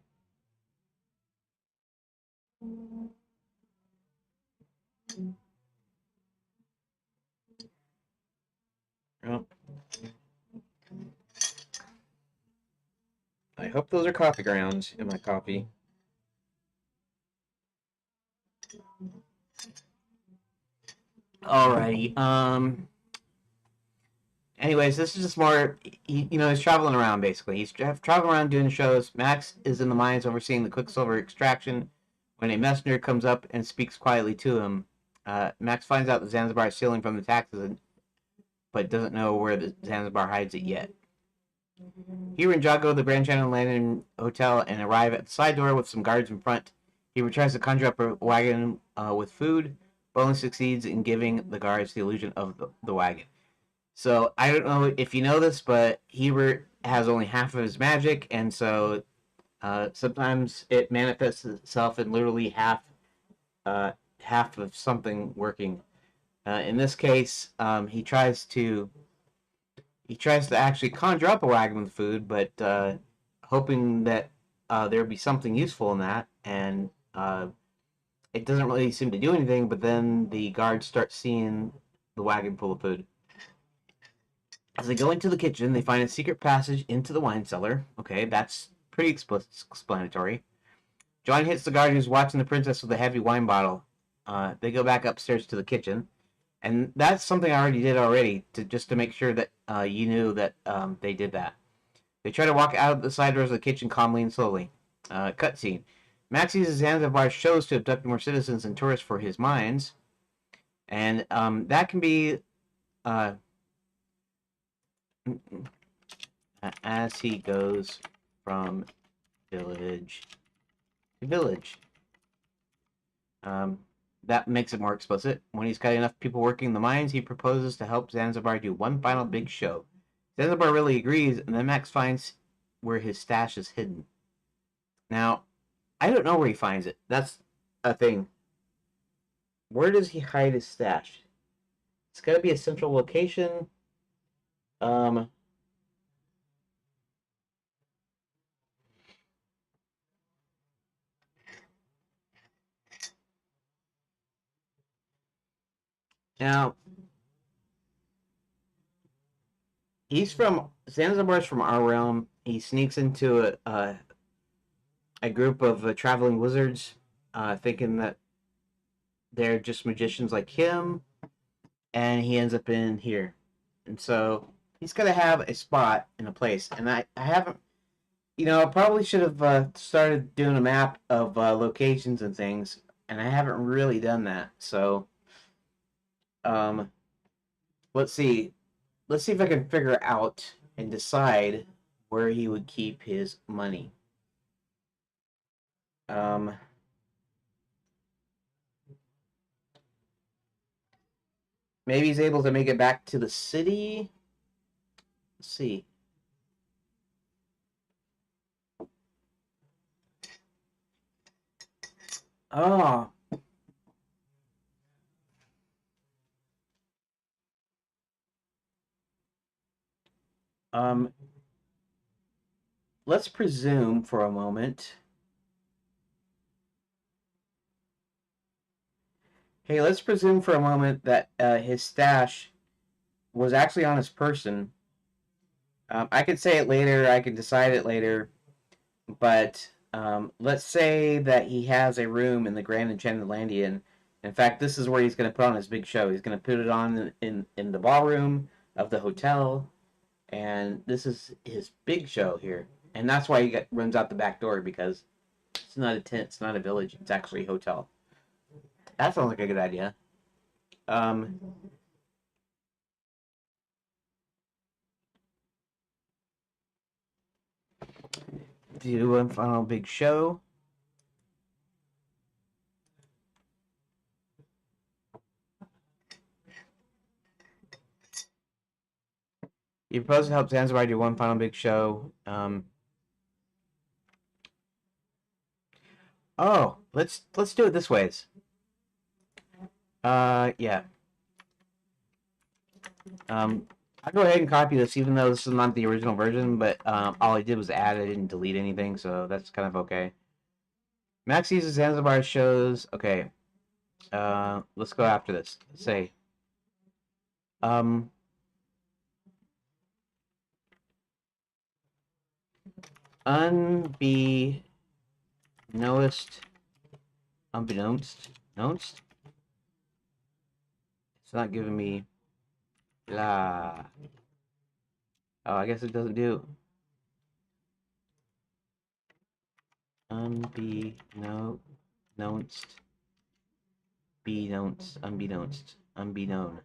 Well, I hope those are coffee grounds in my coffee. Alrighty. Anyways, this is just more. He's traveling around basically. He's traveling around doing shows. Max is in the mines overseeing the Quicksilver extraction. When a messenger comes up and speaks quietly to him, Max finds out that Zanzibar is stealing from the taxes, but doesn't know where the Zanzibar hides it yet. He and Jago, the Grand Channel, land in a hotel and arrive at the side door with some guards in front. He tries to conjure up a wagon with food, but only succeeds in giving the guards the illusion of the wagon. So I don't know if you know this, but Hebert has only half of his magic, and so sometimes it manifests itself in literally half of something working. In this case, he tries to actually conjure up a wagon with food, but hoping that there would be something useful in that, and it doesn't really seem to do anything. But then the guards start seeing the wagon full of food. As they go into the kitchen, they find a secret passage into the wine cellar. Okay, that's pretty explanatory. John hits the guard who's watching the princess with a heavy wine bottle. They go back upstairs to the kitchen, and that's something I already did just to make sure that you knew that they did that. They try to walk out of the side doors of the kitchen calmly and slowly. Cutscene. Max uses Zanzibar shows to abduct more citizens and tourists for his mines, and that can be as he goes from village to village. That makes it more explicit. When he's got enough people working the mines, he proposes to help Zanzibar do one final big show. Zanzibar really agrees, and then Max finds where his stash is hidden. Now, I don't know where he finds it. That's a thing. Where does he hide his stash? It's got to be a central location. Um, Now, Zanzibar's from our realm. He sneaks into a group of traveling wizards, thinking that they're just magicians like him, and he ends up in here. And so he's got to have a spot in a place. And I haven't, I probably should have started doing a map of locations and things, and I haven't really done that. So, um, let's see. Let's see if I can figure out and decide where he would keep his money. Um, Maybe he's able to make it back to the city. Let's see. Oh. Um, let's presume for a moment. Hey, let's presume for a moment that his stash was actually on his person. I could say it later. I can decide it later. But let's say that he has a room in the Grand Enchanted Landian. In fact, this is where he's going to put on his big show. He's going to put it on in the ballroom of the hotel, and this is his big show here. And that's why he runs out the back door, because it's not a tent, it's not a village, it's actually a hotel. That sounds like a good idea. Um, do one final big show. He proposed to help Zanzibar do one final big show. Oh, let's do it this ways. Yeah. I'll go ahead and copy this, even though this is not the original version, but all I did was add, I didn't delete anything, so that's kind of okay. Max uses Zanzibar shows, okay, let's go after this. Let's say, um, unbeknownst, unbeknownst, it's not giving me, la, oh, I guess it doesn't do, unbeknownst, unbeknown.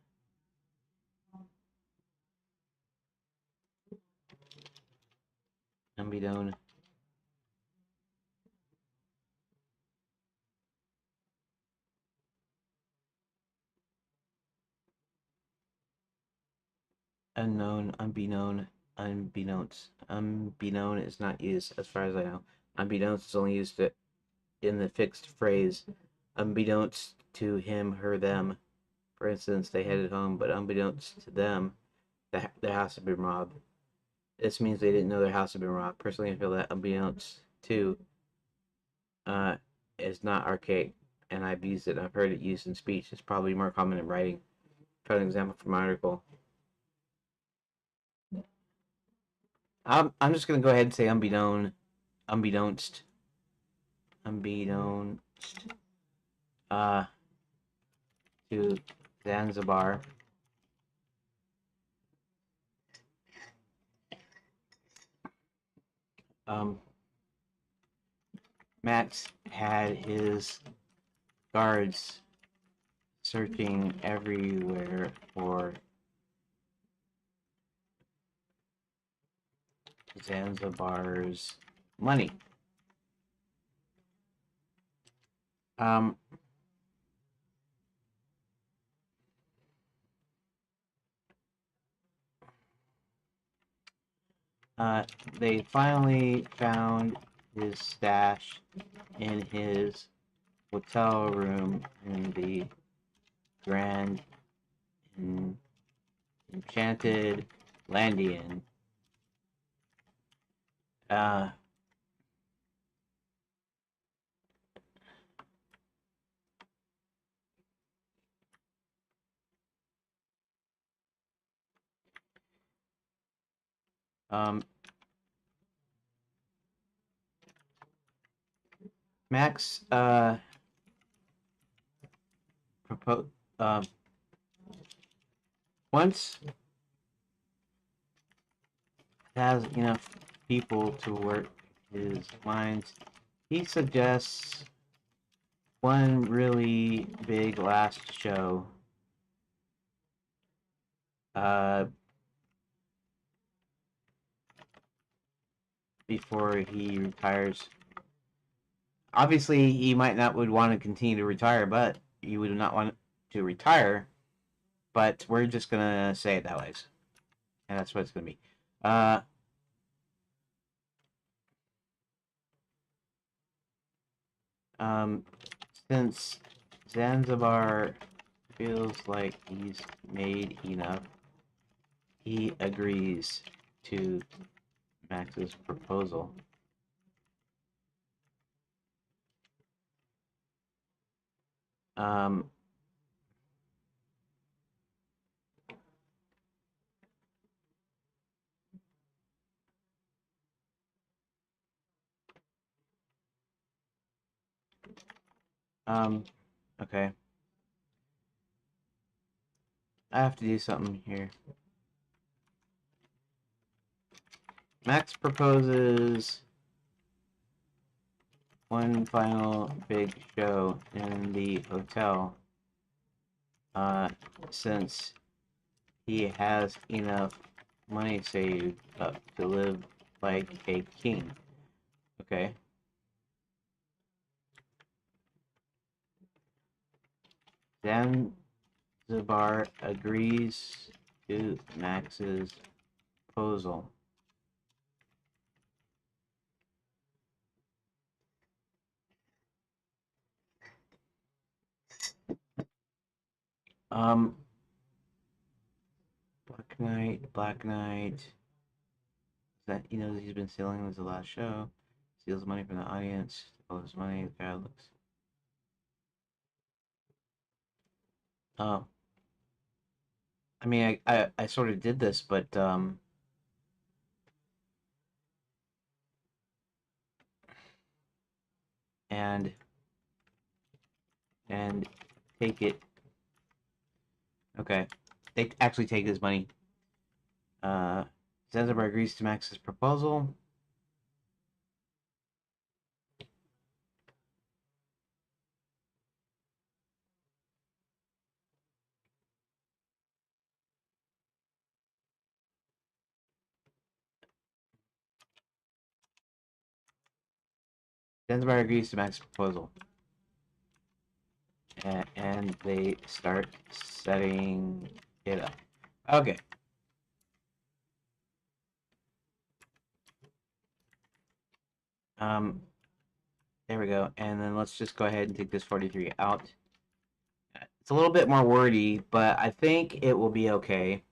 Unbeknown. Unknown, unbeknown, unbeknownst. Unbeknown is not used as far as I know. Unbeknownst is only used in the fixed phrase, unbeknownst to him, her, them. For instance, they headed home, but unbeknownst to them, their house had been robbed. This means they didn't know their house had been robbed. Personally, I feel that unbeknownst to uh, is not archaic, and I've used it. I've heard it used in speech. It's probably more common in writing. Try an example from my article. I'm just gonna go ahead and say unbeknownst, uh, to Zanzibar. Um, Max had his guards searching everywhere for Zanzibar's money. Um, they finally found his stash in his hotel room in the Grand Enchanted Landian. Uh, um, Max propose once has enough people to work his minds, he suggests one really big last show uh, before he retires. Obviously, he might not would want to continue to retire, but he would not want to retire. But we're just gonna say it that way, and that's what it's gonna be. Uh, um, since Zanzibar feels like he's made enough, he agrees to Max's proposal. Um, okay. I have to do something here. Max proposes one final big show in the hotel, since he has enough money saved up to live like a king. Okay. Zanzibar agrees to Max's proposal. Um, Black Knight. That he's been stealing was the last show. Steals money from the audience. All his money. The crowd looks. Oh, I mean, I sort of did this, but and and take it. Okay, they actually take his money. Uh, Zanzibar agrees to Max's proposal. Zanzibar agrees to Max's proposal, and they start setting it up. Okay. Um, there we go. And then let's just go ahead and take this 43 out. It's a little bit more wordy, but I think it will be okay.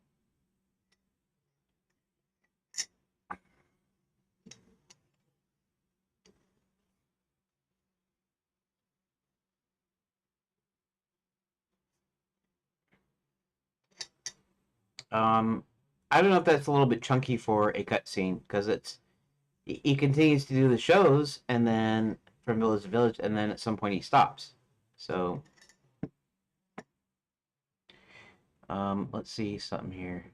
Um, I don't know if that's a little bit chunky for a cutscene because he continues to do the shows and then from village to village, and then at some point he stops. So, let's see something here.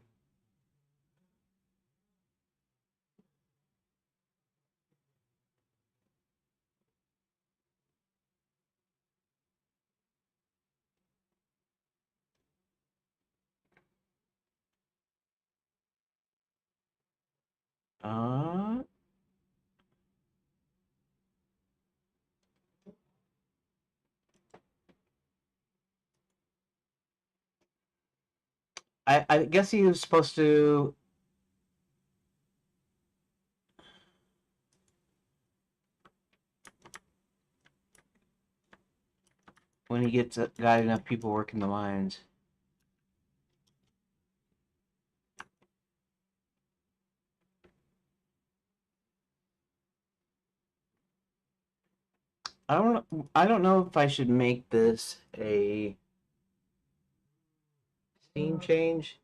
Uh, I guess he was supposed to. When he gets got enough people working the mines. I don't know if I should make this a scene change.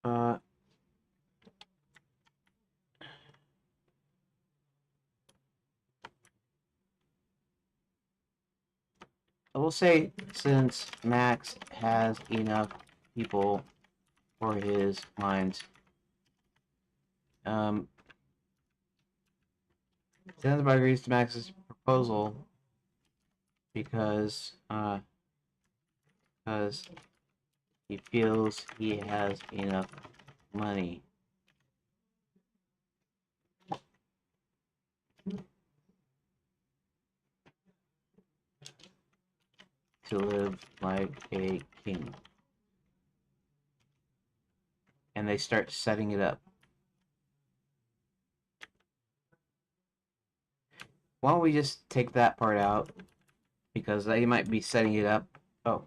Uh, I will say since Max has enough people for his mines, Zanzibar agrees to Max's proposal because because he feels he has enough money to live like a king. And they start setting it up. Why don't we just take that part out? Because they might be setting it up. Oh,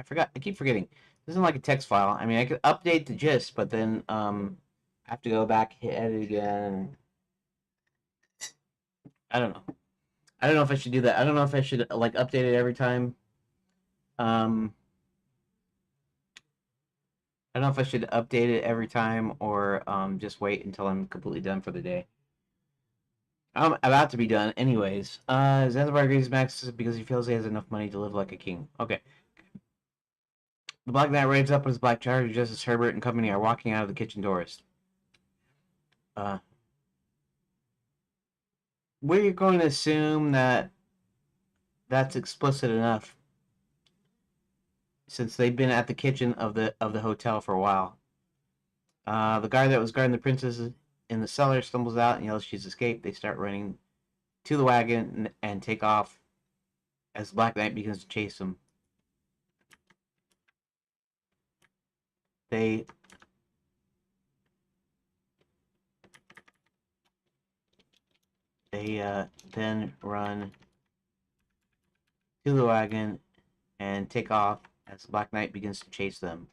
I forgot. I keep forgetting. This isn't like a text file. I mean, I could update the gist, but then I have to go back, hit edit again. I don't know. I don't know if I should do that. I don't know if I should like update it every time. Um, I don't know if I should update it every time or just wait until I'm completely done for the day. I'm about to be done, anyways. Zanzibar agrees Max because he feels he has enough money to live like a king. Okay. The Black Knight rides up on his black charger just as Herbert and company are walking out of the kitchen doors. Uh, we're going to assume that that's explicit enough since they've been at the kitchen of the hotel for a while. The guy that was guarding the princess in the cellar stumbles out and yells she's escaped. They start running to the wagon and take off as Black Knight begins to chase them. They then run to the wagon and take off as the Black Knight begins to chase them.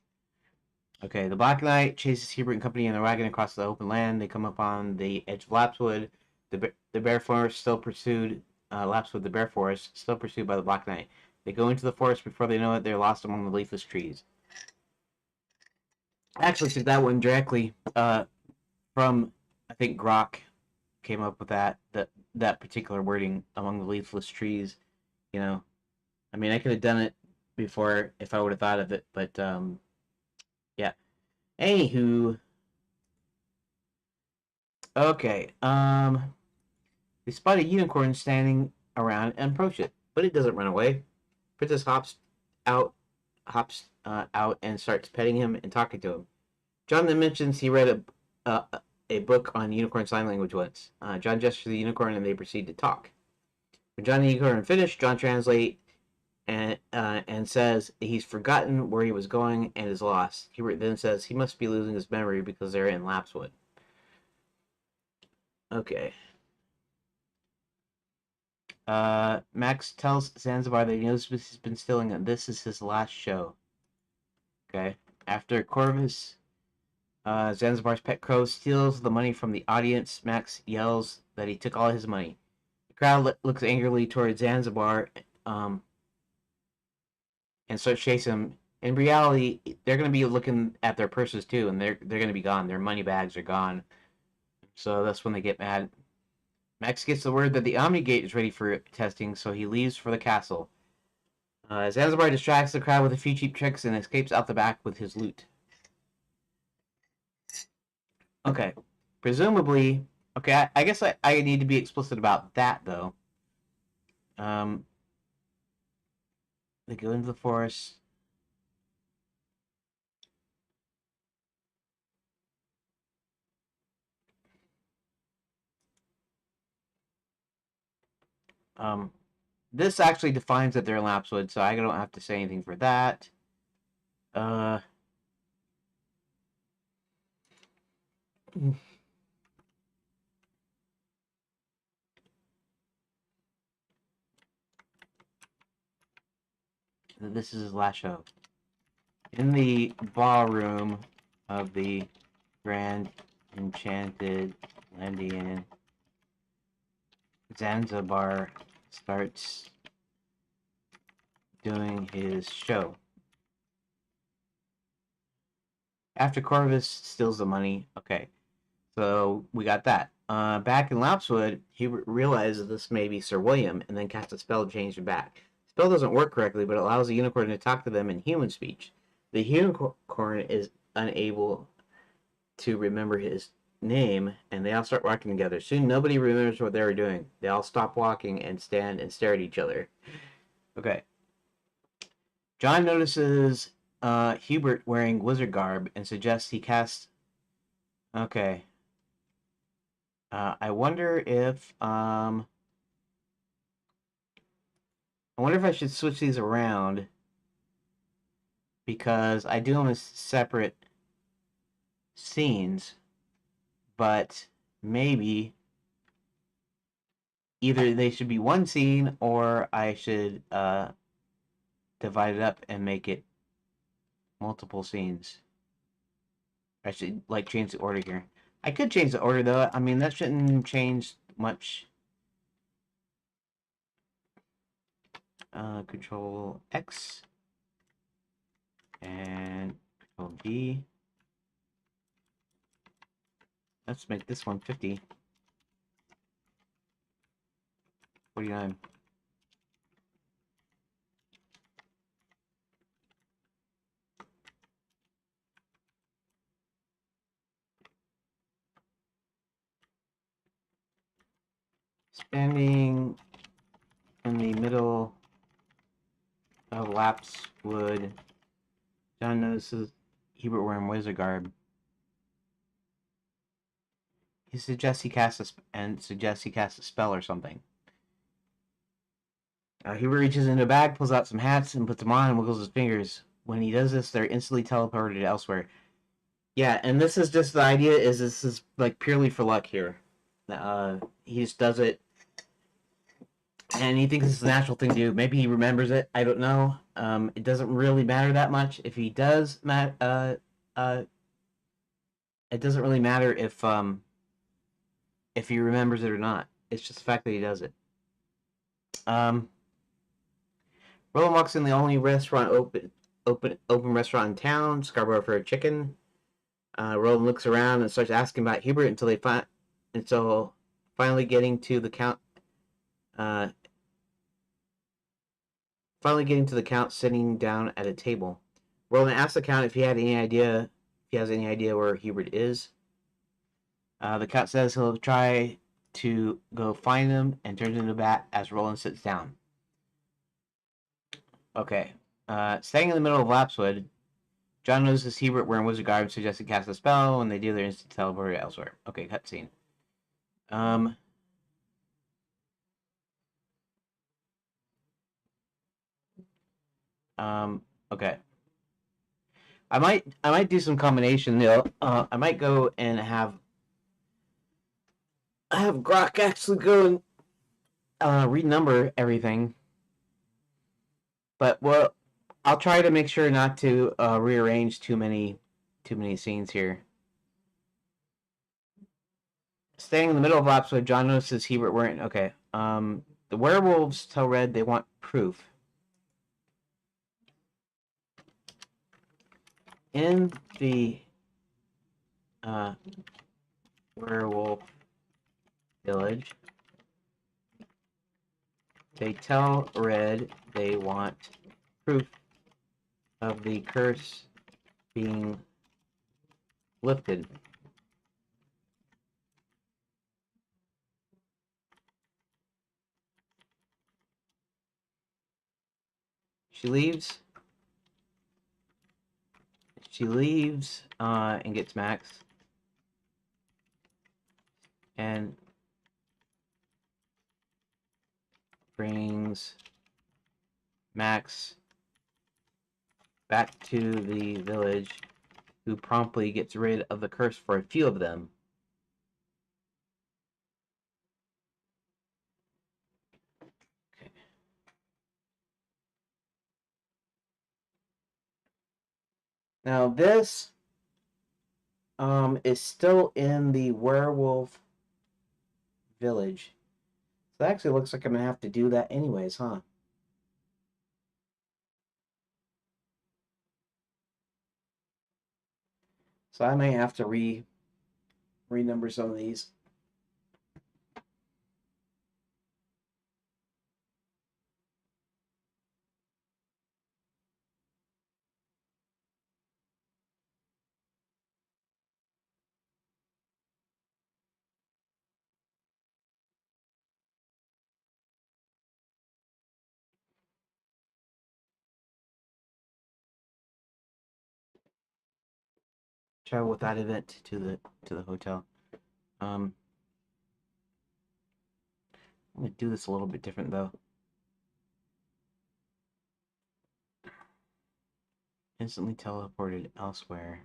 Okay, the Black Knight chases Hubert and company in their wagon across the open land. They come upon the edge of Lapswood. The Bear Forest still pursued. Lapswood, the Bear Forest, still pursued by the Black Knight. They go into the forest before they know it. They're lost among the leafless trees. I actually took that one directly from, I think Grok came up with that particular wording, among the leafless trees. You know, I mean, I could have done it before if I would have thought of it, but yeah. Anywho, okay. They spot a unicorn standing around and approach it, but it doesn't run away. Princess out, hops out and starts petting him and talking to him. John then mentions he read a book on unicorn sign language once. John gestures to the unicorn and they proceed to talk. When John and the unicorn finish, John translates and says he's forgotten where he was going and is lost. Hubert then says he must be losing his memory because they're in Lapswood. Okay. Max tells Zanzibar that he knows he's been stealing and this is his last show. Okay. After Corvus, Zanzibar's pet crow steals the money from the audience, Max yells that he took all his money. The crowd looks angrily towards Zanzibar and starts chasing him. In reality, they're going to be looking at their purses too, and they're going to be gone. Their money bags are gone. So that's when they get mad. Max gets the word that the Omni Gate is ready for testing, so he leaves for the castle. Zanzibar distracts the crowd with a few cheap tricks and escapes out the back with his loot. Okay. Presumably, okay, I guess I need to be explicit about that, though. They go into the forest. This actually defines that they're in Lapswood, so I don't have to say anything for that. This is his last show. In the ballroom of the Grand Enchanted Landian, Zanzibar starts doing his show. After Corvus steals the money, okay, so we got that. Back in Lapswood, he realizes this may be Sir William, and then casts a spell to change him back. The spell doesn't work correctly, but it allows the unicorn to talk to them in human speech. The unicorn is unable to remember his name, and they all start walking together. Soon, nobody remembers what they were doing. They all stop walking and stand and stare at each other. Okay. John notices Hubert wearing wizard garb and suggests he cast. Okay. I wonder if I wonder if I should switch these around because I do them as separate scenes, but maybe either they should be one scene or I should divide it up and make it multiple scenes. I should change the order here. I could change the order though. I mean that shouldn't change much. Control X and Control D. Let's make this one 50. 49. Standing in the middle of Lapswood, John notices Hubert wearing wizard garb. He suggests he casts a spell or something. Hubert reaches into a bag, pulls out some hats, and puts them on and wiggles his fingers. When he does this, they're instantly teleported elsewhere. Yeah, and this is just the idea is this is like purely for luck here. He just does it and he thinks it's a natural thing to do. Maybe he remembers it. I don't know. It doesn't really matter that much. If he does, it doesn't really matter if he remembers it or not. It's just the fact that he does it. Um, Roland walks in the only restaurant open restaurant in town, Scarborough Fried Chicken. Roland looks around and starts asking about Hubert until finally getting to the count. Uh, Finally getting to the count sitting down at a table. Roland asks the count if he has any idea where Hubert is. The count says he'll try to go find him and turns into a bat as Roland sits down. Okay. Staying in the middle of Lapswood, John notices Hubert wearing wizard garb and suggests he cast a spell. When they do, they're instantly teleported elsewhere. Okay, cutscene. Um. Okay. I might do some combination. I might go and have Grok actually go and renumber everything. But well, I'll try to make sure not to rearrange too many scenes here. Staying in the middle of Lapswood, John notices Hubert wearing. Okay. The werewolves tell Red they want proof. In the werewolf village, they tell Red they want proof of the curse being lifted. She leaves. And gets Max. And brings Max back to the village, who promptly gets rid of the curse for a few of them. Okay. Now this is still in the werewolf village. So it actually looks like I'm gonna have to do that anyways, huh? So I may have to renumber some of these. Travel with that event to the hotel. I'm gonna do this a little bit different though. Instantly teleported elsewhere.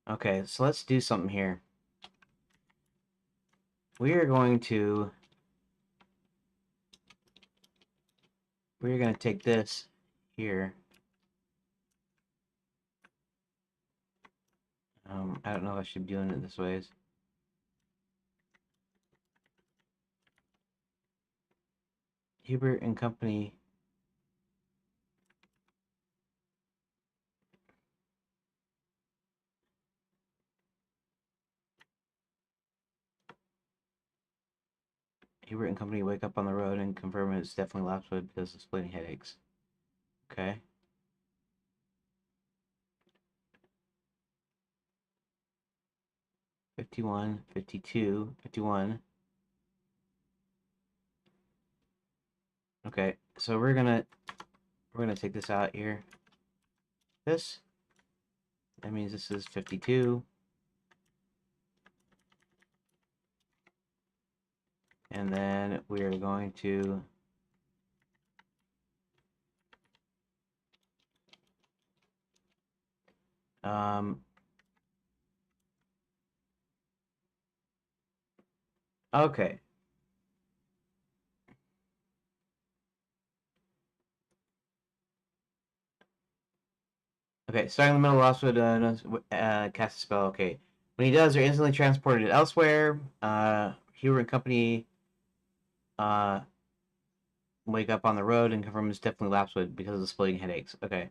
Okay, so let's do something here. We are going to take this here. I don't know if I should be doing it this way. Hubert and Company. Hubert and Company wake up on the road and confirm it's definitely Lapswood because of splitting headaches. Okay. $51, $52, $51. Okay, so we're gonna take this out here. This. That means this is 52. And then we are going to Okay. Okay, starting in the middle, Ross would cast a spell. Okay. When he does, they're instantly transported elsewhere. Hero and company uh, wake up on the road and confirm it's definitely Lapswood because of the splitting headaches. Okay.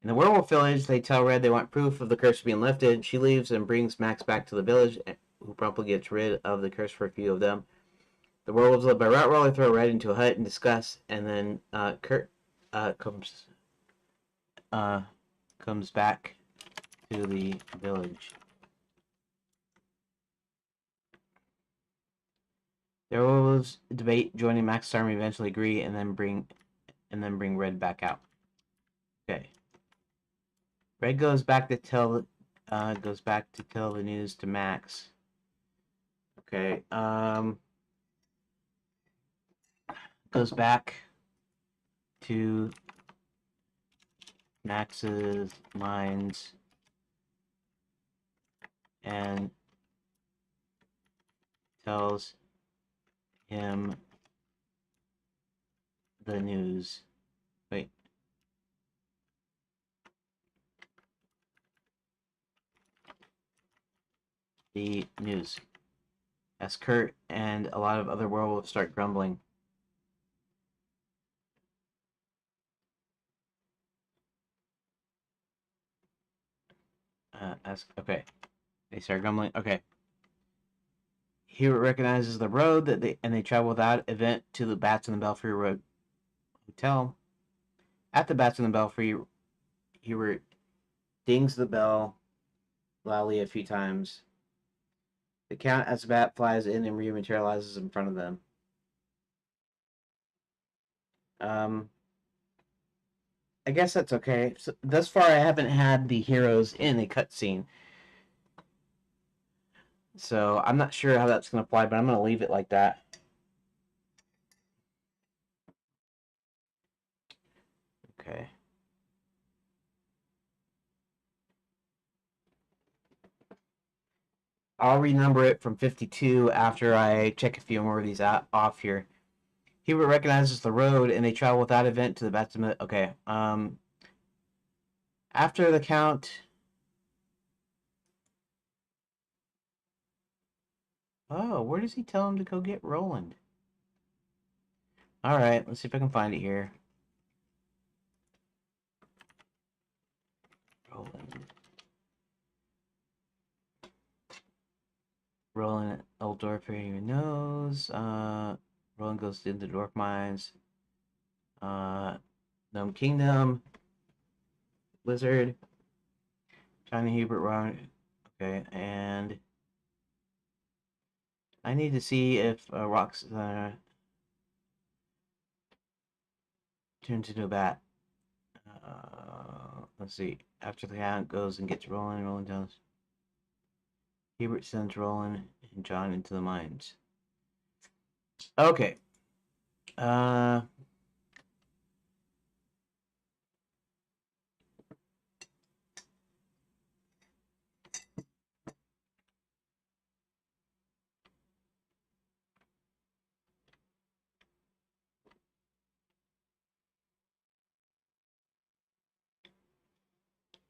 In the werewolf village, they tell Red they want proof of the curse being lifted. She leaves and brings Max back to the village, who promptly gets rid of the curse for a few of them. The werewolves, led by Rottweiler, throw Red into a hut in disgust, and then Kurt comes back to the village. The werewolves debate joining Max's army, eventually agree, and then bring Red back out. Okay. Red goes back to tell the news to Max. Okay. Goes back to Max's mines and tells him the news. Wait. The news. As Kurt and a lot of other werewolves start grumbling. Okay. They start grumbling. Okay. Hero recognizes the road and they travel without event to the Bats in the Belfry Road Hotel. At the Bats in the Belfry, Hero dings the bell loudly a few times. The Count, as the bat flies in and rematerializes in front of them. I guess that's okay. So, thus far, I haven't had the heroes in a cutscene. So I'm not sure how that's going to apply, but I'm going to leave it like that. Okay. I'll renumber it from 52 after I check a few more of these off here. Hubert recognizes the road, and they travel without event to the Baptism. Okay. After the Count. Oh, where does he tell him to go get Roland? All right, let's see if I can find it here. Roland Eldorf here knows. Roland goes into Dwarf Mines. Gnome Kingdom. Blizzard. Johnny Hubert Ron. Okay, and I need to see if Rocks turns into a bat. Let's see. After the Count goes and gets Roland does. Hubert sends Roland and John into the mines. Okay.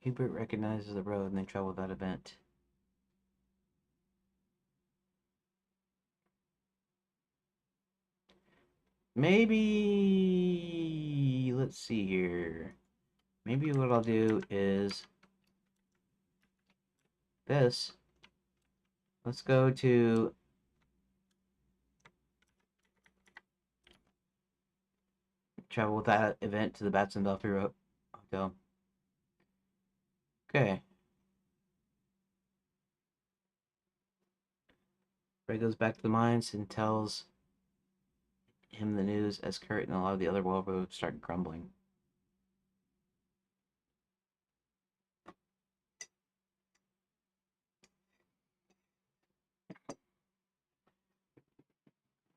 Hubert recognizes the road and they travel that event. Maybe, let's see here. Maybe what I'll do is this. Let's go to travel with that event to the Bats and Belfry Hotel. Okay. Ray goes back to the mines and tells him the news as Kurt and a lot of the other werewolves start grumbling.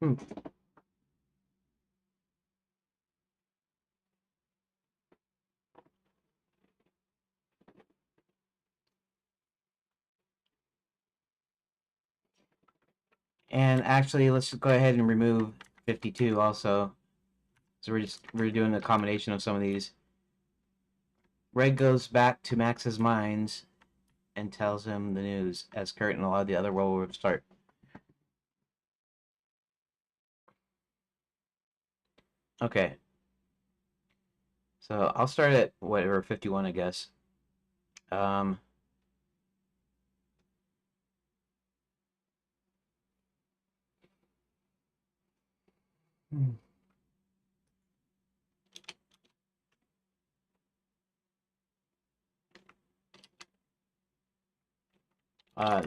Hmm. And actually, let's just go ahead and remove 52 also. So we're doing a combination of some of these. Red goes back to Max's mines and tells him the news, as Kurt and a lot of the other werewolves start. Okay. So I'll start at whatever, 51, I guess. Um,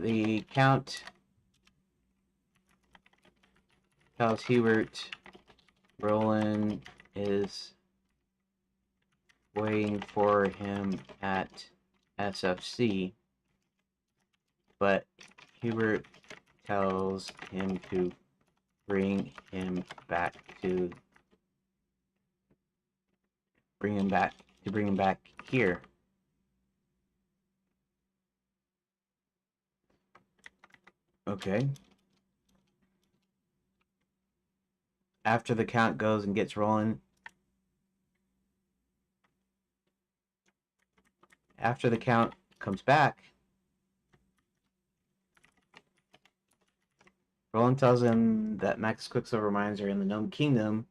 the Count tells Hubert Roland is waiting for him at SFC, but Hubert tells him to bring him back here. Okay. After the Count goes and gets Roland, after the Count comes back, Roland tells him that Max Quicksilver mines are in the Gnome Kingdom.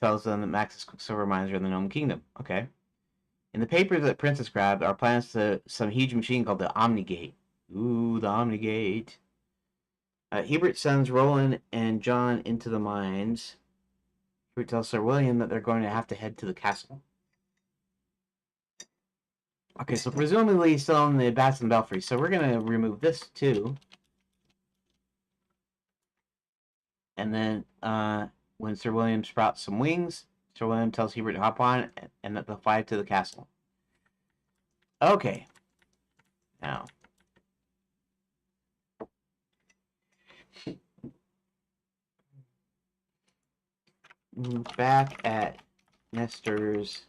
Tells them that Max's Quicksilver mines are in the Gnome Kingdom. Okay. In the papers that Princess grabbed are plans to some huge machine called the Omnigate. Ooh, the Omnigate. Hubert sends Roland and John into the mines. Hubert tells Sir William that they're going to have to head to the castle. Okay, so presumably still in the Bastion Belfry. So we're going to remove this too. And then when Sir William sprouts some wings, Sir William tells Hubert to hop on and that they'll fly to the castle. Okay. Now. Back at Nestor's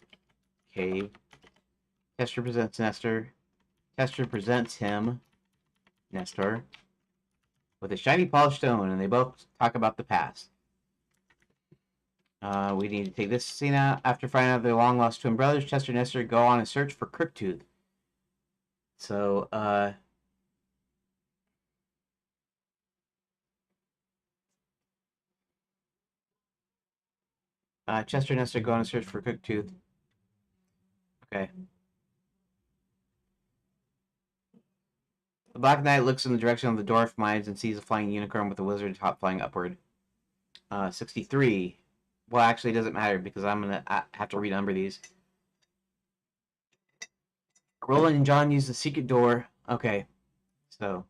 cave. Tester presents Nestor. Tester presents him, Nestor, with a shiny polished stone, and they both talk about the past. We need to take this scene out. After finding out their long-lost twin brothers, Chester and Nestor go on a search for Crooktooth. So, Chester and Nestor go on a search for Crooktooth. Okay. The Black Knight looks in the direction of the dwarf mines and sees a flying unicorn with a wizard top flying upward. 63. Well, actually, it doesn't matter because I have to renumber these. Roland and John use the secret door. Okay, so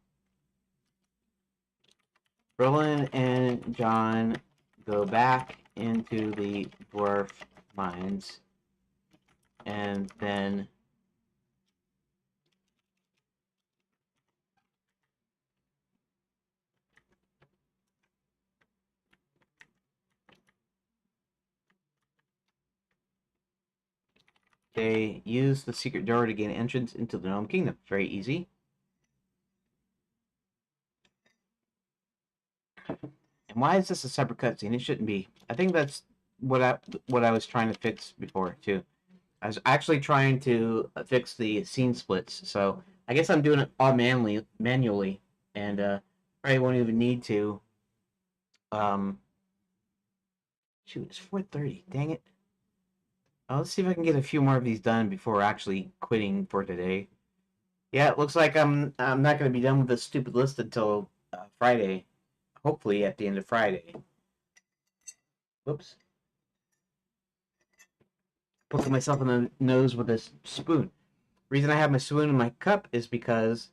Roland and John go back into the dwarf mines, and then they use the secret door to gain entrance into the Gnome Kingdom. Very easy. And why is this a separate cutscene? It shouldn't be. I think that's what I was trying to fix before too. I was actually trying to fix the scene splits, so I guess I'm doing it all manually, and probably won't even need to. Shoot, it's 4:30. Dang it. Let's see if I can get a few more of these done before actually quitting for today. Yeah, it looks like I'm not going to be done with this stupid list until Friday. Hopefully at the end of Friday. Whoops. Poking myself in the nose with this spoon. Reason I have my spoon in my cup is because,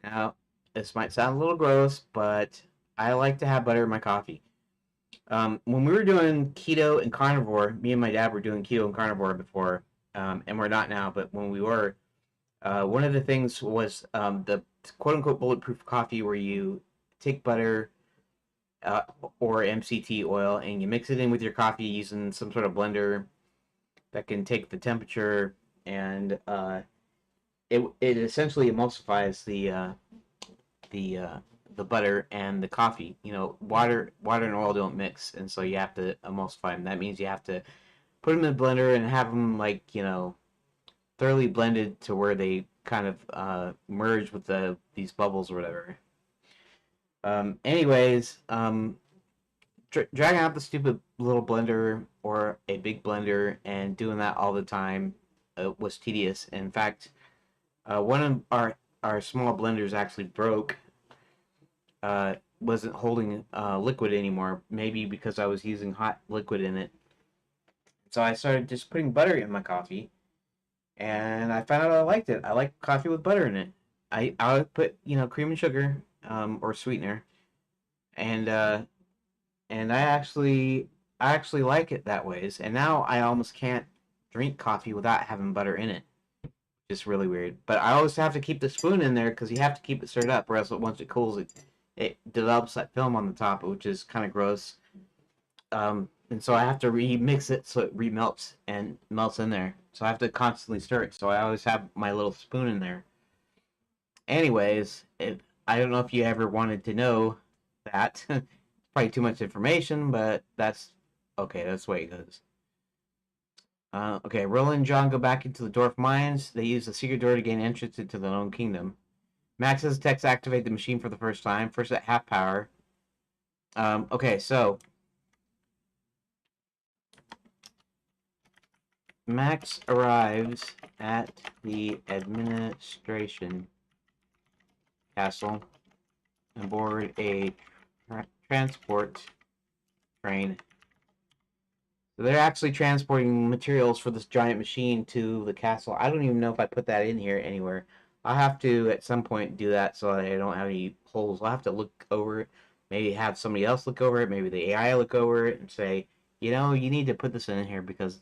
now, this might sound a little gross, but I like to have butter in my coffee. When we were doing keto and carnivore, me and my dad were doing keto and carnivore before, and we're not now, but when we were, one of the things was the quote-unquote bulletproof coffee where you take butter or MCT oil and you mix it in with your coffee using some sort of blender that can take the temperature, and it essentially emulsifies the the butter and the coffee. You know, water and oil don't mix, and so you have to emulsify them. That means you have to put them in the blender and have them, like, you know, thoroughly blended to where they kind of merge with these bubbles or whatever. Anyways, dragging out the stupid little blender or a big blender and doing that all the time was tedious. In fact, one of our small blenders actually broke. Wasn't holding liquid anymore. Maybe because I was using hot liquid in it. So I started just putting butter in my coffee, and I found out I liked it. I like coffee with butter in it. I would put, you know, cream and sugar, or sweetener, and I actually like it that ways. And now I almost can't drink coffee without having butter in it. Just really weird. But I always have to keep the spoon in there because you have to keep it stirred up, or else once it cools, it develops that film on the top, which is kind of gross. And so I have to remix it so it remelts and melts in there. So I have to constantly stir it. So I always have my little spoon in there. Anyways, I don't know if you ever wanted to know that. It's probably too much information, but that's okay. That's the way it goes. Okay, Roland and John go back into the Dwarf mines. They use the secret door to gain entrance into the Gnome Kingdom. Max has text activate the machine for the first time, first at half power. Okay, so Max arrives at the administration castle aboard a transport train. So they're actually transporting materials for this giant machine to the castle. I don't even know if I put that in here anywhere. I'll have to at some point do that so that I don't have any holes. I'll have to look over it. Maybe have somebody else look over it. Maybe the AI look over it and say, you know, you need to put this in here because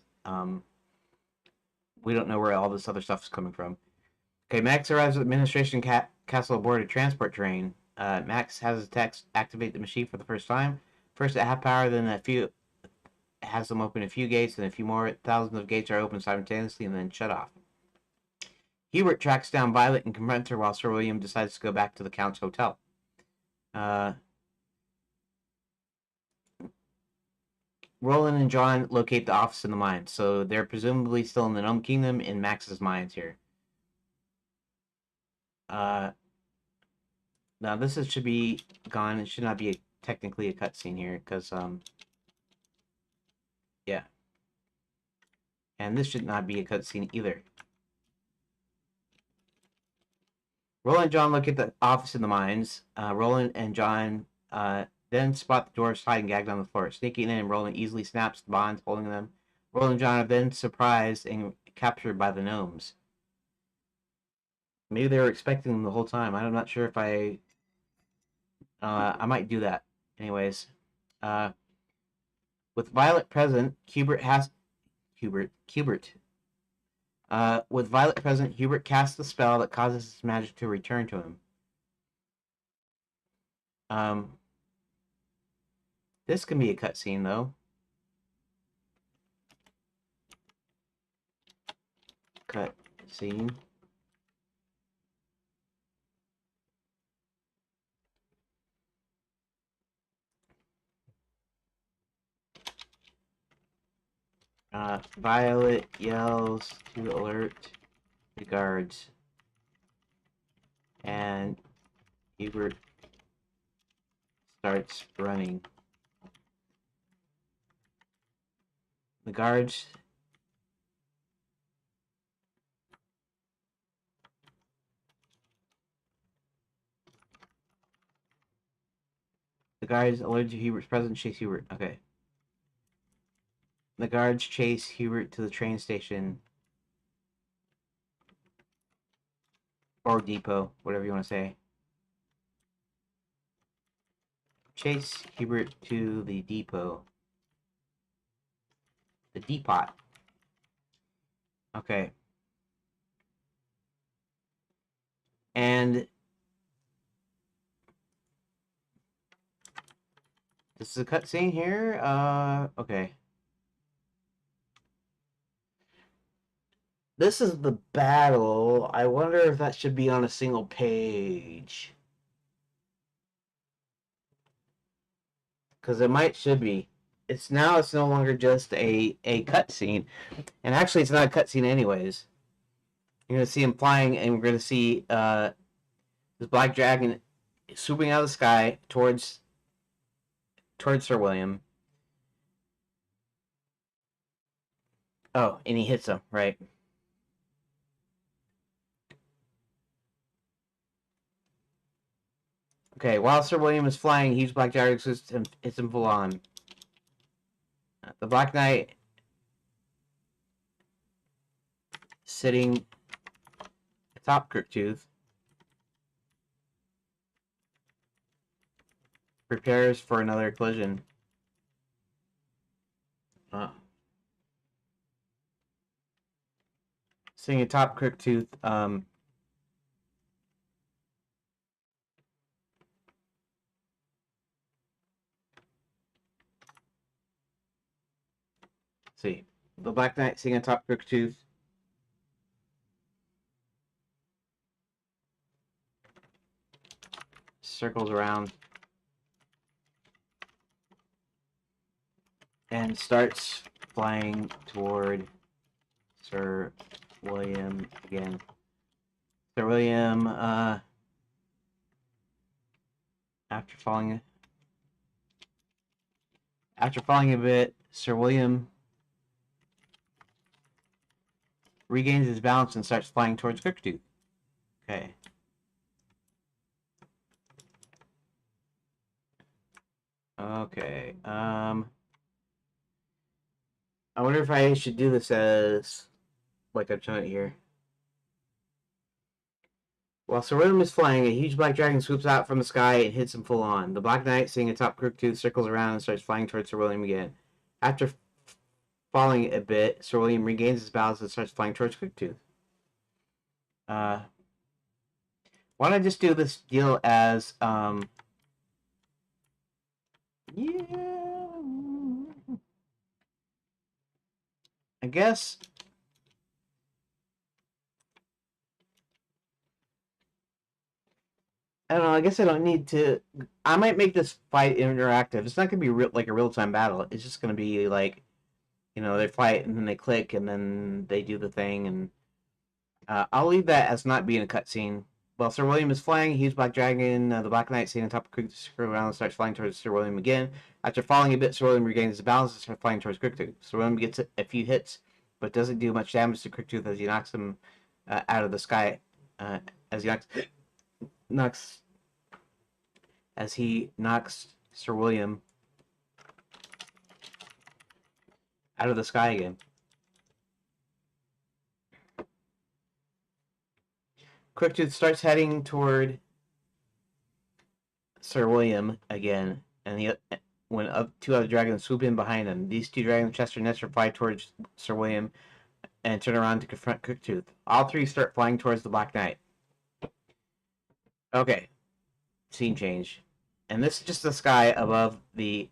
we don't know where all this other stuff is coming from. Okay, Max arrives at the administration castle aboard a transport train. Max has his text activate the machine for the first time. First at half power, then has them open a few gates, and a few more. Thousands of gates are open simultaneously and then shut off. Hubert tracks down Violet and confronts her while Sir William decides to go back to the Count's hotel. Roland and John locate the office in the mines, so they're presumably still in the Gnome Kingdom in Max's mines here. Now this should be gone. It should not be technically a cutscene here, because yeah. And this should not be a cutscene either. Roland and John look at the office in the mines. Roland and John then spot the dwarves hiding gagged on the floor. Sneaking in, Roland easily snaps the bonds holding them. Roland and John are then surprised and captured by the gnomes. Maybe they were expecting them the whole time. I'm not sure if I might do that. Anyways, with Violet present, Hubert with Violet present, Hubert casts the spell that causes his magic to return to him. This can be a cutscene, though. Cutscene. Violet yells to alert the guards, and Hubert starts running. The guards alert to Hubert's presence, chase Hubert. Okay. The guards chase Hubert to the train station or depot, whatever you want to say. Chase Hubert to the depot. The depot. Okay. And this is a cutscene here. Okay. This is the battle. I wonder if that should be on a single page. because it should be. It's no longer just a cutscene, and actually it's not a cutscene anyways. You're gonna see him flying, and we're gonna see this black dragon swooping out of the sky towards Sir William. Oh, and he hits him, right? Okay, while Sir William is flying, huge black dragon hits him full on. The Black Knight sitting atop Crooktooth prepares for another collision. Sitting atop Crooktooth, see, the Black Knight sitting atop Crooktooth. Circles around and starts flying toward Sir William again. Sir William, after falling a bit, Sir William regains his balance and starts flying towards Crooktooth. Okay. Okay. I wonder if I should do this as like I've done it here. While Sir William is flying, a huge black dragon swoops out from the sky and hits him full on. The Black Knight, sitting atop Crooktooth, circles around and starts flying towards Sir William again. After falling a bit, Sir William regains his balance and starts flying towards Crooktooth. Why don't I just do this deal as yeah, I guess. I don't know. I guess I don't need to. I might make this fight interactive. It's not gonna be like a real-time battle. It's just gonna be like, they fight and then they click and then they do the thing, and I'll leave that as not being a cutscene. While Sir William is flying, huge black dragon, the Black Knight, sitting on top of Crooktooth, screw around and starts flying towards Sir William again. After falling a bit, Sir William regains his balance and starts flying towards Crooktooth. Sir William gets a few hits, but doesn't do much damage to Crooktooth as he knocks him out of the sky. As he knocks Sir William out of the sky again. Crooktooth starts heading toward Sir William again, and when two other dragons swoop in behind him. These two dragons, Chester and Nestor, fly towards Sir William and turn around to confront Crooktooth. All three start flying towards the Black Knight. Okay. Scene change. And this is just the sky above the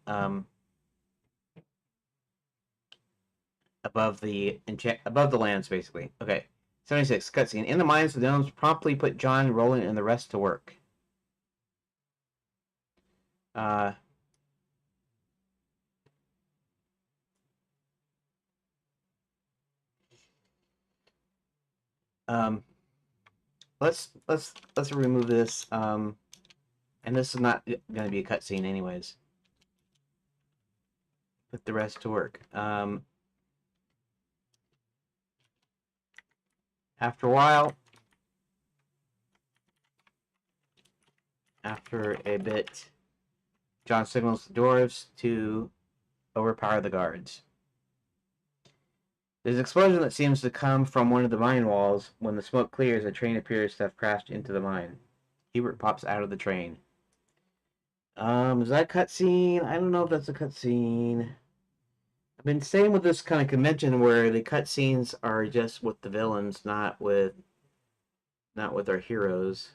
lands, basically. Okay. 76, cutscene. In the mines, the gnomes promptly put John, Roland, and the rest to work. Let's remove this. And this is not going to be a cutscene, anyways. Put the rest to work. After a while, after a bit, John signals the dwarves to overpower the guards. There's an explosion that seems to come from one of the mine walls. When the smoke clears, a train appears to have crashed into the mine. Hubert pops out of the train. Is that a cutscene? I don't know if that's a cutscene. I've been saying with this kind of convention where the cutscenes are just with the villains, not with our heroes.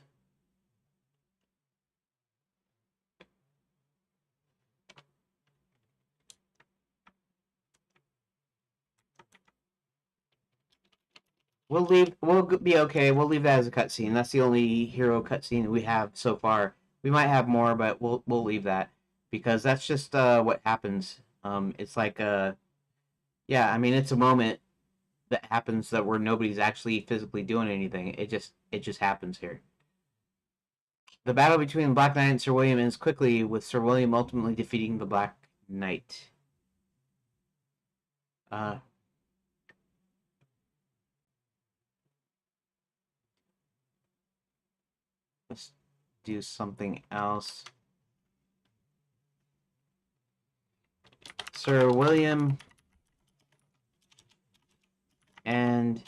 We'll be okay. We'll leave that as a cutscene. That's the only hero cutscene we have so far. We might have more, but we'll leave that because that's just what happens. It's like yeah, I mean it's a moment that happens that where nobody's actually physically doing anything. It just happens here. The battle between Black Knight and Sir William ends quickly, with Sir William ultimately defeating the Black Knight. Let's do something else. Sir William and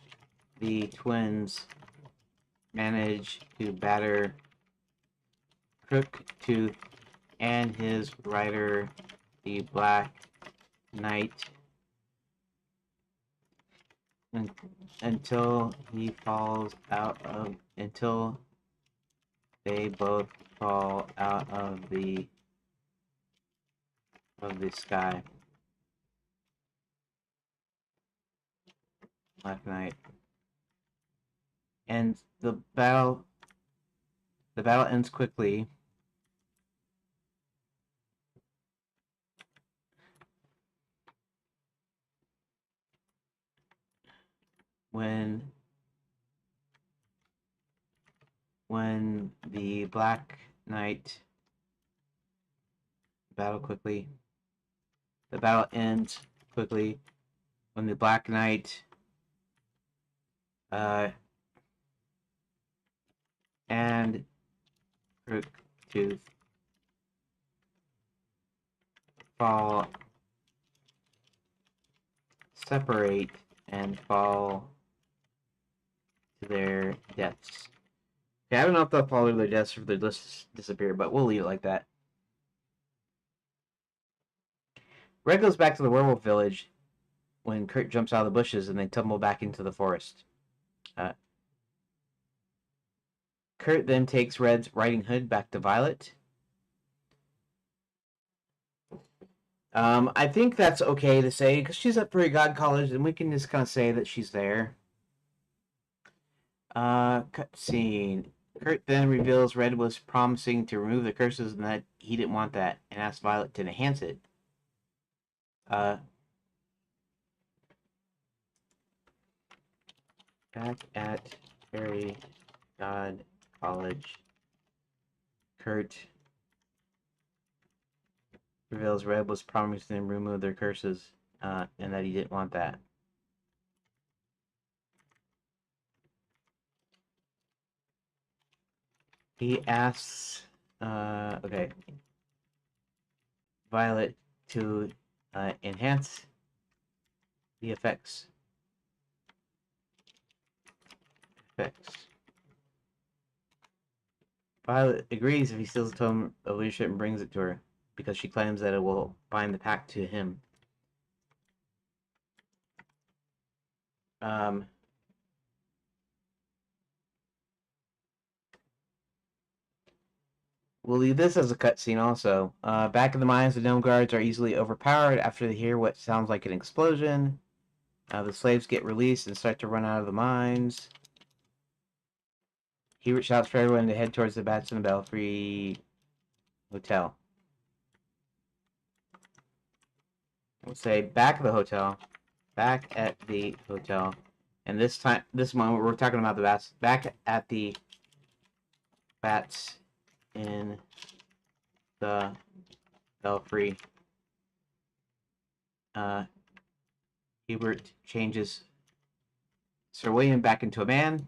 the twins manage to batter Crooktooth and his rider, the Black Knight, until they both fall out of the sky. Black Knight. And the battle ends quickly. When the Black Knight the battle ends quickly when the Black Knight and Crooktooth separate and fall to their deaths. Okay, I don't know if they'll fall to their deaths or if they'll just disappear, but we'll leave it like that. Red goes back to the werewolf village when Kurt jumps out of the bushes and they tumble back into the forest. Kurt then takes Red's riding hood back to Violet. I think that's okay to say because she's at Fairy God College, and we can just kind of say that she's there. Cutscene. Kurt then reveals Red was promising to remove the curses and that he didn't want that, and asks Violet to enhance it. Back at Fairy God College, Kurt reveals Red was promising to remove their curses, and that he didn't want that. He asks, Violet to enhance the effects. Violet agrees if he steals the tome of leadership and brings it to her, because she claims that it will bind the pack to him. We'll leave this as a cutscene also. Back in the mines, the gnome guards are easily overpowered after they hear what sounds like an explosion. The slaves get released and start to run out of the mines. Hubert shouts for everyone to head towards the Bats and the Belfry Hotel. We'll say back at the hotel. And this moment, we're talking about the bats. Back at the Bats in the Belfry. Hubert changes Sir William back into a man.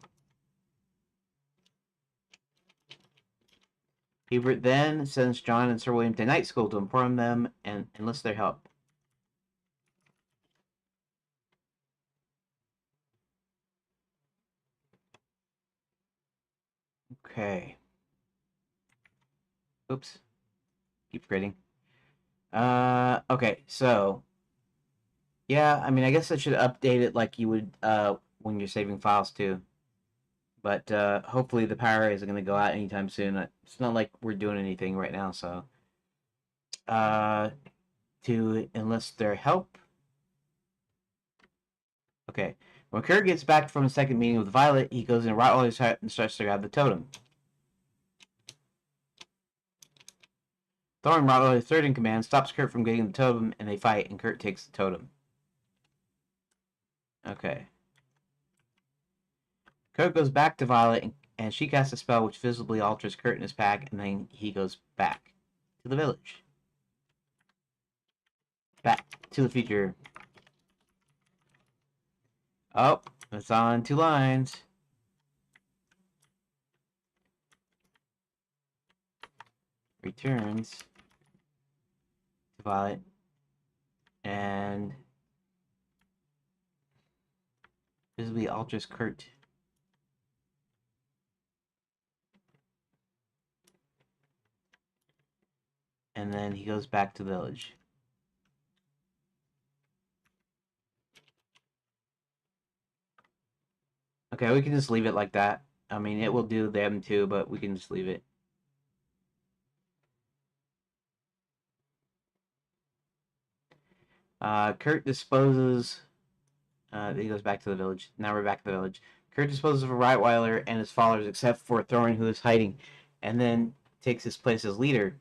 Hubert then sends John and Sir William to night school to inform them and enlist their help. Okay. Oops. Keep creating. Okay, so yeah, I mean, I guess I should update it like you would when you're saving files too. But hopefully the power isn't going to go out anytime soon. It's not like we're doing anything right now, so to enlist their help. Okay. When Kurt gets back from his second meeting with Violet, he goes in Rottweiler's hut and starts to grab the totem. Thorn, Rottweiler third in command, stops Kurt from getting the totem, and they fight, and Kurt takes the totem. Okay. Kurt goes back to Violet, and she casts a spell which visibly alters Kurt in his pack, and then he goes back to the village. Back to the future. Oh, it's on 2 lines. Returns to Violet, and visibly alters Kurt. And then he goes back to the village. Okay, we can just leave it like that. I mean, it will do them too, but we can just leave it. Kurt disposes... he goes back to the village. Now we're back to the village. Kurt disposes of a Rottweiler and his followers, except for Thorin, who is hiding, and then takes his place as leader.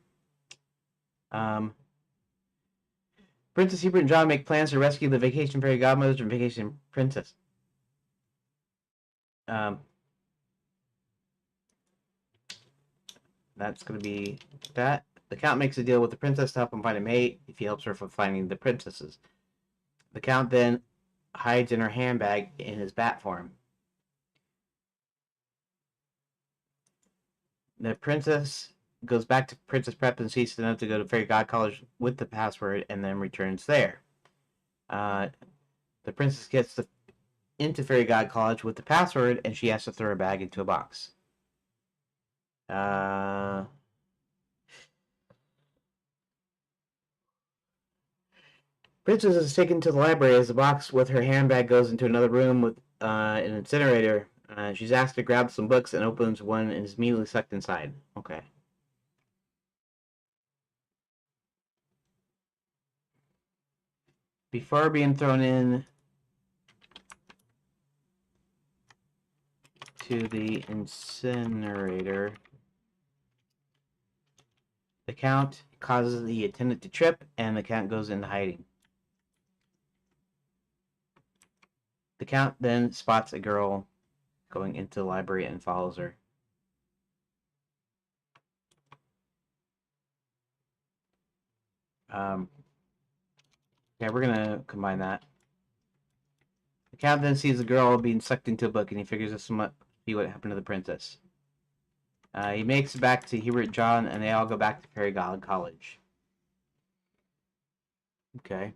Princess Hubert and John make plans to rescue the Vacation Fairy Godmothers and Vacation Princess. That's going to be that. The Count makes a deal with the princess to help him find a mate if he helps her from finding the princesses. The Count then hides in her handbag in his bat form. The princess goes back to Princess Prep and sees enough to go to Fairy God College with the password and then returns there. The princess gets into Fairy God College with the password and she has to throw her bag into a box. Princess is taken to the library as the box with her handbag goes into another room with an incinerator. She's asked to grab some books and opens one and is immediately sucked inside. Okay. Before being thrown in to the incinerator, the Count causes the attendant to trip and the Count goes into hiding. The Count then spots a girl going into the library and follows her. Yeah, we're gonna combine that. The Count then sees the girl being sucked into a book and he figures this must be what happened to the princess. He makes it back to Hubert and John and they all go back to Fairy God College. Okay.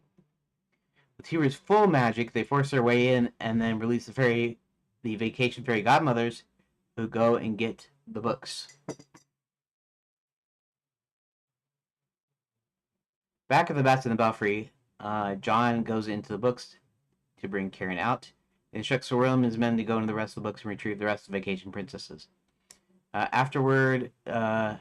With Hubert's full magic, they force their way in and then release the Vacation Fairy Godmothers, who go and get the books. Back at the Bats in the Belfry, John goes into the books to bring Karen out. He instructs Sir William and his men to go into the rest of the books and retrieve the rest of the Vacation Princesses. Afterward, the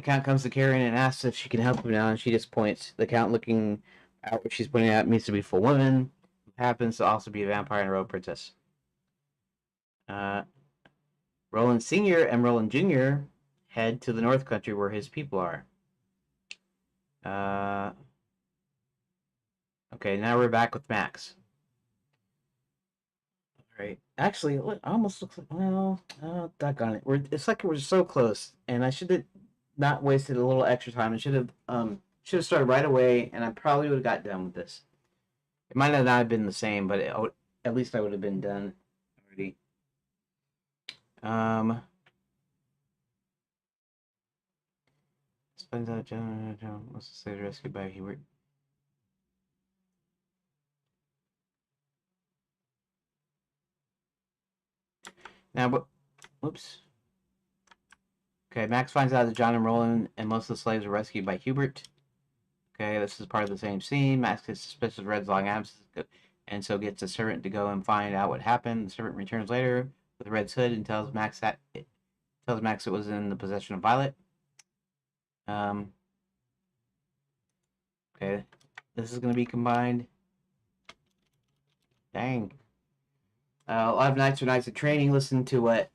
Count comes to Karen and asks if she can help him now, and she just points. The Count, looking out what she's pointing at, means to be a full woman, who happens to also be a vampire and a rogue princess. Roland Sr. and Roland Jr. head to the North Country where his people are. Okay, now we're back with Max. Alright. Actually, it almost looks like, well, doggone it. It's like we're so close, and I should have not wasted a little extra time. I should have started right away, and I probably would have got done with this. It might not have been the same, but at least I would have been done already. Finds out John was later rescued by Hubert. Now, but whoops. Okay, Max finds out that John and Roland and most of the slaves were rescued by Hubert. Okay, this is part of the same scene. Max gets suspicious of Red's long absence, and so gets a servant to go and find out what happened. The servant returns later with Red's hood and tells Max it was in the possession of Violet. Okay, this is going to be combined. Dang. A lot of nights are nights of training. Listen to what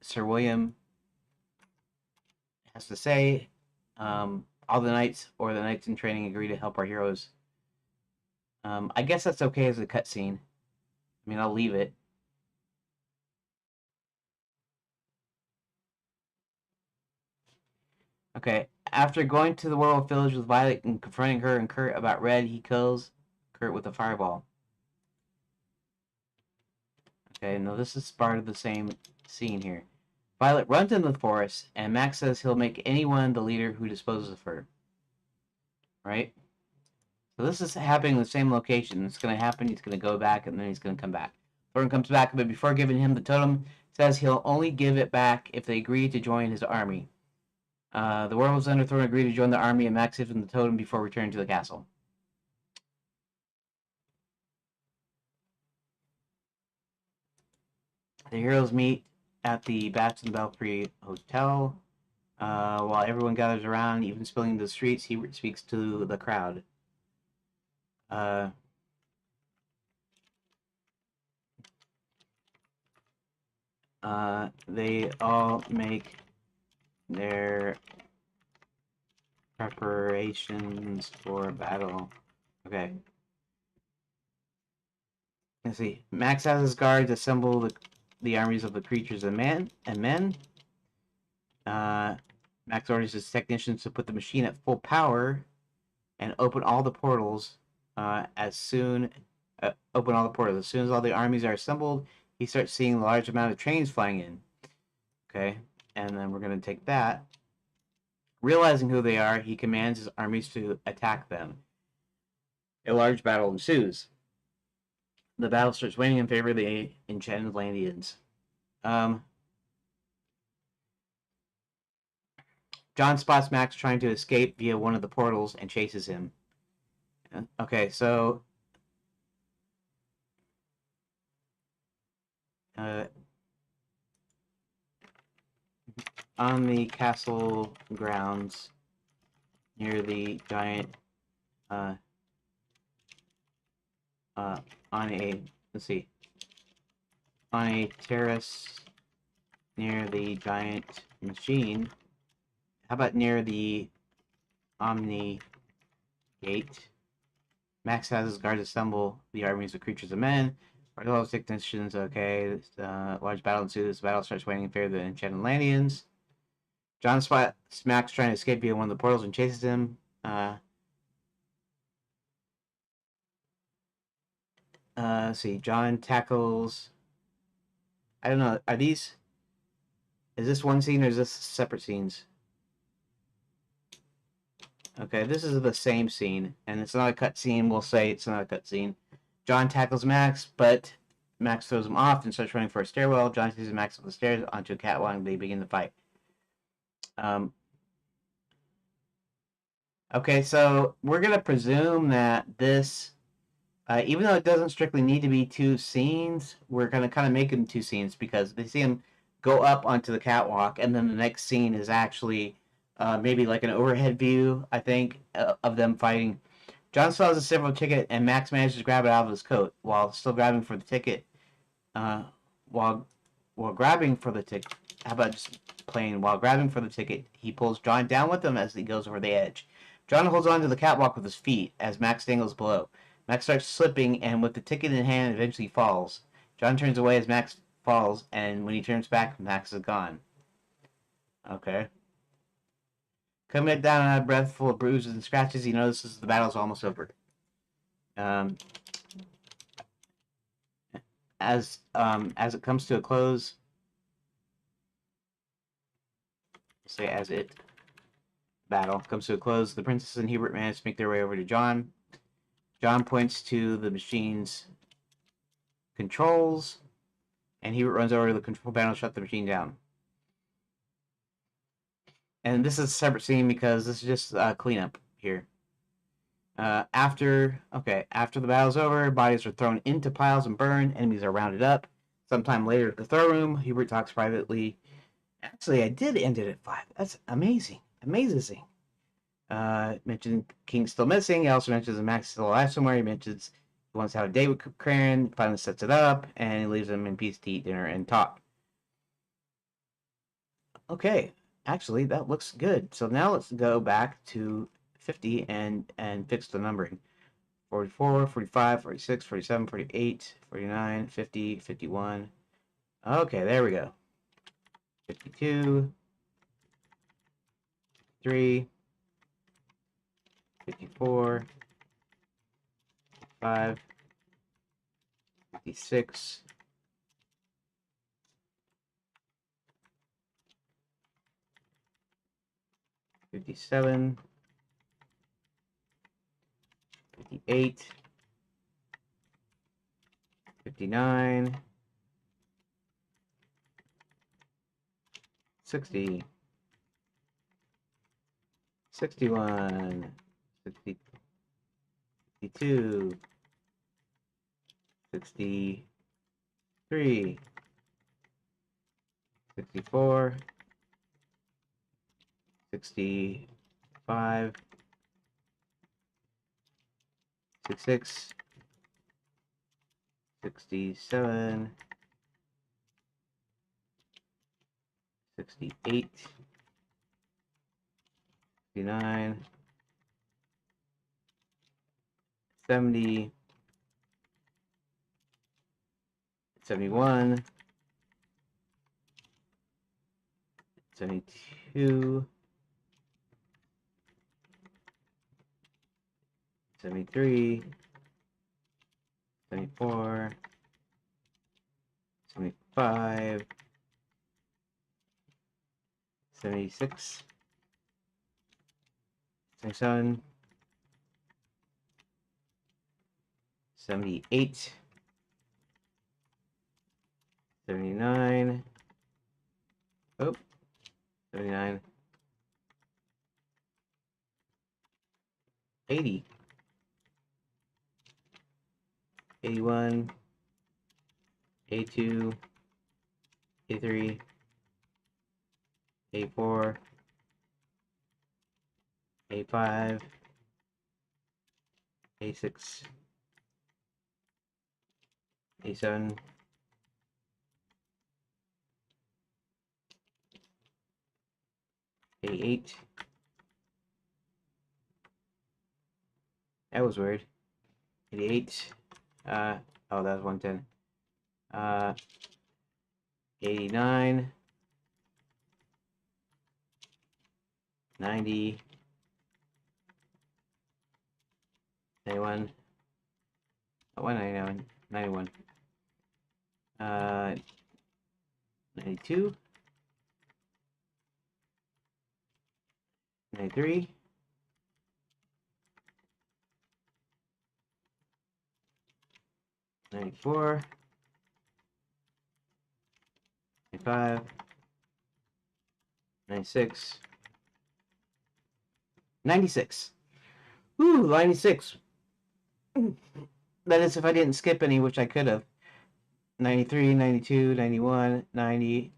Sir William has to say. All the knights or the knights in training agree to help our heroes. I guess that's okay as a cutscene. I mean, I'll leave it. Okay. After going to the werewolf village with Violet and confronting her and Kurt about Red, he kills Kurt with a fireball. Okay, now this is part of the same scene here. Violet runs into the forest, and Max says he'll make anyone the leader who disposes of her. Right? So this is happening in the same location. It's going to happen, he's going to go back, and then he's going to come back. Thorn comes back, but before giving him the totem, says he'll only give it back if they agree to join his army. The werewolves under Thorn agree to join the army, and Max gives him the totem before returning to the castle. The heroes meet at the Bats and Belfry Hotel. While everyone gathers around, even spilling the streets, he speaks to the crowd. They all make their preparations for battle. Okay. Let's see. Max has his guards assemble the armies of the creatures and men. Max orders his technicians to put the machine at full power and open all the portals as soon as all the armies are assembled. He starts seeing a large amount of trains flying in. Okay, and then we're going to take that. Realizing who they are, he commands his armies to attack them. A large battle ensues. The battle starts winning in favor of the Enchanted Landians. John spots Max trying to escape via one of the portals and chases him. Okay, so on the castle grounds near the giant on a terrace near the giant machine. How about near the Omni Gate? Max has his guards assemble the armies of creatures and men. All technicians, okay. Large battle ensues. The battle starts winning in favor of the Enchanted Landians. John spots Max trying to escape via one of the portals and chases him. Let's see. John tackles. I don't know. Are these? Is this one scene or is this separate scenes? Okay, this is the same scene, and it's not a cut scene. We'll say it's not a cut scene. John tackles Max, but Max throws him off and starts running for a stairwell. John chases Max up the stairs onto a catwalk, and they begin the fight. Okay, so we're gonna presume that this, even though it doesn't strictly need to be two scenes, we're gonna kind of make them two scenes because they see him go up onto the catwalk, and then the next scene is actually maybe like an overhead view, I think, of them fighting. John still has a silver ticket, and Max manages to grab it out of his coat while still grabbing for the ticket. While grabbing for the ticket, how about just plain? While grabbing for the ticket, he pulls John down with him as he goes over the edge. John holds on to the catwalk with his feet as Max dangles below. Max starts slipping, and with the ticket in hand, eventually falls. John turns away as Max falls, and when he turns back, Max is gone. Okay. Coming down out of breath, full of bruises and scratches, he notices the battle's almost over. As it comes to a close, say as it battle comes to a close, the princess and Hubert manage to make their way over to John. John points to the machine's controls, and Hubert runs over to the control panel to shut the machine down. And this is a separate scene because this is just cleanup here. After the battle's over, bodies are thrown into piles and burned. Enemies are rounded up. Sometime later at the throne room, Hubert talks privately. Actually, I did end it at 5. That's amazing. Amazing. Mentioned King's still missing. He also mentions that Max is still alive somewhere. He mentions he wants to have a date with Karen. Finally sets it up, and he leaves him in peace to eat dinner and talk. Okay. actually, that looks good. So now let's go back to 50 and fix the numbering. 44, 45, 46, 47, 48, 49, 50, 51. Okay, there we go. 52, 3, 54, 55, 56, 57, 58, 59, 60, 61, 60, 62, 63, 64, 65, 66, 67, 68, 69, 70, 71, 72, 73, 74, 75, 76, 77, 78, 79, oh, 79, 80, 81, 82, 83, 84, 85, 86, 87, 88. That was weird. 88. Oh, that was 110. 89. 90. 91. Oh, 199. 91. 92. 93. 94. 95. 96. 96. Ooh, 96. That is if I didn't skip any, which I could have. 93, 92, 91, 90,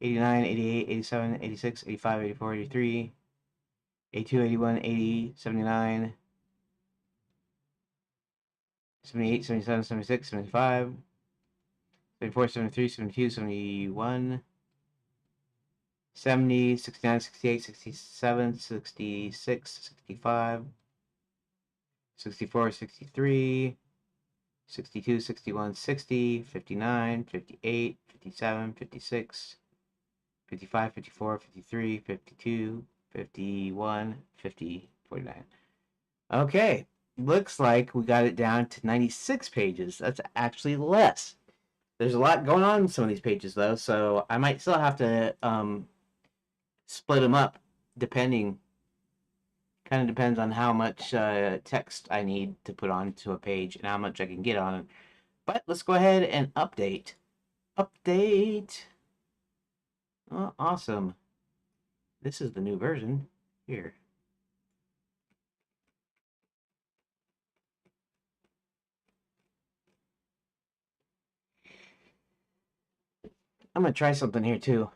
89, 88, 87, 86, 85, 84, 83, 82, 81, 80, 79, 78, 77, 76, 75, 74, 73, 72, 71, 70, 69, 68, 67, 66, 65, 64, 63, 62, 61, 60, 59, 58, 57, 56, 55, 54, 53, 52, 51, 50, 49. Okay, looks like we got it down to 96 pages. That's actually less. There's a lot going on in some of these pages, though, so I might still have to split them up, depending. Kind of depends on how much text I need to put onto a page and how much I can get on it. But let's go ahead and update. Update. Oh, awesome. This is the new version. Here. I'm going to try something here, too.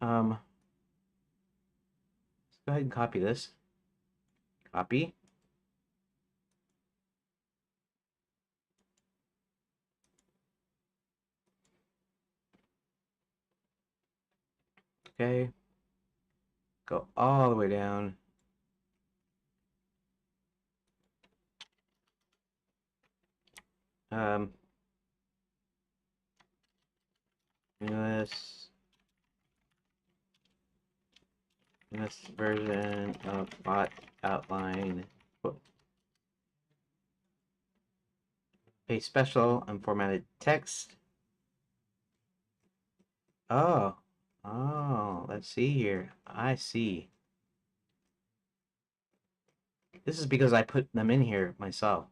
Let's go ahead and copy this. Copy. Okay. Go all the way down. Newest version of bot outline. Paste special unformatted text. Oh, let's see here. I see. This is because I put them in here myself.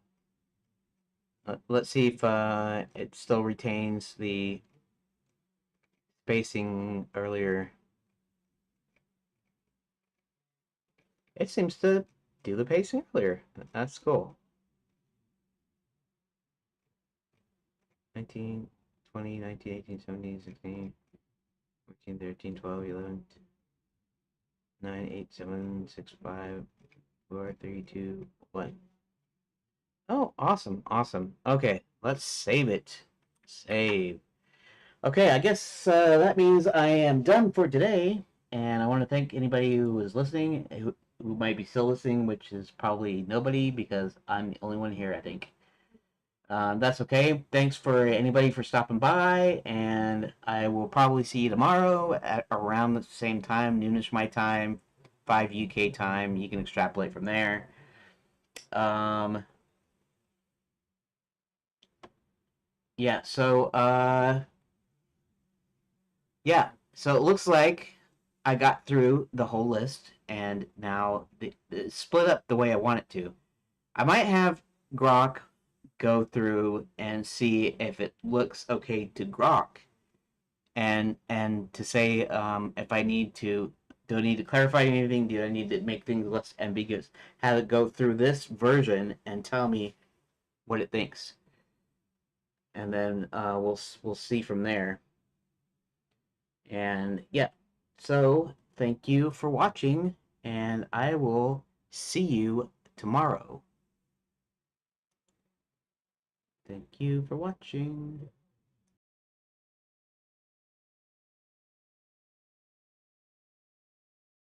Let's see if it still retains the spacing earlier. It seems to do the pacing earlier. That's cool. 19, 20, 19, 18, 17, 16, 14, 13, 12, 11, 9, 8, 7, 6, 5, 4, 3, 2, 1. Oh, awesome, awesome. Okay, let's save it. Save. Okay, I guess that means I am done for today, and I want to thank anybody who was listening, who might be still listening, which is probably nobody because I'm the only one here, I think. That's okay. Thanks for anybody for stopping by, and I will probably see you tomorrow at around the same time, noonish my time, 5 UK time. You can extrapolate from there. Um, yeah, so yeah, so it looks like I got through the whole list, and now it's split up the way I want it to. I might have Grok go through and see if it looks okay to Grok, and to say if I need to, do I need to clarify anything? Do I need to make things less ambiguous? Have it go through this version and tell me what it thinks, and then we'll see from there. And yeah, so thank you for watching, and I will see you tomorrow. Thank you for watching.